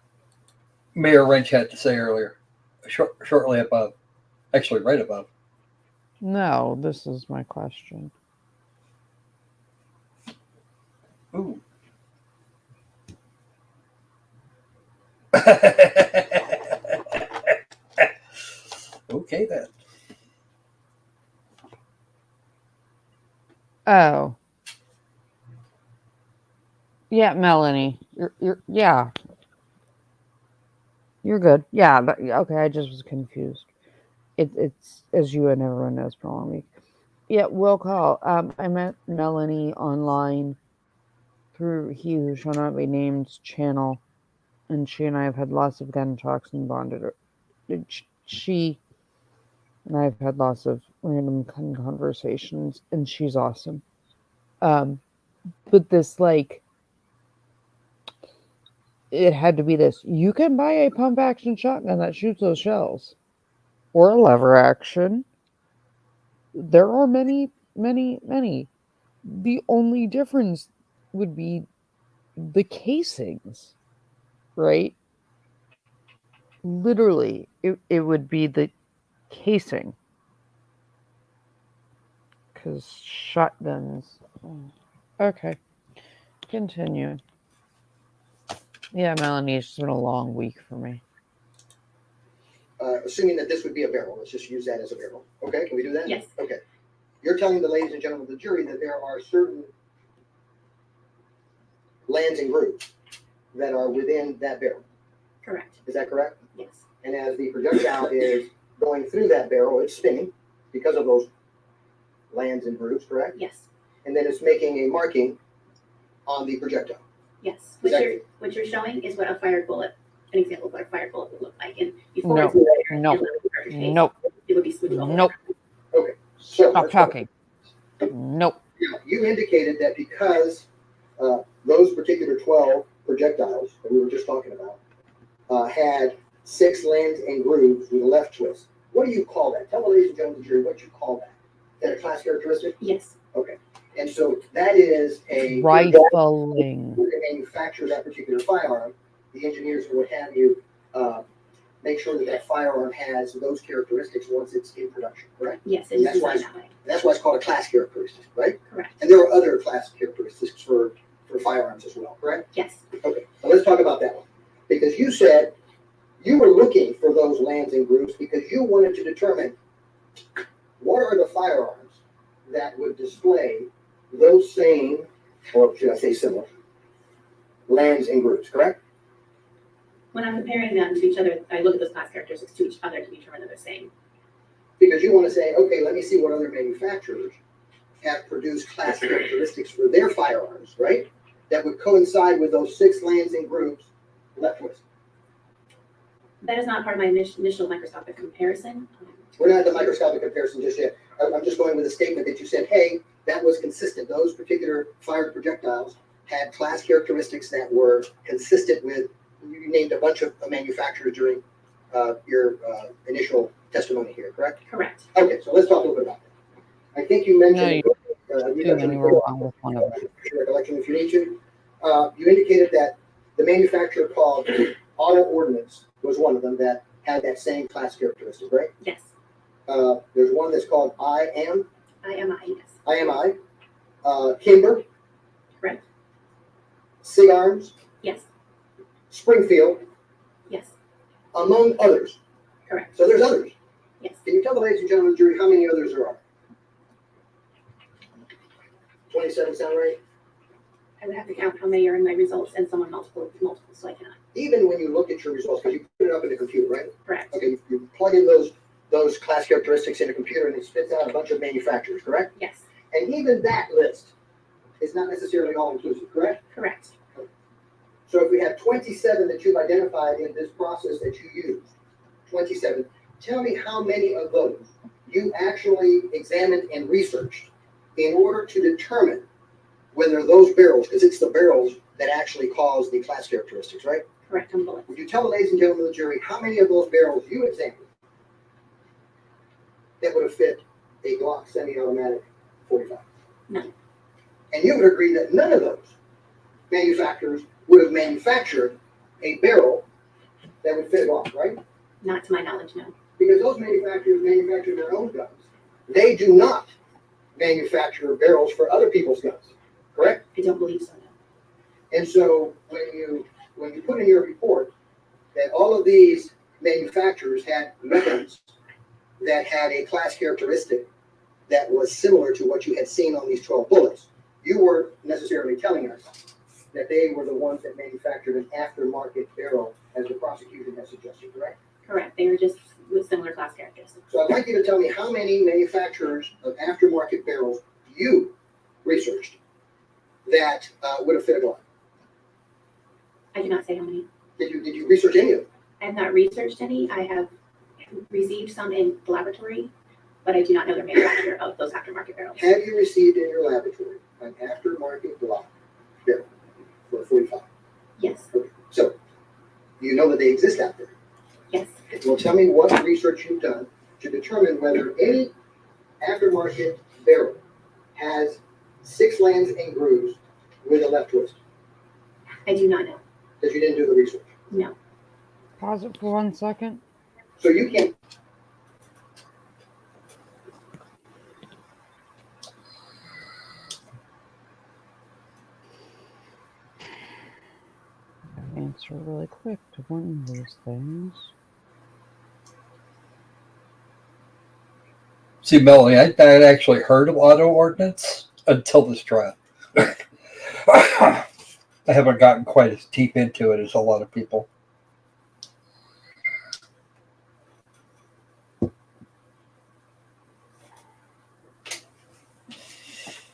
Mayor Wrench had to say earlier, shortly above, actually right above. No, this is my question. Ooh. Okay then. Oh. Yeah, Melanie. Yeah. You're good. Yeah, but okay, I just was confused. It's as you and everyone knows for a long week. Yeah, will call. I met Melanie online through He Who Shall Not Be Named's channel, and she and I have had lots of gun talks and bonded. She and I have had lots of random conversations, and she's awesome. But this it had to be this. You can buy a pump action shotgun that shoots those shells, or a lever action. There are many, many, many. The only difference would be the casings, right? Literally, it would be the casing. Because shotguns. Okay, continue. Yeah, Melanie, it's been a long week for me. Assuming that this would be a barrel, let's just use that as a barrel. Okay, can we do that? Yes. Okay. You're telling the ladies and gentlemen of the jury that there are certain lands and grooves that are within that barrel. Correct. Is that correct? Yes. And as the projectile is going through that barrel, it's spinning because of those lands and grooves, correct? Yes. And then it's making a marking on the projectile. Yes. Exactly. What you're showing is what a fired bullet, an example of what a fired bullet would look like. And before No. it's fired No. and left the cartridge case, Nope. it would be smooth. all Nope. over. Okay. So Stop talking. Nope. Now, you indicated that because those particular 12 projectiles that we were just talking about had 6 lands and grooves with a left twist. What do you call that? Tell the ladies and gentlemen of the jury what you call that. Is that a class characteristic? Yes. Okay. And so that is a Rifling. who can manufacture that particular firearm. The engineers would have you make sure that that firearm has those characteristics once it's in production, correct? Yes, it is That's why designed that way. That's why it's called a class characteristic, right? Correct. And there are other class characteristics for firearms as well, correct? Yes. Okay, so let's talk about that one. Because you said you were looking for those lands and grooves because you wanted to determine what are the firearms that would display those same, or should I say similar, lands and grooves, correct? When I'm comparing them to each other, I look at those class characteristics to each other to determine that they're the same. Because you want to say, okay, let me see what other manufacturers have produced class characteristics for their firearms, right? That would coincide with those 6 lands and grooves left twist. That is not part of my initial microscopic comparison. We're not at the microscopic comparison just yet. I'm just going with a statement that you said, hey, that was consistent. Those particular fired projectiles had class characteristics that were consistent with, you named a bunch of manufacturers during your initial testimony here, correct? Correct. Okay, so let's talk a little bit about that. I think you mentioned, You were wrong with one of them. your recollection if you need to. You indicated that the manufacturer called Auto Ordnance was one of them that had that same class characteristic, right? Yes. There's one that's called IMI, Yes. Kimber, Correct. Sig Arms, Yes. Springfield, Yes. among others. Correct. So there's others. Yes. Can you tell the ladies and gentlemen of the jury how many others there are? 27 sound right? I would have to count how many are in my results and someone multiple, so I cannot. Even when you look at your results, because you put it up in the computer, right? Correct. Okay, you plug in those class characteristics in a computer and it spits out a bunch of manufacturers, correct? Yes. And even that list is not necessarily all inclusive, correct? Correct. So if we have 27 that you've identified in this process that you used, 27, tell me how many of those you actually examined and researched in order to determine whether those barrels, because it's the barrels that actually cause the class characteristics, right? Correct on bullets. Would you tell the ladies and gentlemen of the jury how many of those barrels you examined that would have fit a Glock semi-automatic 45? None. And you would agree that none of those manufacturers would have manufactured a barrel that would fit a Glock, right? Not to my knowledge, no. Because those manufacturers manufacture their own guns. They do not manufacture barrels for other people's guns, correct? I don't believe so, no. And so when you put in your report that all of these manufacturers had weapons that had a class characteristic that was similar to what you had seen on these 12 bullets, you weren't necessarily telling us that they were the ones that manufactured an aftermarket barrel, as the prosecution has suggested, correct? Correct. They were just with similar class characteristics. So I'd like you to tell me how many manufacturers of aftermarket barrels you researched that would have fit a Glock. I do not say how many. Did you research any of them? I have not researched any. I have received some in the laboratory, but I do not know the manufacturer of those aftermarket barrels. Have you received in your laboratory an aftermarket Glock barrel for a 45? Yes. So you know that they exist out there. Yes. Well, tell me what research you've done to determine whether any aftermarket barrel has 6 lands and grooves with a left twist. I do not know. Because you didn't do the research. No. Pause it for 1 second. So you can't. Answer really quick to one of these things. See, Melanie, I had actually heard of auto ordnance until this trial. I haven't gotten quite as deep into it as a lot of people.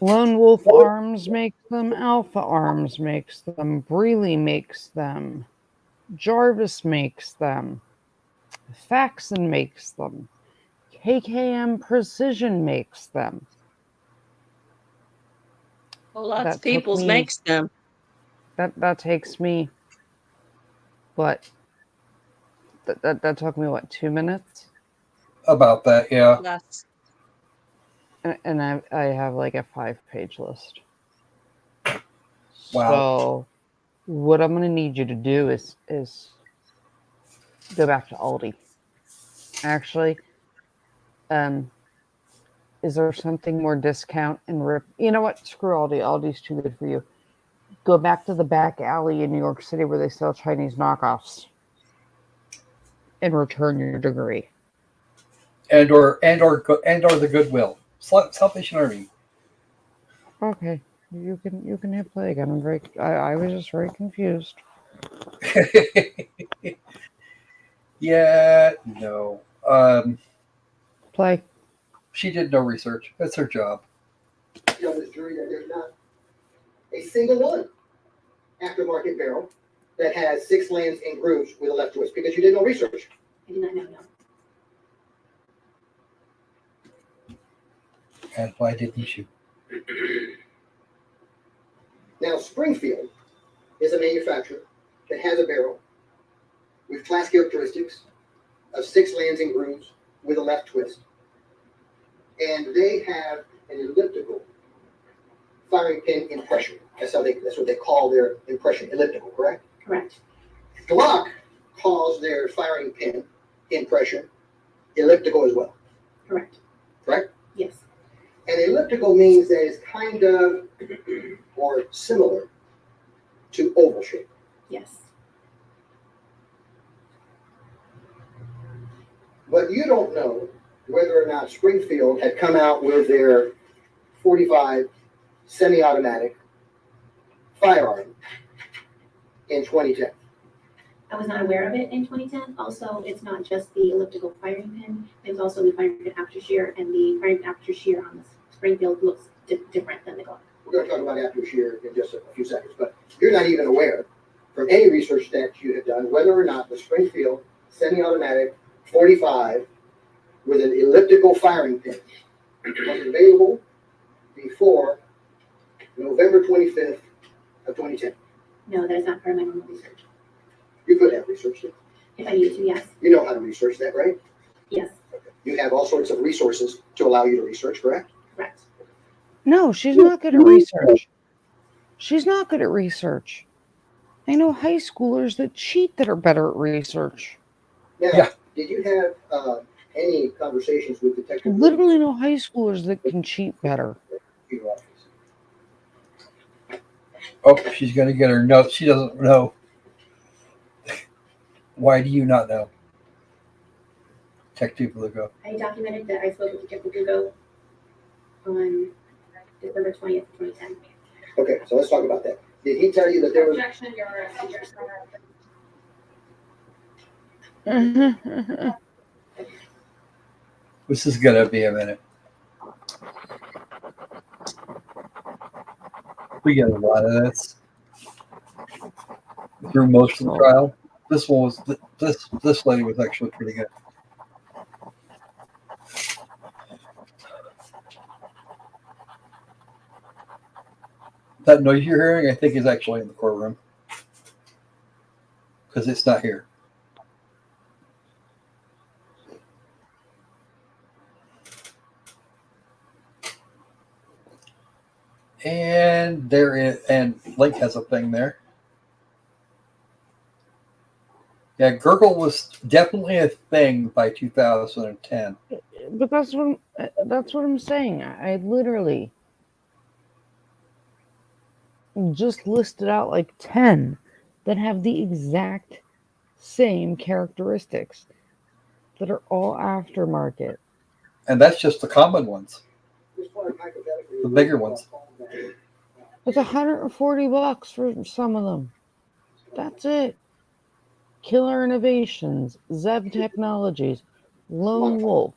Lone Wolf Arms makes them. Alpha Arms makes them. Breeley makes them. Jarvis makes them. Faxon makes them. KKM Precision makes them. Well, lots That of took people's me- makes them. That takes me, what? That took me, what, 2 minutes? About that, yeah. Less. And I have like a 5-page list. Wow. So what I'm going to need you to do is go back to Aldi. Actually, is there something more discount and rip? You know what? Screw Aldi. Aldi's too good for you. Go back to the back alley in New York City where they sell Chinese knockoffs and return your degree. And or the Goodwill. Salvation Army. Okay, you can hit play again. I was just very confused. Yeah, no. Play. She did no research. That's her job. Tell this jury that there's not a single one aftermarket barrel that has 6 lands and grooves with a left twist because you did no research. I do not know. No. And why didn't you? Now, Springfield is a manufacturer that has a barrel with class characteristics of 6 lands and grooves with a left twist. And they have an elliptical firing pin impression. That's what they call their impression, elliptical, correct? Correct. Glock calls their firing pin impression elliptical as well. Correct. Correct? Yes. And elliptical means that it's kind of or similar to oval shape. Yes. But you don't know whether or not Springfield had come out with their 45 semi-automatic firearm in 2010. I was not aware of it in 2010. Also, it's not just the elliptical firing pin. It's also the firing pin after shear, and the firing pin after shear on the Springfield looks different than the Glock. We're going to talk about after shear in just a few seconds, but you're not even aware from any research that you have done whether or not the Springfield semi-automatic 45 with an elliptical firing pin was available before November 25th of 2010. No, that is not part of my normal research. You could have researched it. If I needed to, yes. You know how to research that, right? Yes. You have all sorts of resources to allow you to research, correct? Correct. No, she's not good at research. She's not good at research. I know high schoolers that cheat that are better at research. Now, Yeah. did you have any conversations with Detective Literally know high schoolers that can cheat better. Your office? Oh, she's going to get her notes. She doesn't know. Why do you not know? Detective Lugo. I documented that I spoke with Detective Hugo on December 20th, 2010. Okay, so let's talk about that. Did he tell you that there was? Objection, Your Honor. This is gonna be a minute. We get a lot of this through most of the trial. This one was this lady was actually pretty good. That noise you're hearing, I think, is actually in the courtroom because it's not here. And there is, and Link has a thing there. Yeah, gurgle was definitely a thing by 2010. But that's what I'm saying. I literally just listed out like 10 that have the exact same characteristics that are all aftermarket. And that's just the common ones. The bigger ones. It's $140 for some of them. That's it. Killer Innovations, Zeb Technologies, Lone Wolf,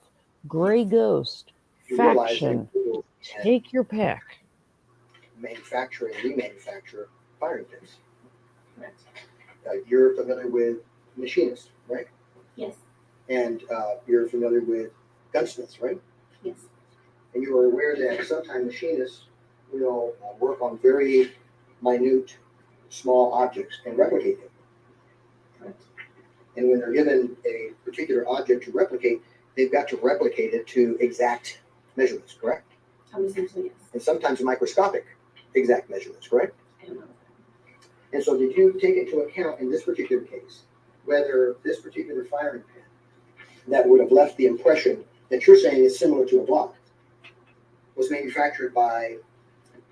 Gray Ghost, Faction. Take your pick. Manufacture and remanufacture firing pins. You're familiar with machinists, right? Yes. And you're familiar with gunsmiths, right? Yes. And you are aware that sometimes machinists will work on very minute, small objects and replicate them. Correct. And when they're given a particular object to replicate, they've got to replicate it to exact measurements, correct? Essentially, yes. And sometimes microscopic exact measurements, correct? I don't know. And so did you take into account in this particular case, whether this particular firing pin that would have left the impression that you're saying is similar to a Glock was manufactured by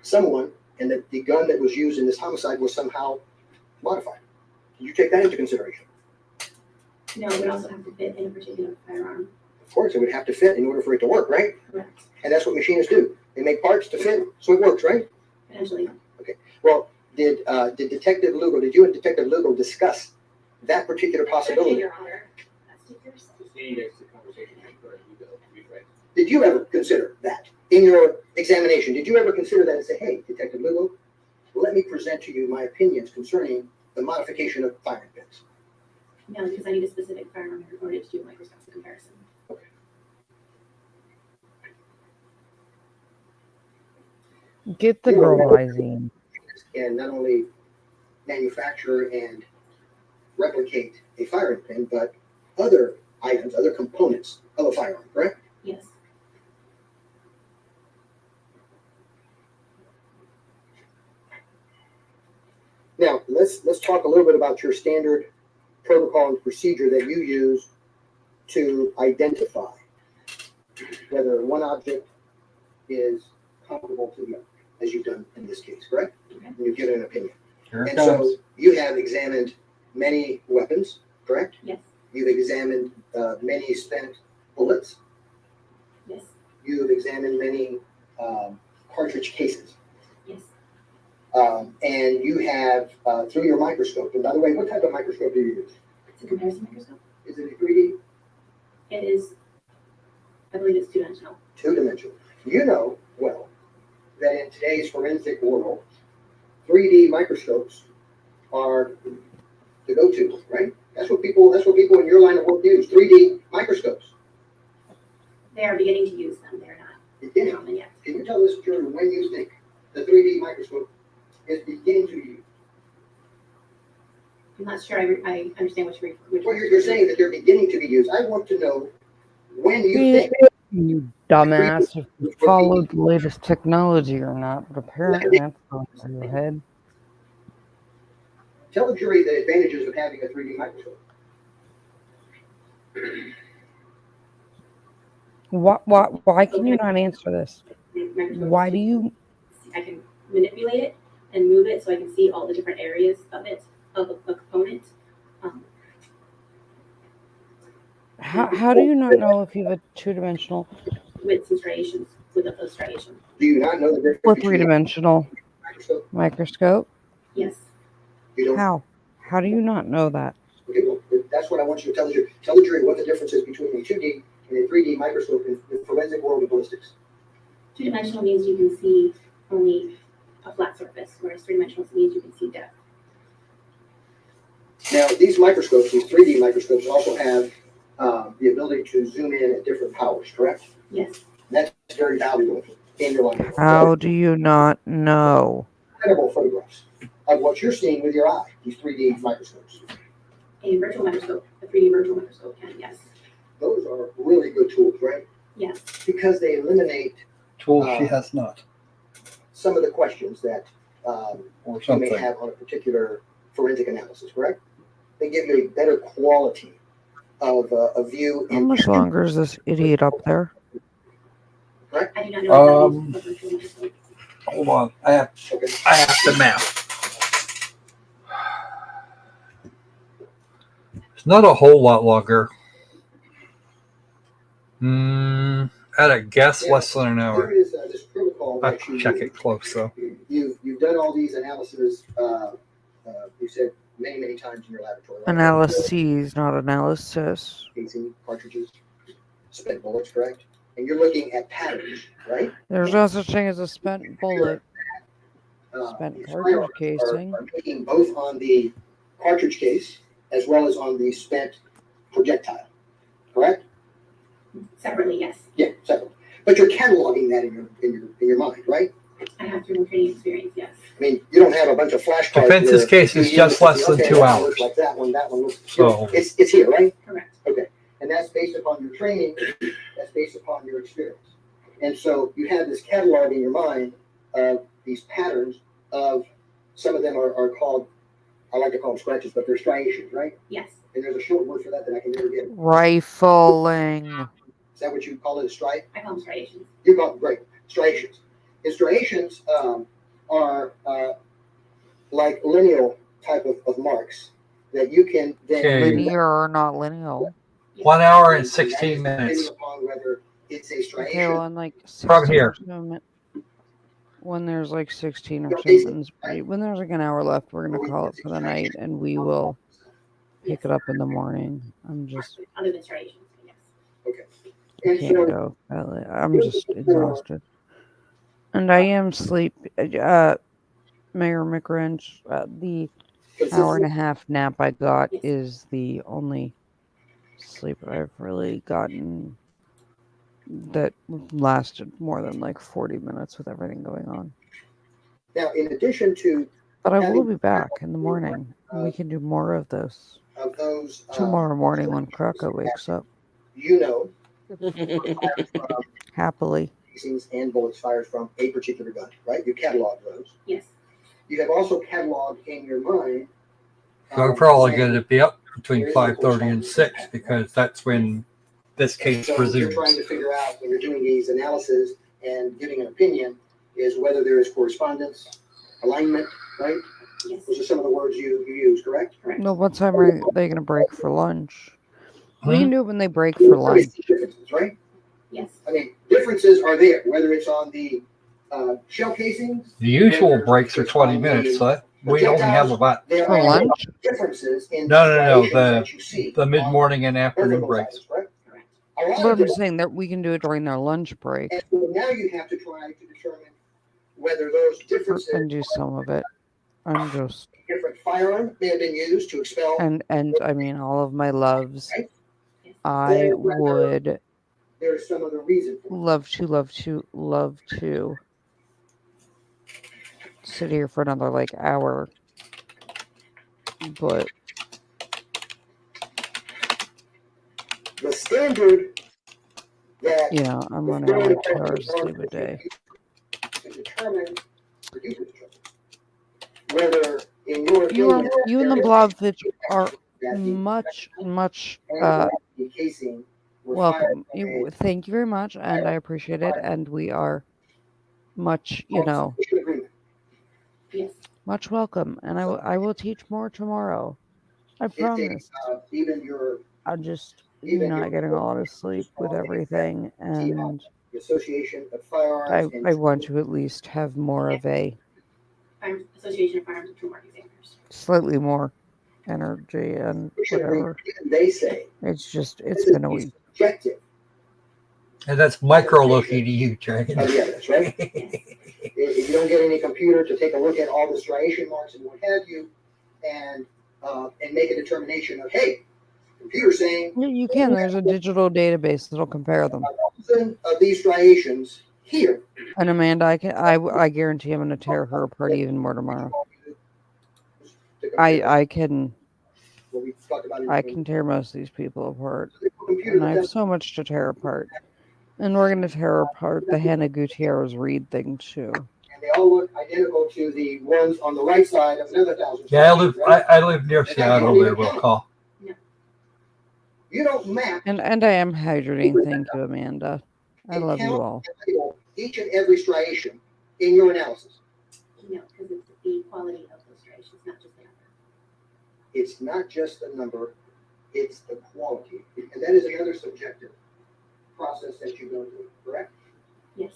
someone and that the gun that was used in this homicide was somehow modified? Did you take that into consideration? No, it would also have to fit in a particular firearm. Of course, it would have to fit in order for it to work, right? Correct. And that's what machinists do. They make parts to fit so it works, right? Potentially. Okay. Well, did Detective Lugo, did you and Detective Lugo discuss that particular possibility? Your Honor. Did you ever consider that in your examination? Did you ever consider that and say, hey, Detective Lugo, let me present to you my opinions concerning the modification of firing pins? No, because I need a specific firearm in order to do a microscopic comparison. Okay. Get the girl eyes in. And not only manufacture and replicate a firing pin, but other items, other components of a firearm, correct? Yes. Now, let's talk a little bit about your standard protocol and procedure that you use to identify whether one object is comparable to the other, as you've done in this case, correct? Okay. And you've given an opinion. Here it And comes. so you have examined many weapons, correct? Yes. You've examined many spent bullets. Yes. You've examined many cartridge cases. Yes. And you have, through your microscope, and by the way, what type of microscope do you use? It's a comparison microscope. Is it a 3D? It is, I believe it's two-dimensional. Two-dimensional. You know well that in today's forensic world, 3D microscopes are the go-to, right? That's what people in your line of work use, 3D microscopes. They are beginning to use them. They're not Beginning. common yet. Can you tell this jury when you think the 3D microscope is beginning to use? I'm not sure I understand which Well, you're saying that they're beginning to be used. I want to know when you think. You dumbass, if you followed the latest technology or not, but apparently that's going through your head. Tell the jury the advantages of having a 3D microscope. Why can you not answer this? microscope. Why do you? I can manipulate it and move it so I can see all the different areas of it, of a component. How do you not know if you have a two-dimensional With some striations, with a striation. Do you not know the difference or between three-dimensional microscope? microscope? Yes. You don't. How? How do you not know that? Okay, well, that's what I want you to tell the jury. Tell the jury what the difference is between a 2D and a 3D microscope in the forensic world of ballistics. Two-dimensional means you can see only a flat surface, whereas three-dimensional means you can see depth. Now, these microscopes, these 3D microscopes, also have the ability to zoom in at different powers, correct? Yes. And that's very valuable in your life. How do you not know? Incredible photographs of what you're seeing with your eye, these 3D microscopes. A virtual microscope, a 3D virtual microscope can, yes. Those are really good tools, right? Yes. Because they eliminate Tools she has not, some of the questions that or you may something. have on a particular forensic analysis, correct? They give you a better quality of a view. How much longer is this idiot up there? Correct? I do not know what that means, a virtual microscope. Hold on, I have the map. It's not a whole lot longer. At a guess, less than an There hour. is this protocol I that you check use. it close though. You've done all these analyses. You said many times in your laboratory. Right? Analyses, not analysis. Casing, cartridges, spent bullets, correct? And you're looking at patterns, right? There's no such thing as a spent bullet. Spent These cartridge firearms casing. are making both on the cartridge case as well as on the spent projectile, correct? Separately, yes. Yeah, separate. But you're cataloging that in your mind, right? I have through training experience, yes. I mean, you don't have a bunch of flashcards. Defense's case is just less than 2 hours. Looks like that one looks. So It's here, right? Correct. Okay, and that's based upon your training. That's based upon your experience. And so you have this catalog in your mind of these patterns of some of them are called, I like to call them scratches, but they're striations, right? Yes. And there's a short word for that I can never get. Rifling. Is that what you call it, a stripe? I call them striations. You call it, great, striations. And striations are like lineal type of marks that you can then Linear, not lineal. 1 hour and 16 minutes. Depending upon whether it's a striation. Okay, well, in like 16 From here. When there's like 16 or something, when there's like an hour left, we're going to call it for the night and we will pick it up in the morning. I'm just. Other than striations, yes. Okay. I can't go. I'm just exhausted. And I am sleep. Mayor McRinch, the hour and a half nap I got is the only sleep I've really gotten that lasted more than like 40 minutes with everything going on. Now, in addition to. But I will be back in the morning. We can do more of this. Of those. Tomorrow morning when Kraka wakes up. You know. Happily. Casings and bullets fired from a particular gun, right? You catalog those. Yes. You have also cataloged in your mind. So we're probably going to be up between 5:30 and 6 because that's when this case so what you're resumes. trying to figure out when you're doing these analyses and giving an opinion is whether there is correspondence, alignment, right? Yes. Those are some of the words you use, correct? Correct. No, what time are they going to break for lunch? We can do it when they break for lunch. Differences, right? Yes. I mean, differences are there, whether it's on the shell casings. The usual breaks are 20 minutes, so we only have about There For are lunch? differences in No, that you see the mid-morning and on afternoon both breaks. sides, correct? Correct. A lot But of I'm different- saying that we can do it during their lunch break And so now you have to try to determine whether those differences, and do some of it. I'm just different firearm may have been used to expel. and I mean all of my loves. Right? I Or whether would There's some other reason for it. love to sit here for another like hour. But The standard that yeah, I'm running on like 2 hours of sleep a day. to determine, or you to determine, whether in your You opinion, and the there is Blavich are that the much the casing were welcome. fired Thank you very much, and I appreciate it. And we are much, by a sufficient agreement. Yes. much welcome. And I will teach more tomorrow. I It promise. takes, even your I'm just even not your- getting a lot of sleep with everything, and the Association of Firearms and I want to at least have more of a Association of Firearms and Trademark Examiners. Slightly more energy and whatever. Even they say It's this been a is week. subjective. And that's micro looking to you, Dragon. Oh, yeah, that's right. If you don't get any computer to take a look at all the striation marks and what have you, and make a determination of, hey, computer saying Yeah, you can. There's a digital database that'll compare them. 1,000 of these striations here. And Amanda, I guarantee I'm going to tear her apart even more tomorrow. I can tear most of these people apart, and I have so much to tear apart. And we're going to tear apart the Hannah Gutierrez Reed thing too. And they all look identical to the ones on the right side of another 1,000. Yeah, I live near Seattle. There, we'll call. You don't map. And I am hydrating. Thank you, Amanda. I love you all. Each and every striation in your analysis. No, because it's the quality of those striations, not just the number. It's not just the number, it's the quality. And that is another subjective process that you go through, correct? Yes.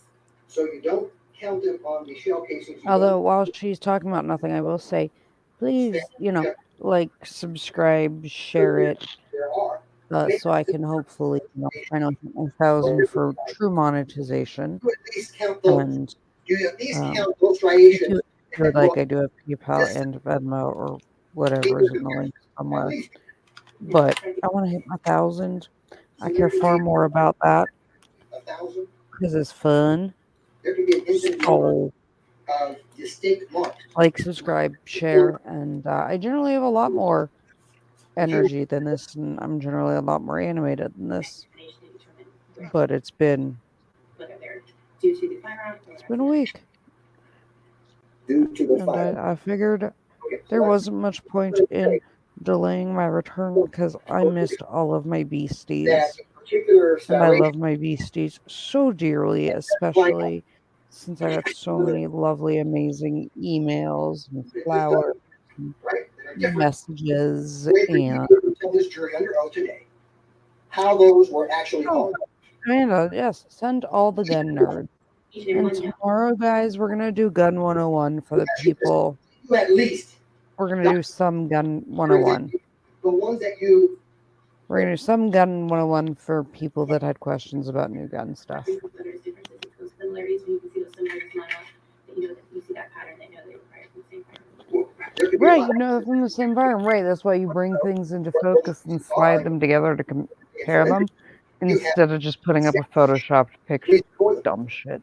So you don't count them on the shell casings. Although while she's talking about nothing, I will say, please, like, subscribe, share it, There are. so I can hopefully, try to hit 1,000 for true monetization. You at least count those. And You at least count those striations. like I do have PayPal and Venmo or whatever is in the link somewhere. But I want to hit 1,000. I care far more about that 1,000. because it's fun. There can be an instant So, of distinct marks. like, subscribe, share, and I generally have a lot more energy than this, and I'm generally a lot more animated than this. But it's been a week. Due to the And fire. I figured there wasn't much point in delaying my return because I missed all of my beasties. That particular And I striation, love my beasties so dearly, especially since I got so many lovely, amazing emails and flowers and right, that are different. messages Way for you and to tell this jury under oath today how those were actually Oh. called. Amanda, yes, send all the gun nerds. Each and every And one, yeah. tomorrow, guys, we're gonna do Gun 101 for the people. You at least We're gonna do some Gun 101. the ones that you We're gonna do some Gun 101 for people that had questions about new gun stuff. There's differences, those similarities, when you can see those similarities line up, that you know that you see that pattern, that you know they were fired from the same pattern. there could be a Right, lot you know, from the same environment. Right, that's why you bring things into focus and slide them together to compare them instead of just putting up a photoshopped picture. Dumb shit.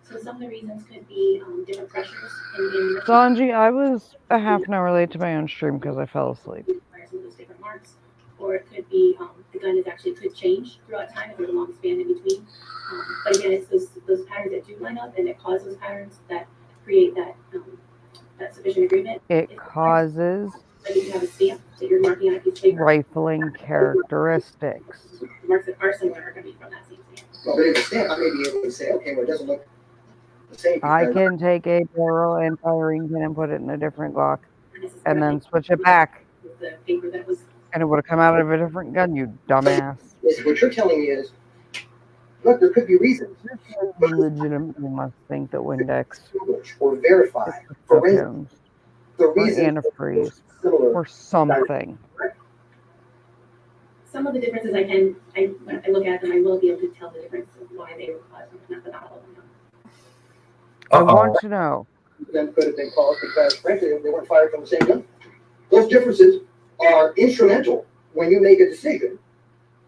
So some of the reasons could be different pressures in Sanji, I was a half an hour late to my own stream because I fell asleep. some of those different marks, or it could be the gun is actually could change throughout time if there's a long span in between. But again, it's those patterns that do line up and that cause those patterns that create that sufficient agreement. It causes Like if you have a stamp that you're marking on a piece of paper, rifling characteristics. the marks that are similar are going to be from that same stamp. well, but if it's stamp, I may be able to say, okay, well, it doesn't look the same. I because- can take a barrel and firing pin and put it in a different Glock and then switch it back, With the paper that was and it would have come out of a different gun, you dumbass. What you're telling me is, look, there could be reasons You legitimately must think that Windex or verify is forensic cocaine the or reason antifreeze similar. or something. some of the differences when I look at them, I will be able to tell the difference of why they were caused, not all of them. I want to know. Then could have been caused because, frankly, they weren't fired from the same gun. Those differences are instrumental when you make a decision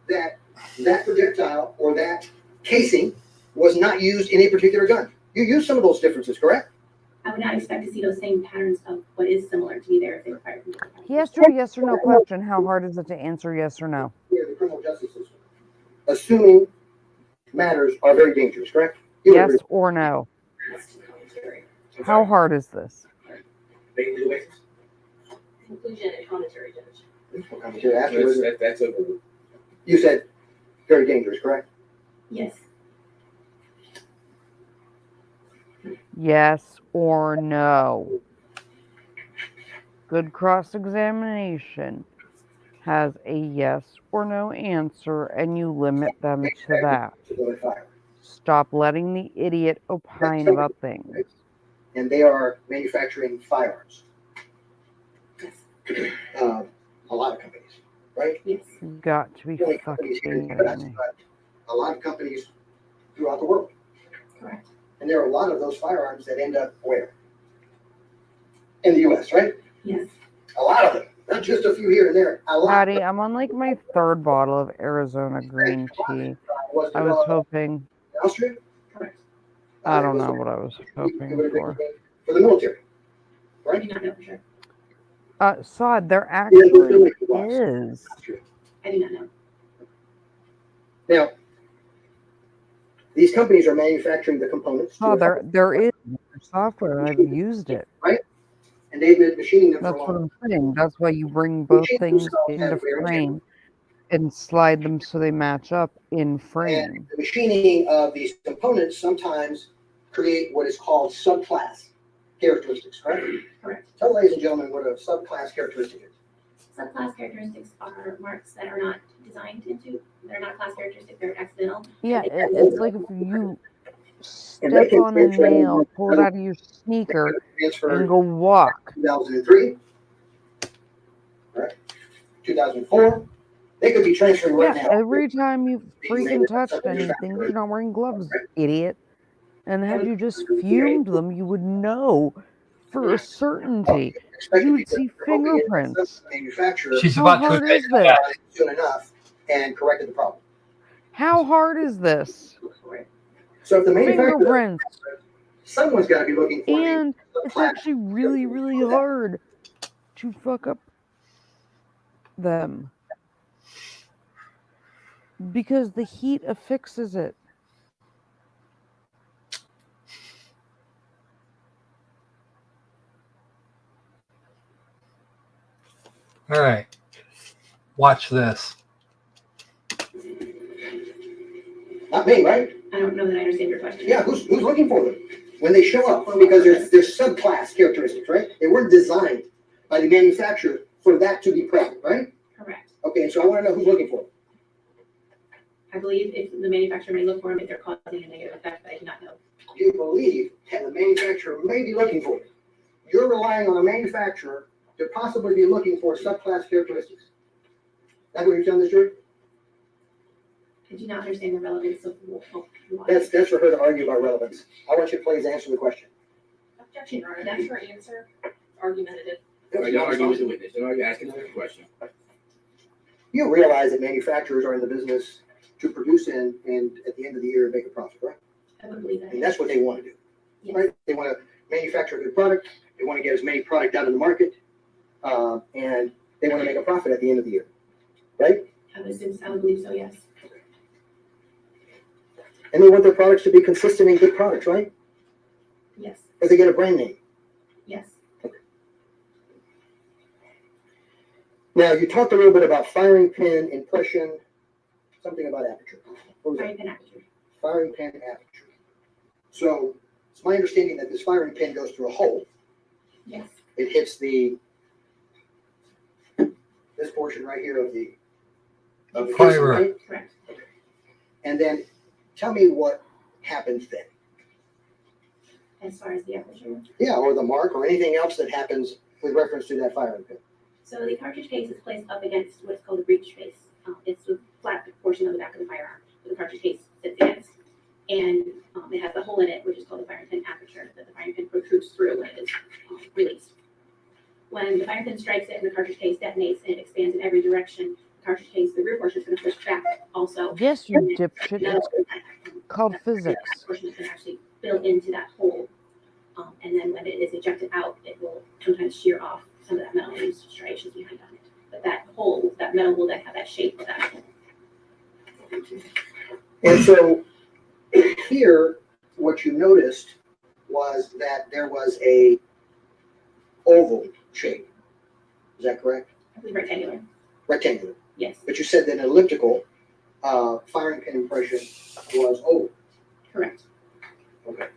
that that projectile or that casing was not used in a particular gun. You use some of those differences, correct? I would not expect to see those same patterns of what is similar to be there if they were fired from different guns. He asked you a yes or no question. How hard is it to answer yes or no? Yeah, the criminal justice system. Assuming matters are very dangerous, correct? You Yes agree. or no? How hard is this? Conclusion and commentary, Judge. What commentary afterwards? That's a. You said very dangerous, correct? Yes. Yes or no? Good cross-examination has a yes or no answer, and you limit them to that. To go to fire. Stop letting the idiot opine about things. and they are manufacturing firearms. Yes. A lot of companies, right? Yes. Got to be Only companies here in fucking the US, kidding me. but a lot of companies throughout the world. Correct. And there are a lot of those firearms that end up where? In the US, right? Yes. A lot of them, not just a few here and there. A lot. Patty, I'm on like my third bottle of Arizona green tea. Was I was developed hoping, in Austria. Correct. I don't It was know what I was it hoping would have been for. for the military, I right? do not know for sure. Sod, there Yeah, actually it was. is. Austria. I do not know. Now, these companies are manufacturing the components, Oh, to there is software, and I've used it. right? And they've been machining them for That's a what long I'm saying. That's why you bring both Machines things themselves into have wear and tear. frame and slide them so they match up in frame. And the machining of these components sometimes create what is called subclass characteristics, correct? Correct. Tell ladies and gentlemen what a subclass characteristic is. Subclass characteristics are marks that are not designed into, they're not class characteristics, they're accidental. Yeah, And they- it's like if you And they step can on a transfer nail, pull it out of your sneaker, and transferred go walk. 2003, right? 2004. They could be transferring right Yeah, now. every time you Being freaking made touched at anything, manufacturer. you're not wearing gloves, Right. idiot. And had you just fumed them, you would know for a certainty. Expect You to would be see hoping it at some fingerprints. manufacturer She's How about to hard admit is to this? that. soon enough and corrected the problem. How hard is this? Look for it. So if the manufacturer, Fingerprints. someone's got to be looking for And a it's class. actually really, really hard to fuck up them. Because the heat affixes it. All right. Watch this. Not me, right? I don't know that I understand your question. Yeah, who's looking for them when they show up? Because there's subclass characteristics, right? They weren't designed by the manufacturer for that to be present, right? Correct. Okay, and so I want to know who's looking for them. I believe if the manufacturer may look for them, if they're causing a negative effect, but I do not know. You believe that the manufacturer may be looking for it. You're relying on a manufacturer to possibly be looking for subclass characteristics. That's what you're telling the jury? I do not understand the relevance of why. That's for her to argue about relevance. I want you to please answer the question. Objection, Your Honor. That's her answer. Argumentative. I don't argue with the witness. Don't argue, ask another question. You realize that manufacturers are in the business to produce and at the end of the year make a profit, right? I would believe that. And that's what they want to do, Yes. right? They want to manufacture a good product. They want to get as many product out in the market, and they want to make a profit at the end of the year, right? I would believe so, yes. And they want their products to be consistent and good products, right? Yes. Because they get a brand name. Yes. Now, you talked a little bit about firing pin, impression, something about aperture. What was that? Firing pin aperture. Firing pin aperture. So it's my understanding that this firing pin goes through a hole. Yes. It hits this portion right here of the casing, Fiber. right? Correct. And then tell me what happens then. As far as the aperture. Yeah, or the mark or anything else that happens with reference to that firing pin. So the cartridge case is placed up against what's called a breech face. It's the flat portion of the back of the firearm that the cartridge case sits against. And it has a hole in it, which is called the firing pin aperture, that the firing pin protrudes through when it is released. When the firing pin strikes it and the cartridge case detonates and it expands in every direction, the cartridge case, the rear portion is going to push back also. Yes, you And dipshit. metal It's called that physics. portion is going to actually build into that hole. And then when it is ejected out, it will sometimes shear off some of that metal and leave striations behind on it. But that hole, that metal will then have that shape of that hole. And so here, what you noticed was that there was a oval shape. Is that correct? I believe rectangular. Rectangular. Yes, But you said that an elliptical firing pin impression was oval. correct. Okay.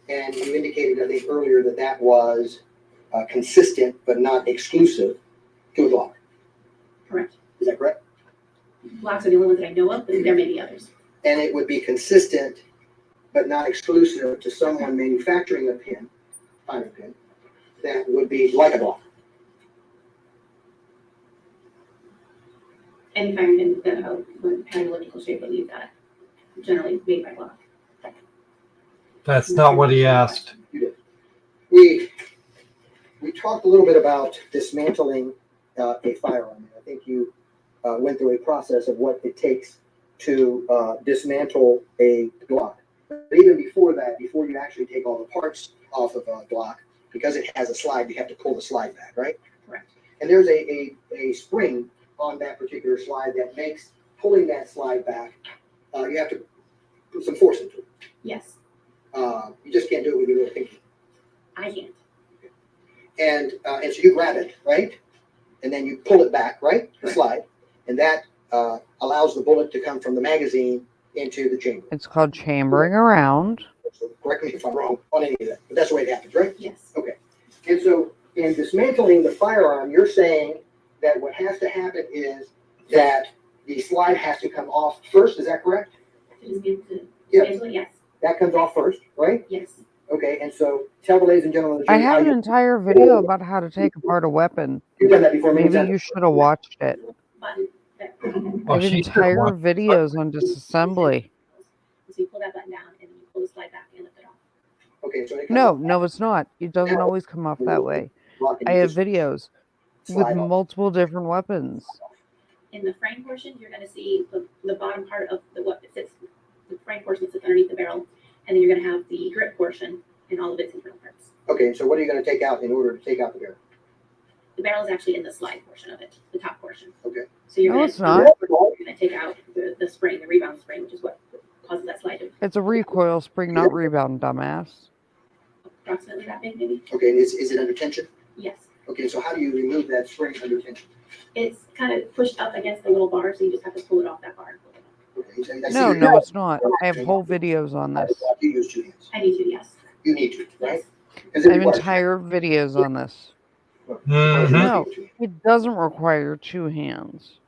And you indicated, I think, earlier that that was consistent but not exclusive to a Glock. Correct. Is that correct? Blocks are the only ones that I know of, but there may be others. And it would be consistent but not exclusive to someone manufacturing a pin firing pin that would be like a block. Any firing pin that would have an elliptical shape would leave that, generally made by Glock. That's not what he asked. You did. We talked a little bit about dismantling a firearm. I think you went through a process of what it takes to dismantle a Glock. But even before that, before you actually take all the parts off of a Glock, because it has a slide, you have to pull the slide back, right? Correct. And there's a spring on that particular slide that makes pulling that slide back, you have to put some force into it. Yes, You just can't do it with your little pinky. I can't. And so you grab it, right? And then you pull it back, right? The slide. And that allows the bullet to come from the magazine into the chamber. It's called chambering around. So correct me if I'm wrong on any of that, but that's the way it happens, right? Yes. Okay. And so in dismantling the firearm, you're saying that what has to happen is that the slide has to come off first. Is that correct? Yeah. Yes. That comes off first, right? Yes. Okay. And so tell the ladies and gentlemen, I have an entire video about how to take apart a weapon. You've done that before. Maybe you should have watched it. I have she should entire watch. videos on disassembly. So you pull that button down and you pull the slide back and lift it off. Okay. So No, it's not. It doesn't always come off that way. I have videos with multiple different weapons. In the frame portion, you're going to see the bottom part of the frame portion that sits underneath the barrel, and then you're going to have the grip portion and all of its internal parts. Okay. So what are you going to take out in order to take out the barrel? The barrel is actually in the slide portion of it, the top portion. Okay. So you're No, going it's not. to take out the spring, the rebound spring, which is what causes that slide to It's a recoil spring, not rebound, dumbass. approximately that big, maybe. Okay. Is it under tension? Yes. Okay. So how do you remove that spring under tension? It's kind of pushed up against the little bar, so you just have to pull it off that bar. And pull it up. Okay. So I see No, you're- it's not. I have whole videos on this. You use two hands. I need to, yes. You need to, right? Yes. Because I have entire videos on this. Mhm. No, it doesn't require two hands.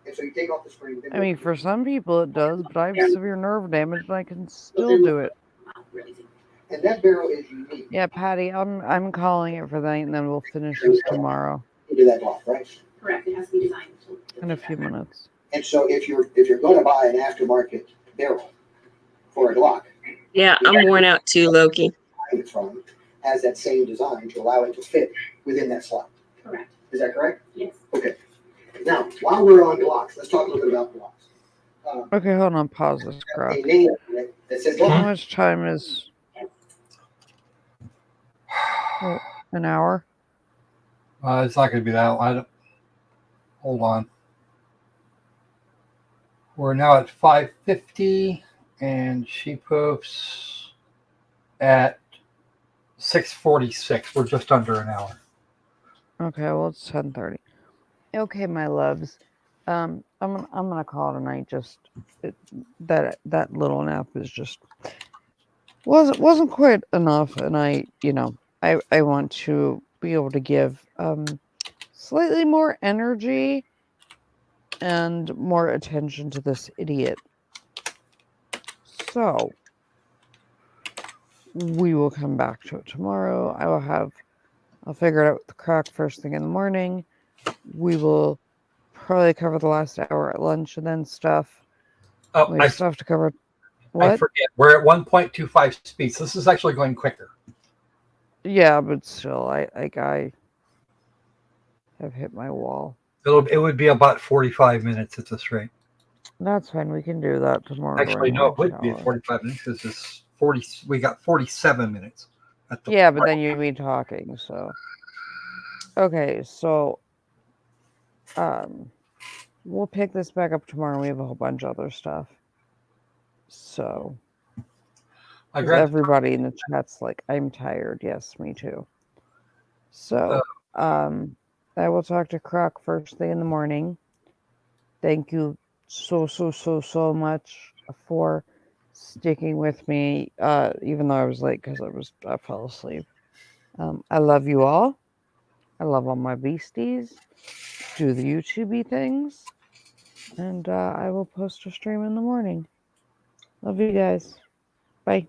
And so you take off the spring. then I mean, for some people it does, but I have severe nerve damage and I can still do it. Wow, really easy. and that barrel is unique Yeah, Patty, I'm calling it for the night and then we'll finish this tomorrow into that block, right? Correct. It has to be designed to in a fit few that. minutes. And so if you're going to buy an aftermarket barrel for a Glock, Yeah, I'm worn out too, Loki. it's from has that same design to allow it to fit within that slot. Correct. Is that correct? Yes. Okay. Now, while we're on Glocks, let's talk a little bit about Glocks. Okay, hold on, pause this crap. A name that says How Glock. much time is an hour? It's not going to be that. Hold on. We're now at 5:50, and she posts at 6:46. We're just under an hour. Okay, well it's 10:30. Okay, my loves. I'm gonna call it a night. That little nap is just wasn't quite enough, and I want to be able to give slightly more energy and more attention to this idiot. So we will come back to it tomorrow. I'll figure it out with the crack first thing in the morning. We will probably cover the last hour at lunch and then stuff. Oh, We have stuff to cover. I What? forget. We're at 1.25 speeds. This is actually going quicker. Yeah, but still, I have hit my wall. It would be about 45 minutes at this rate. That's fine. We can do that tomorrow. Actually, during no, it lunch would be hour. 45 minutes because it's 40. We got 47 minutes. At the Yeah, but then you'd be talking. So okay, so we'll pick this back up tomorrow. We have a whole bunch of other stuff. So I 'cause grabbed everybody in the chat's like, I'm tired. Yes, me too. So I will talk to Croc first thing in the morning. Thank you so much for sticking with me, even though I was late because I fell asleep. I love you all. I love all my beasties. Do the YouTubey things. And I will post a stream in the morning. Love you guys. Bye.